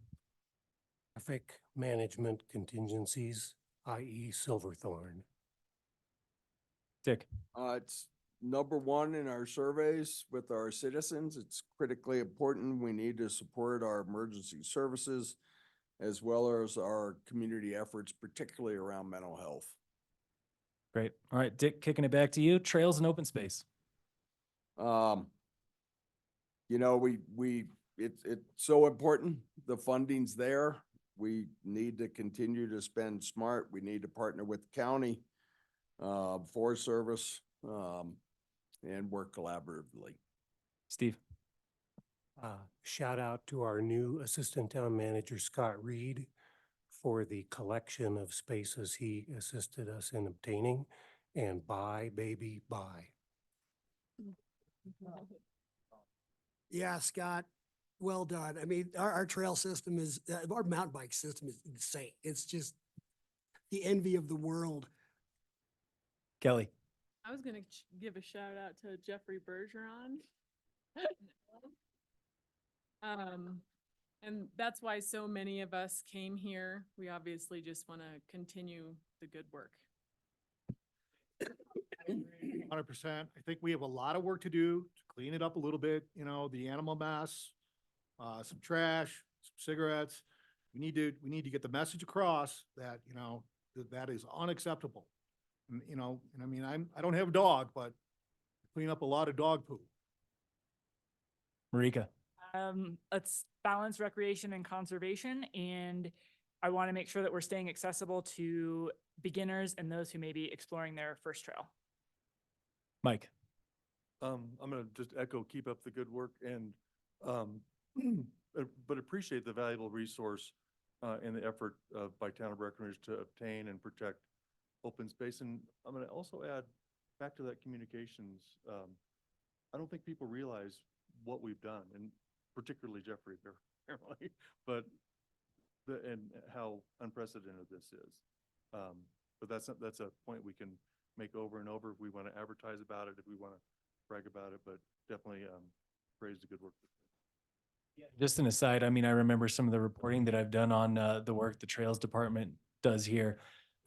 Traffic management contingencies, i.e. Silverthorne. Dick? It's number one in our surveys with our citizens. It's critically important. We need to support our emergency services as well as our community efforts, particularly around mental health. Great. All right, Dick, kicking it back to you. Trails and open space. You know, it's so important. The funding's there. We need to continue to spend smart. We need to partner with the county, Forest Service, and work collaboratively. Steve? Shout out to our new Assistant Town Manager, Scott Reed, for the collection of spaces he assisted us in obtaining. And bye, baby, bye. Yeah, Scott, well done. I mean, our trail system is, our mountain bike system is insane. It's just the envy of the world. Kelly? I was gonna give a shout out to Jeffrey Bergeron. And that's why so many of us came here. We obviously just want to continue the good work. 100%. I think we have a lot of work to do to clean it up a little bit, the animal mess, some trash, some cigarettes. We need to get the message across that, that is unacceptable. And, I mean, I don't have a dog, but I clean up a lot of dog poop. Marika? Let's balance recreation and conservation, and I want to make sure that we're staying accessible to beginners and those who may be exploring their first trail. Mike? I'm gonna just echo, keep up the good work and, but appreciate the valuable resource and the effort by Town of Breckenridge to obtain and protect open space. And I'm gonna also add back to that communications. I don't think people realize what we've done, and particularly Jeffrey apparently, but and how unprecedented this is. But that's a point we can make over and over if we want to advertise about it, if we want to brag about it, but definitely praise the good work. Just an aside, I mean, I remember some of the reporting that I've done on the work the Trails Department does here.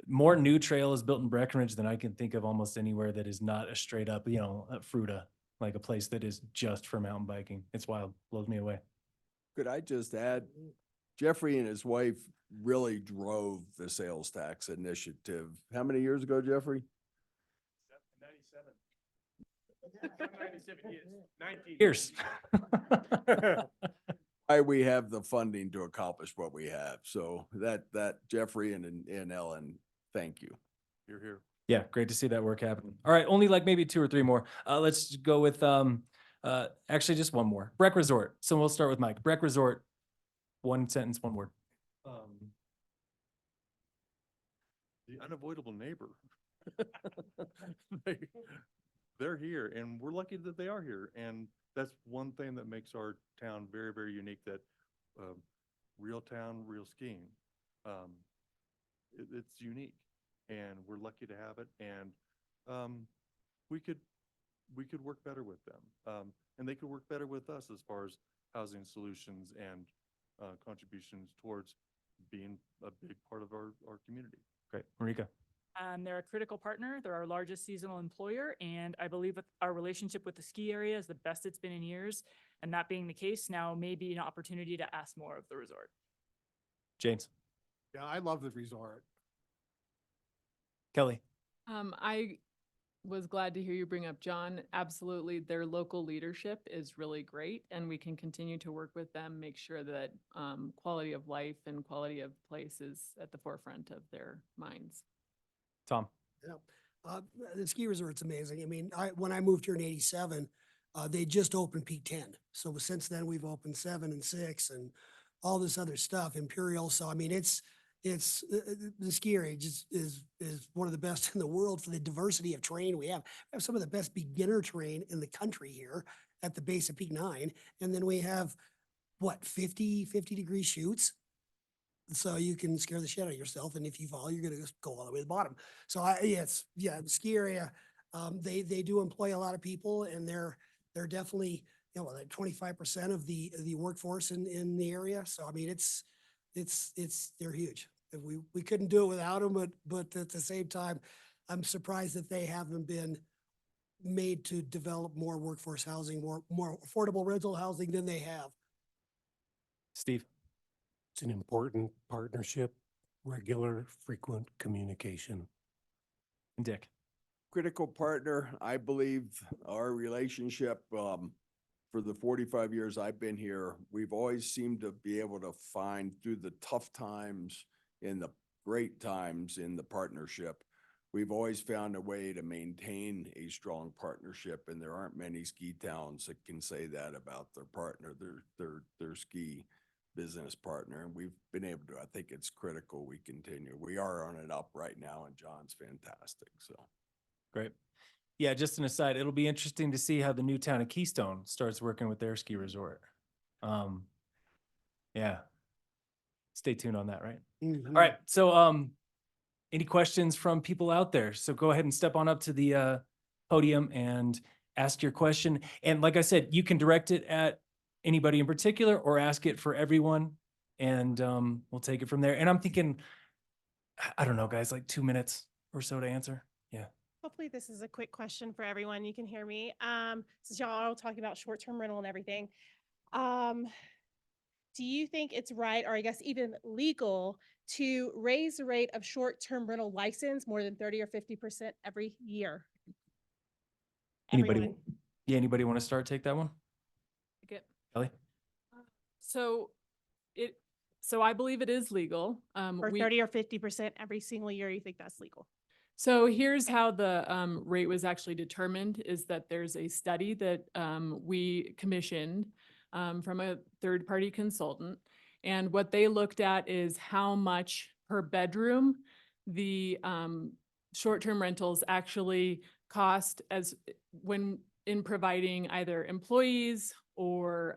More new trail is built in Breckenridge than I can think of almost anywhere that is not a straight up, a Fruta, like a place that is just for mountain biking. It's wild, blows me away. Could I just add, Jeffrey and his wife really drove the sales tax initiative. How many years ago, Jeffrey? 97. Years. Why we have the funding to accomplish what we have. So that Jeffrey and Ellen, thank you. You're here. Yeah, great to see that work happen. All right, only like maybe 2 or 3 more. Let's go with actually just one more. Breck Resort. So we'll start with Mike. Breck Resort, 1 sentence, 1 word. The unavoidable neighbor. They- They're here and we're lucky that they are here. And that's one thing that makes our town very, very unique, that real town, real skiing. It's unique and we're lucky to have it. And we could work better with them. And they could work better with us as far as housing solutions and contributions towards being a big part of our community. Great. Marika. They're a critical partner. They're our largest seasonal employer, and I believe with our relationship with the ski area is the best it's been in years. And that being the case, now may be an opportunity to ask more of the resort. James. Yeah, I love the resort. Kelly. I was glad to hear you bring up John. Absolutely. Their local leadership is really great, and we can continue to work with them, make sure that quality of life and quality of place is at the forefront of their minds. Tom. Yeah. The ski resort's amazing. I mean, when I moved here in '87, they just opened Peak 10. So since then we've opened 7 and 6 and all this other stuff, Imperial. So, I mean, it's the ski area is one of the best in the world for the diversity of terrain we have. We have some of the best beginner terrain in the country here at the base of Peak 9. And then we have what, 50 degree chutes. So you can scare the shit out of yourself. And if you fall, you're going to just go all the way to the bottom. So the ski area, they do employ a lot of people, and they're definitely, like 25% of the workforce in the area. So, I mean, they're huge. We couldn't do it without them, but at the same time, I'm surprised that they haven't been made to develop more workforce housing, more affordable rental housing than they have. Steve. It's an important partnership, regular, frequent communication. And Dick. Critical partner. I believe our relationship, for the 45 years I've been here, we've always seemed to be able to find through the tough times and the great times in the partnership. We've always found a way to maintain a strong partnership, and there aren't many ski towns that can say that about their partner, their ski business partner. And we've been able to, I think it's critical we continue. We are on it up right now, and John's fantastic. So. Great. Yeah, just an aside, it'll be interesting to see how the new town of Keystone starts working with their ski resort. Yeah. Stay tuned on that, right? Mhm. All right. So, any questions from people out there? So go ahead and step on up to the podium and ask your question. And like I said, you can direct it at anybody in particular or ask it for everyone, and we'll take it from there. And I'm thinking, I don't know, guys, like 2 minutes or so to answer. Yeah. Hopefully this is a quick question for everyone. You can hear me. Since y'all are talking about short-term rental and everything. Do you think it's right, or I guess even legal, to raise the rate of short-term rental license more than 30 or 50% every year? Anybody? Everyone. Yeah. Anybody want to start? Take that one. Kelly. So I believe it is legal. Or 30 or 50% every single year, you think that's legal? So here's how the rate was actually determined, is that there's a study that we commissioned from a third-party consultant. And what they looked at is how much per bedroom the short-term rentals actually cost when in providing either employees or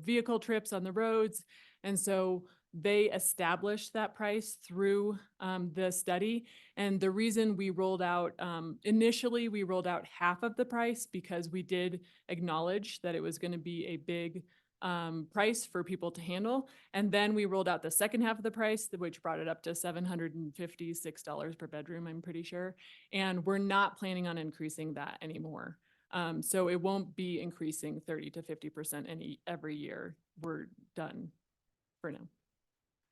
vehicle trips on the roads. And so they established that price through the study. And the reason we rolled out, initially we rolled out half of the price because we did acknowledge that it was going to be a big price for people to handle. And then we rolled out the second half of the price, which brought it up to $756 per bedroom, I'm pretty sure. And we're not planning on increasing that anymore. So it won't be increasing 30 to 50% every year. We're done for now.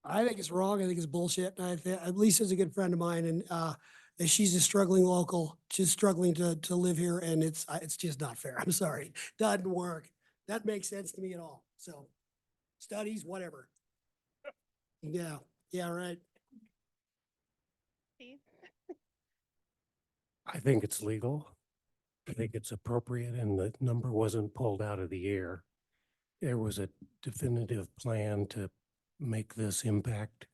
I think it's wrong. I think it's bullshit. And Lisa's a good friend of mine and she's a struggling local, just struggling to live here and it's just not fair. I'm sorry. Doesn't work. That makes sense to me at all. So studies, whatever. Yeah, yeah, right. Steve? I think it's legal. I think it's appropriate and the number wasn't pulled out of the air. There was a definitive plan to make this impact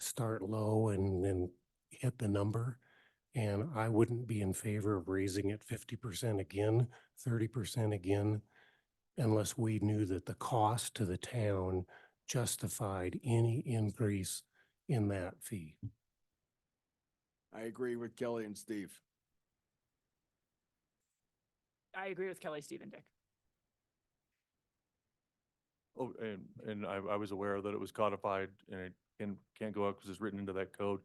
start low and then hit the number. And I wouldn't be in favor of raising it 50% again, 30% again, unless we knew that the cost to the town justified any increase in that fee. I agree with Kelly and Steve. I agree with Kelly, Steve, and Dick. Oh, and I was aware that it was codified and it can't go up because it's written into that code.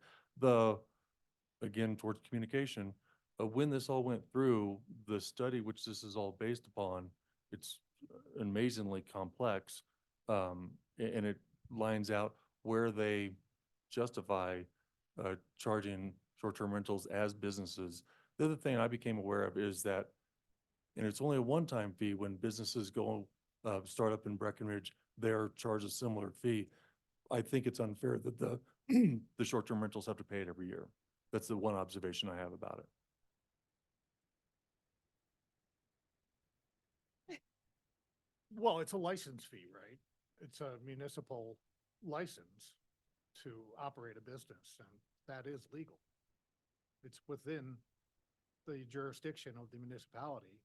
Again, towards communication, when this all went through, the study which this is all based upon, it's amazingly complex. And it lines out where they justify charging short-term rentals as businesses. The other thing I became aware of is that, and it's only a one-time fee when businesses go start up in Breckenridge, they're charged a similar fee. I think it's unfair that the the short-term rentals have to pay it every year. That's the one observation I have about it. Well, it's a license fee, right? It's a municipal license to operate a business, and that is legal. It's within the jurisdiction of the municipality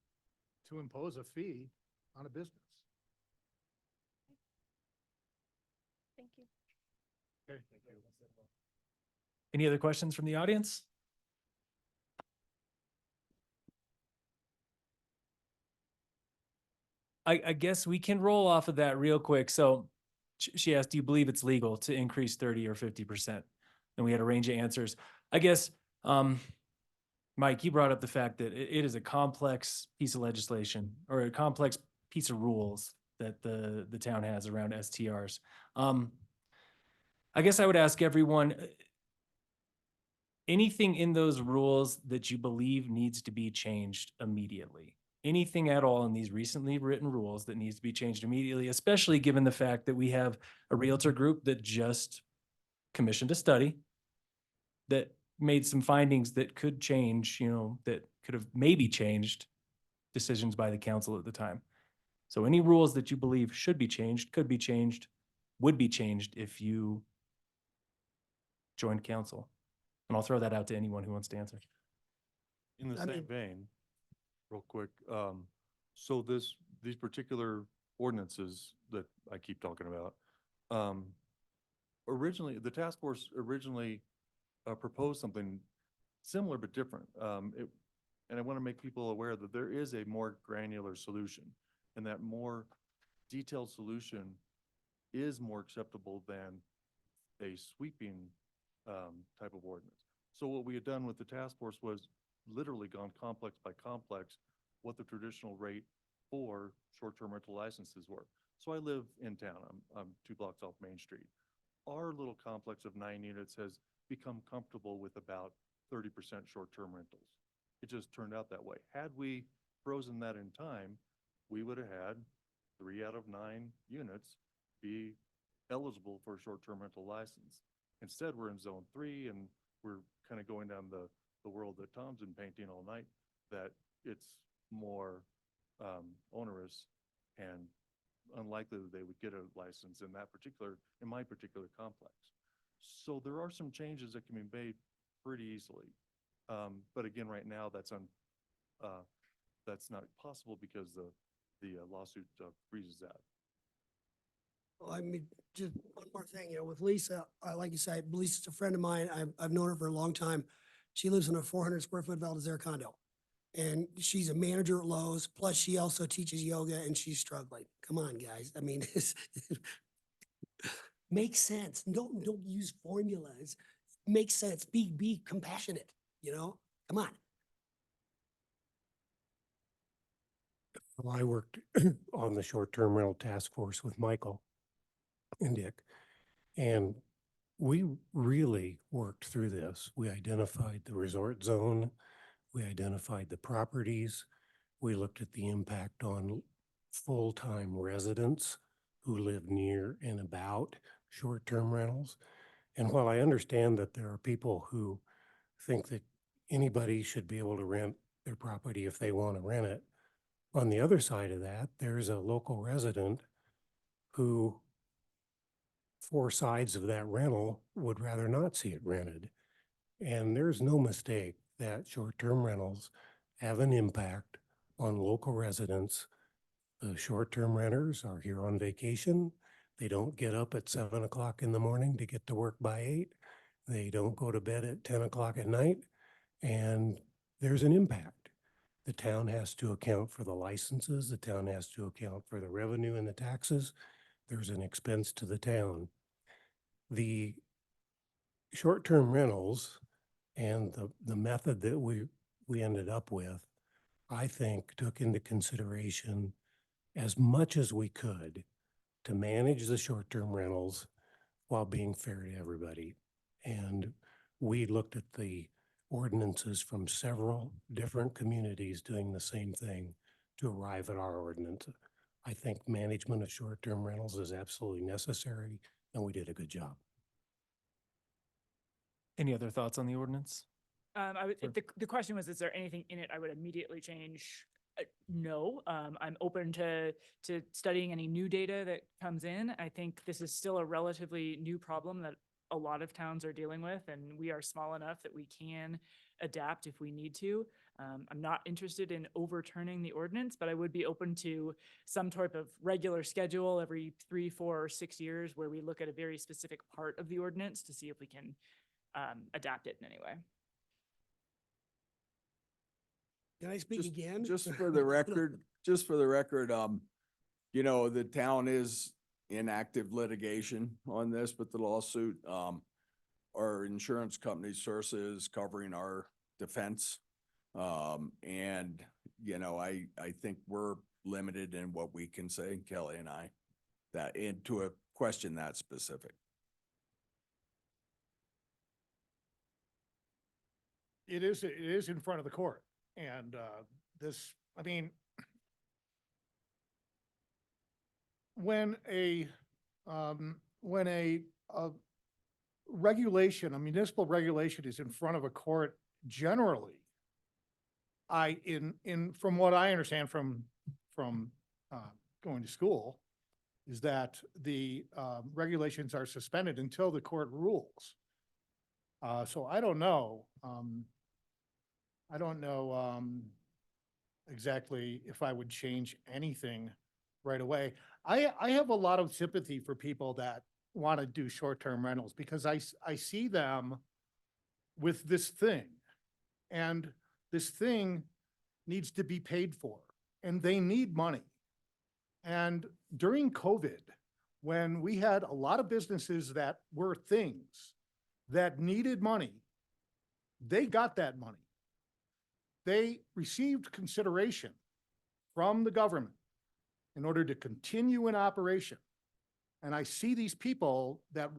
to impose a fee on a business. Thank you. Okay, thank you. Any other questions from the audience? I guess we can roll off of that real quick. So she asked, do you believe it's legal to increase 30 or 50%? And we had a range of answers. I guess, Mike, you brought up the fact that it is a complex piece of legislation or a complex piece of rules that the town has around STRs. I guess I would ask everyone, anything in those rules that you believe needs to be changed immediately? Anything at all in these recently written rules that needs to be changed immediately, especially given the fact that we have a realtor group that just commissioned a study that made some findings that could change, that could have maybe changed decisions by the council at the time. So any rules that you believe should be changed, could be changed, would be changed if you joined council. And I'll throw that out to anyone who wants to answer. In the I same mean- vein, real quick, so these particular ordinances that I keep talking about, originally, the task force originally proposed something similar but different. And I want to make people aware that there is a more granular solution, and that more detailed solution is more acceptable than a sweeping type of ordinance. So what we had done with the task force was literally gone complex by complex what the traditional rate for short-term rental licenses were. So I live in town. I'm 2 blocks off Main Street. Our little complex of 9 units has become comfortable with about 30% short-term rentals. It just turned out that way. Had we frozen that in time, we would have had 3 out of 9 units be eligible for a short-term rental license. Instead, we're in zone 3 and we're kind of going down the world that Tom's been painting all night, that it's more onerous and unlikely that they would get a license in my particular complex. So there are some changes that can be made pretty easily. But again, right now, that's not possible because the lawsuit freezes that. Well, I mean, just one more thing, with Lisa, like you said, Lisa's a friend of mine. I've known her for a long time. She lives in a 400 square foot Valdez condo. And she's a manager at Lowe's, plus she also teaches yoga and she's struggling. Come on, guys. I mean, makes sense. Don't use formulas. Makes sense. Be compassionate, Come on. Well, I worked on the short-term rental task force with Michael and Dick. And we really worked through this. We identified the resort zone. We identified the properties. We looked at the impact on full-time residents who live near and about short-term rentals. And while I understand that there are people who think that anybody should be able to rent their property if they want to rent it, on the other side of that, there's a local resident who, for sides of that rental, would rather not see it rented. And there's no mistake that short-term rentals have an impact on local residents. The short-term renters are here on vacation. They don't get up at 7 o'clock in the morning to get to work by 8. They don't go to bed at 10 o'clock at night. And there's an impact. The town has to account for the licenses. The town has to account for the revenue and the taxes. There's an expense to the town. The short-term rentals and the method that we ended up with, I think, took into consideration as much as we could to manage the short-term rentals while being fair to everybody. And we looked at the ordinances from several different communities doing the same thing to arrive at our ordinance. I think management of short-term rentals is absolutely necessary, and we did a good job. Any other thoughts on the ordinance? If the question was, is there anything in it I would immediately change? No, I'm open to studying any new data that comes in. I think this is still a relatively new problem that a lot of towns are dealing with, and we are small enough that we can adapt if we need to. I'm not interested in overturning the ordinance, but I would be open to some type of regular schedule every 3, 4, or 6 years where we look at a very specific part of the ordinance to see if we can adapt it in any way. Can I speak again? Just for the record, you know, the town is in active litigation on this with the lawsuit. Our insurance company, Sursa, is covering our defense. And, you know, I think we're limited in what we can say, Kelly and I, that into a question that specific. It is in front of the court. And this, I mean, when a regulation, a municipal regulation is in front of a court, generally, from what I understand from going to school, is that the regulations are suspended until the court rules. So I don't know. I don't know exactly if I would change anything right away. I have a lot of sympathy for people that want to do short-term rentals because I see them with this thing, and this thing needs to be paid for, and they need money. And during COVID, when we had a lot of businesses that were things that needed money, they got that money. They received consideration from the government in order to continue in operation. And I see these people that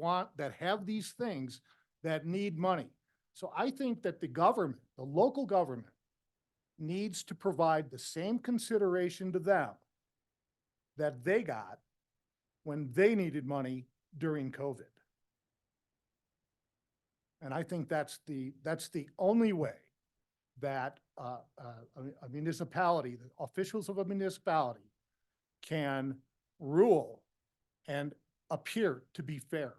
have these things that need money. So I think that the government, the local government, needs to provide the same consideration to them that they got when they needed money during COVID. And I think that's the only way that a municipality, the officials of a municipality, can rule and appear to be fair.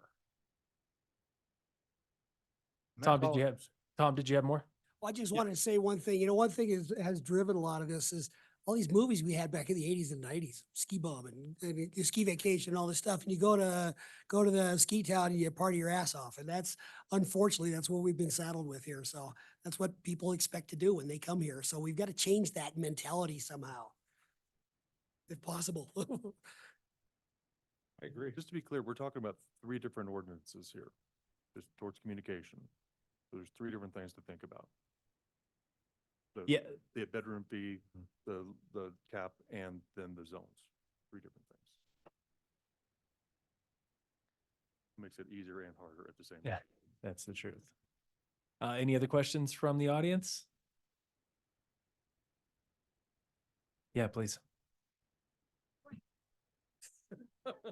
And Tom, that's did you have more? Well, I just Yeah. wanted to say one thing. You know, one thing has driven a lot of this is all these movies we had back in the 80s and 90s, Ski Bum and Ski Vacation and all this stuff. And you go to the ski town and you party your ass off. And that's, unfortunately, that's what we've been saddled with here. So that's what people expect to do when they come here. So we've got to change that mentality somehow, if possible. I agree. Just to be clear, we're talking about 3 different ordinances here, just towards communication. So there's 3 different things to think about. Yeah. The bedroom fee, the cap, and then the zones, 3 different things. Makes it easier and harder at the same Yeah. time. That's the truth. Any other questions from the audience? Yeah, please.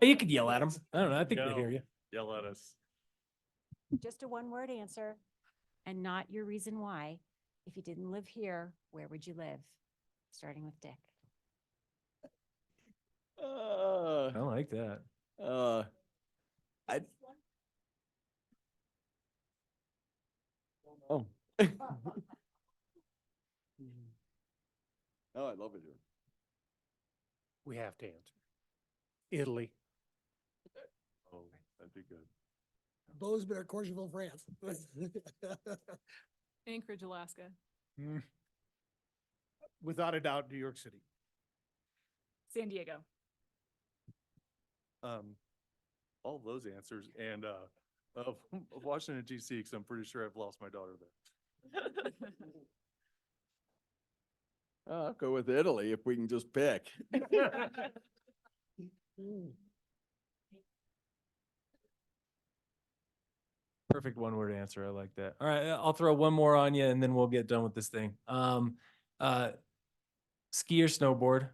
You could yell at them. I don't know. I think they hear you. Yell at us. Just a one-word answer and not your reason why. If you didn't live here, where would you live? Starting with Dick. I like that. I. Oh. Oh, I love it here. We have to answer. Italy. Oh, that'd be good. Bozeman, Courchevel, France. Anchorage, Alaska. Without a doubt, New York City. San Diego. All those answers and, of Washington DC, because I'm pretty sure I've lost my daughter there. I'll go with Italy if we can just pick. Perfect one-word answer. I like that. All right, I'll throw one more on you and then we'll get done with this thing. Ski or snowboard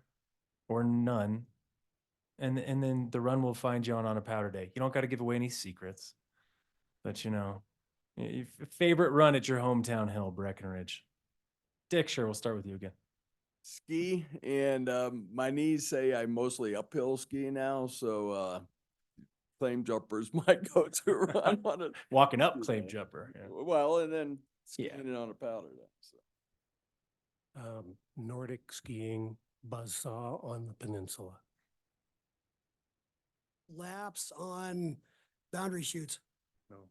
or none. And then the run will find you on a powder day. You don't got to give away any secrets, but you know, your favorite run at your hometown hill, Breckenridge. Dick, sure, we'll start with you again. Ski and my knees say I mostly uphill ski now, so claim jumpers might go to run on it. Walking up claim jumper. Yeah. Well, and then Yeah. skiing it on a powder day. So. Nordic skiing, buzzsaw on the peninsula. Laps on boundary shoots. No.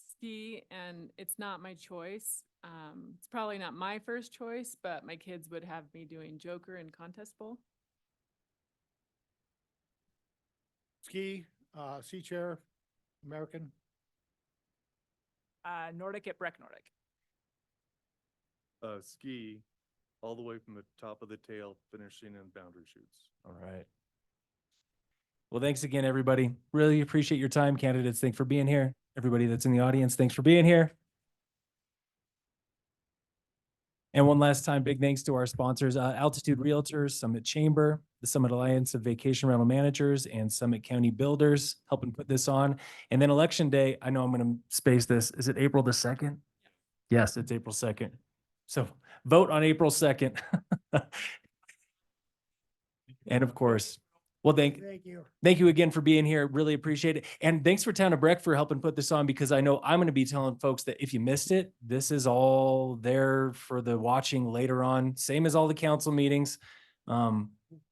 Ski, and it's not my choice. It's probably not my first choice, but my kids would have me doing Joker and Contest Bowl. Ski, sea chair, American. Nordic at Breck Nordic. Ski all the way from the top of the tail, finishing in boundary shoots. All right. Well, thanks again, everybody. Really appreciate your time, candidates. Thanks for being here. Everybody that's in the audience, thanks for being here. And one last time, big thanks to our sponsors, Altitude Realtors, Summit Chamber, the Summit Alliance of Vacation Rental Managers, and Summit County Builders helping put this on. And then Election Day, I know I'm going to space this. Is it April the 2nd? Yes, it's April 2nd. So vote on April 2nd. And of course, well, thank you again for being here. Really appreciate it. And thanks for Town of Breck for helping put this on, because I know I'm going to be telling folks that if you missed it, this is all there for the watching later on. Same as all the council meetings.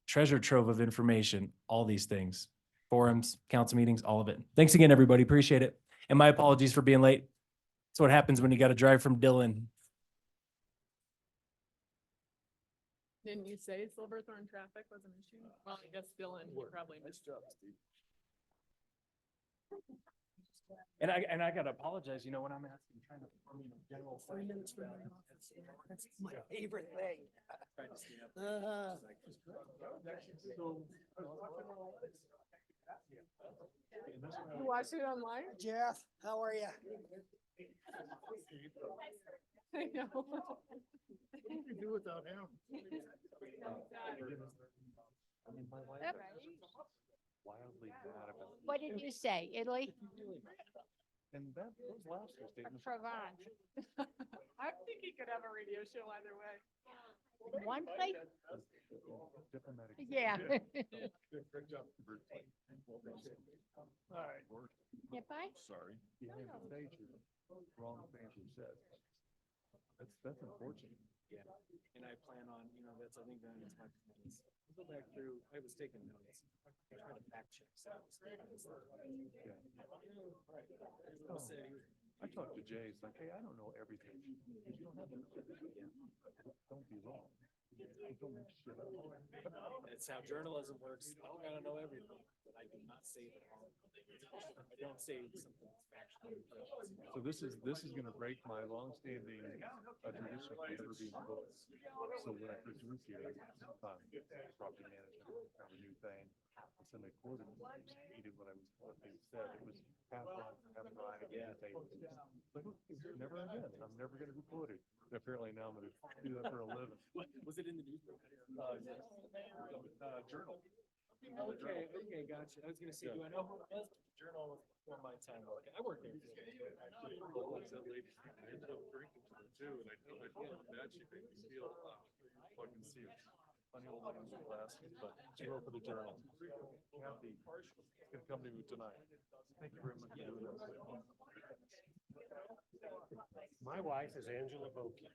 Treasure trove of information, all these things, forums, council meetings, all of it. Thanks again, everybody. Appreciate it. And my apologies for being late. That's what happens when you got to drive from Dillon. Didn't you say Silverthorne traffic was an issue? Well, I guess Dylan probably missed. And I gotta apologize, you know, when I'm asking, trying to form general. That's my favorite thing. You watched it online? Jeff, how are you? I know. What do we do without him? Wildly mad about. What did you say? Italy? And that, those last two statements. Provence. I think he could have a radio show either way. One plate? Diplomatic. Yeah. Great job. All right. Yeah, bye. Sorry. You had to say wrong things you said. That's unfortunate. Yeah, and I plan on, you know, that's, I think that's my plans. Go back through, I was taking notes. I try to fact check. I talked to Jay, it's like, hey, I don't know everything. You don't have to know everything. Don't be wrong. That's how journalism works. I don't gotta know everything, but I do not say that. I don't say something that's factually incorrect. So this is gonna break my longstanding tradition of never being quoted. So when I first moved here, property management, kind of a new thing. And so they quoted me, I just hated what they said. It was half wrong, half right. Yeah. Like, never again. I'm never gonna be quoted. And apparently now I'm gonna do that for a living. What, was it in the newspaper? Yes. Journal. Okay, okay, gotcha. I was gonna say, do I know who it was? Journal before my time. I worked there. That lady ended up drinking to them too, and I told her that she made me feel, fucking see it. Funny old lady in glasses, but she wrote for the Journal. Kathy, it's gonna come to you tonight. Thank you very much for doing that. My wife is Angela Boki.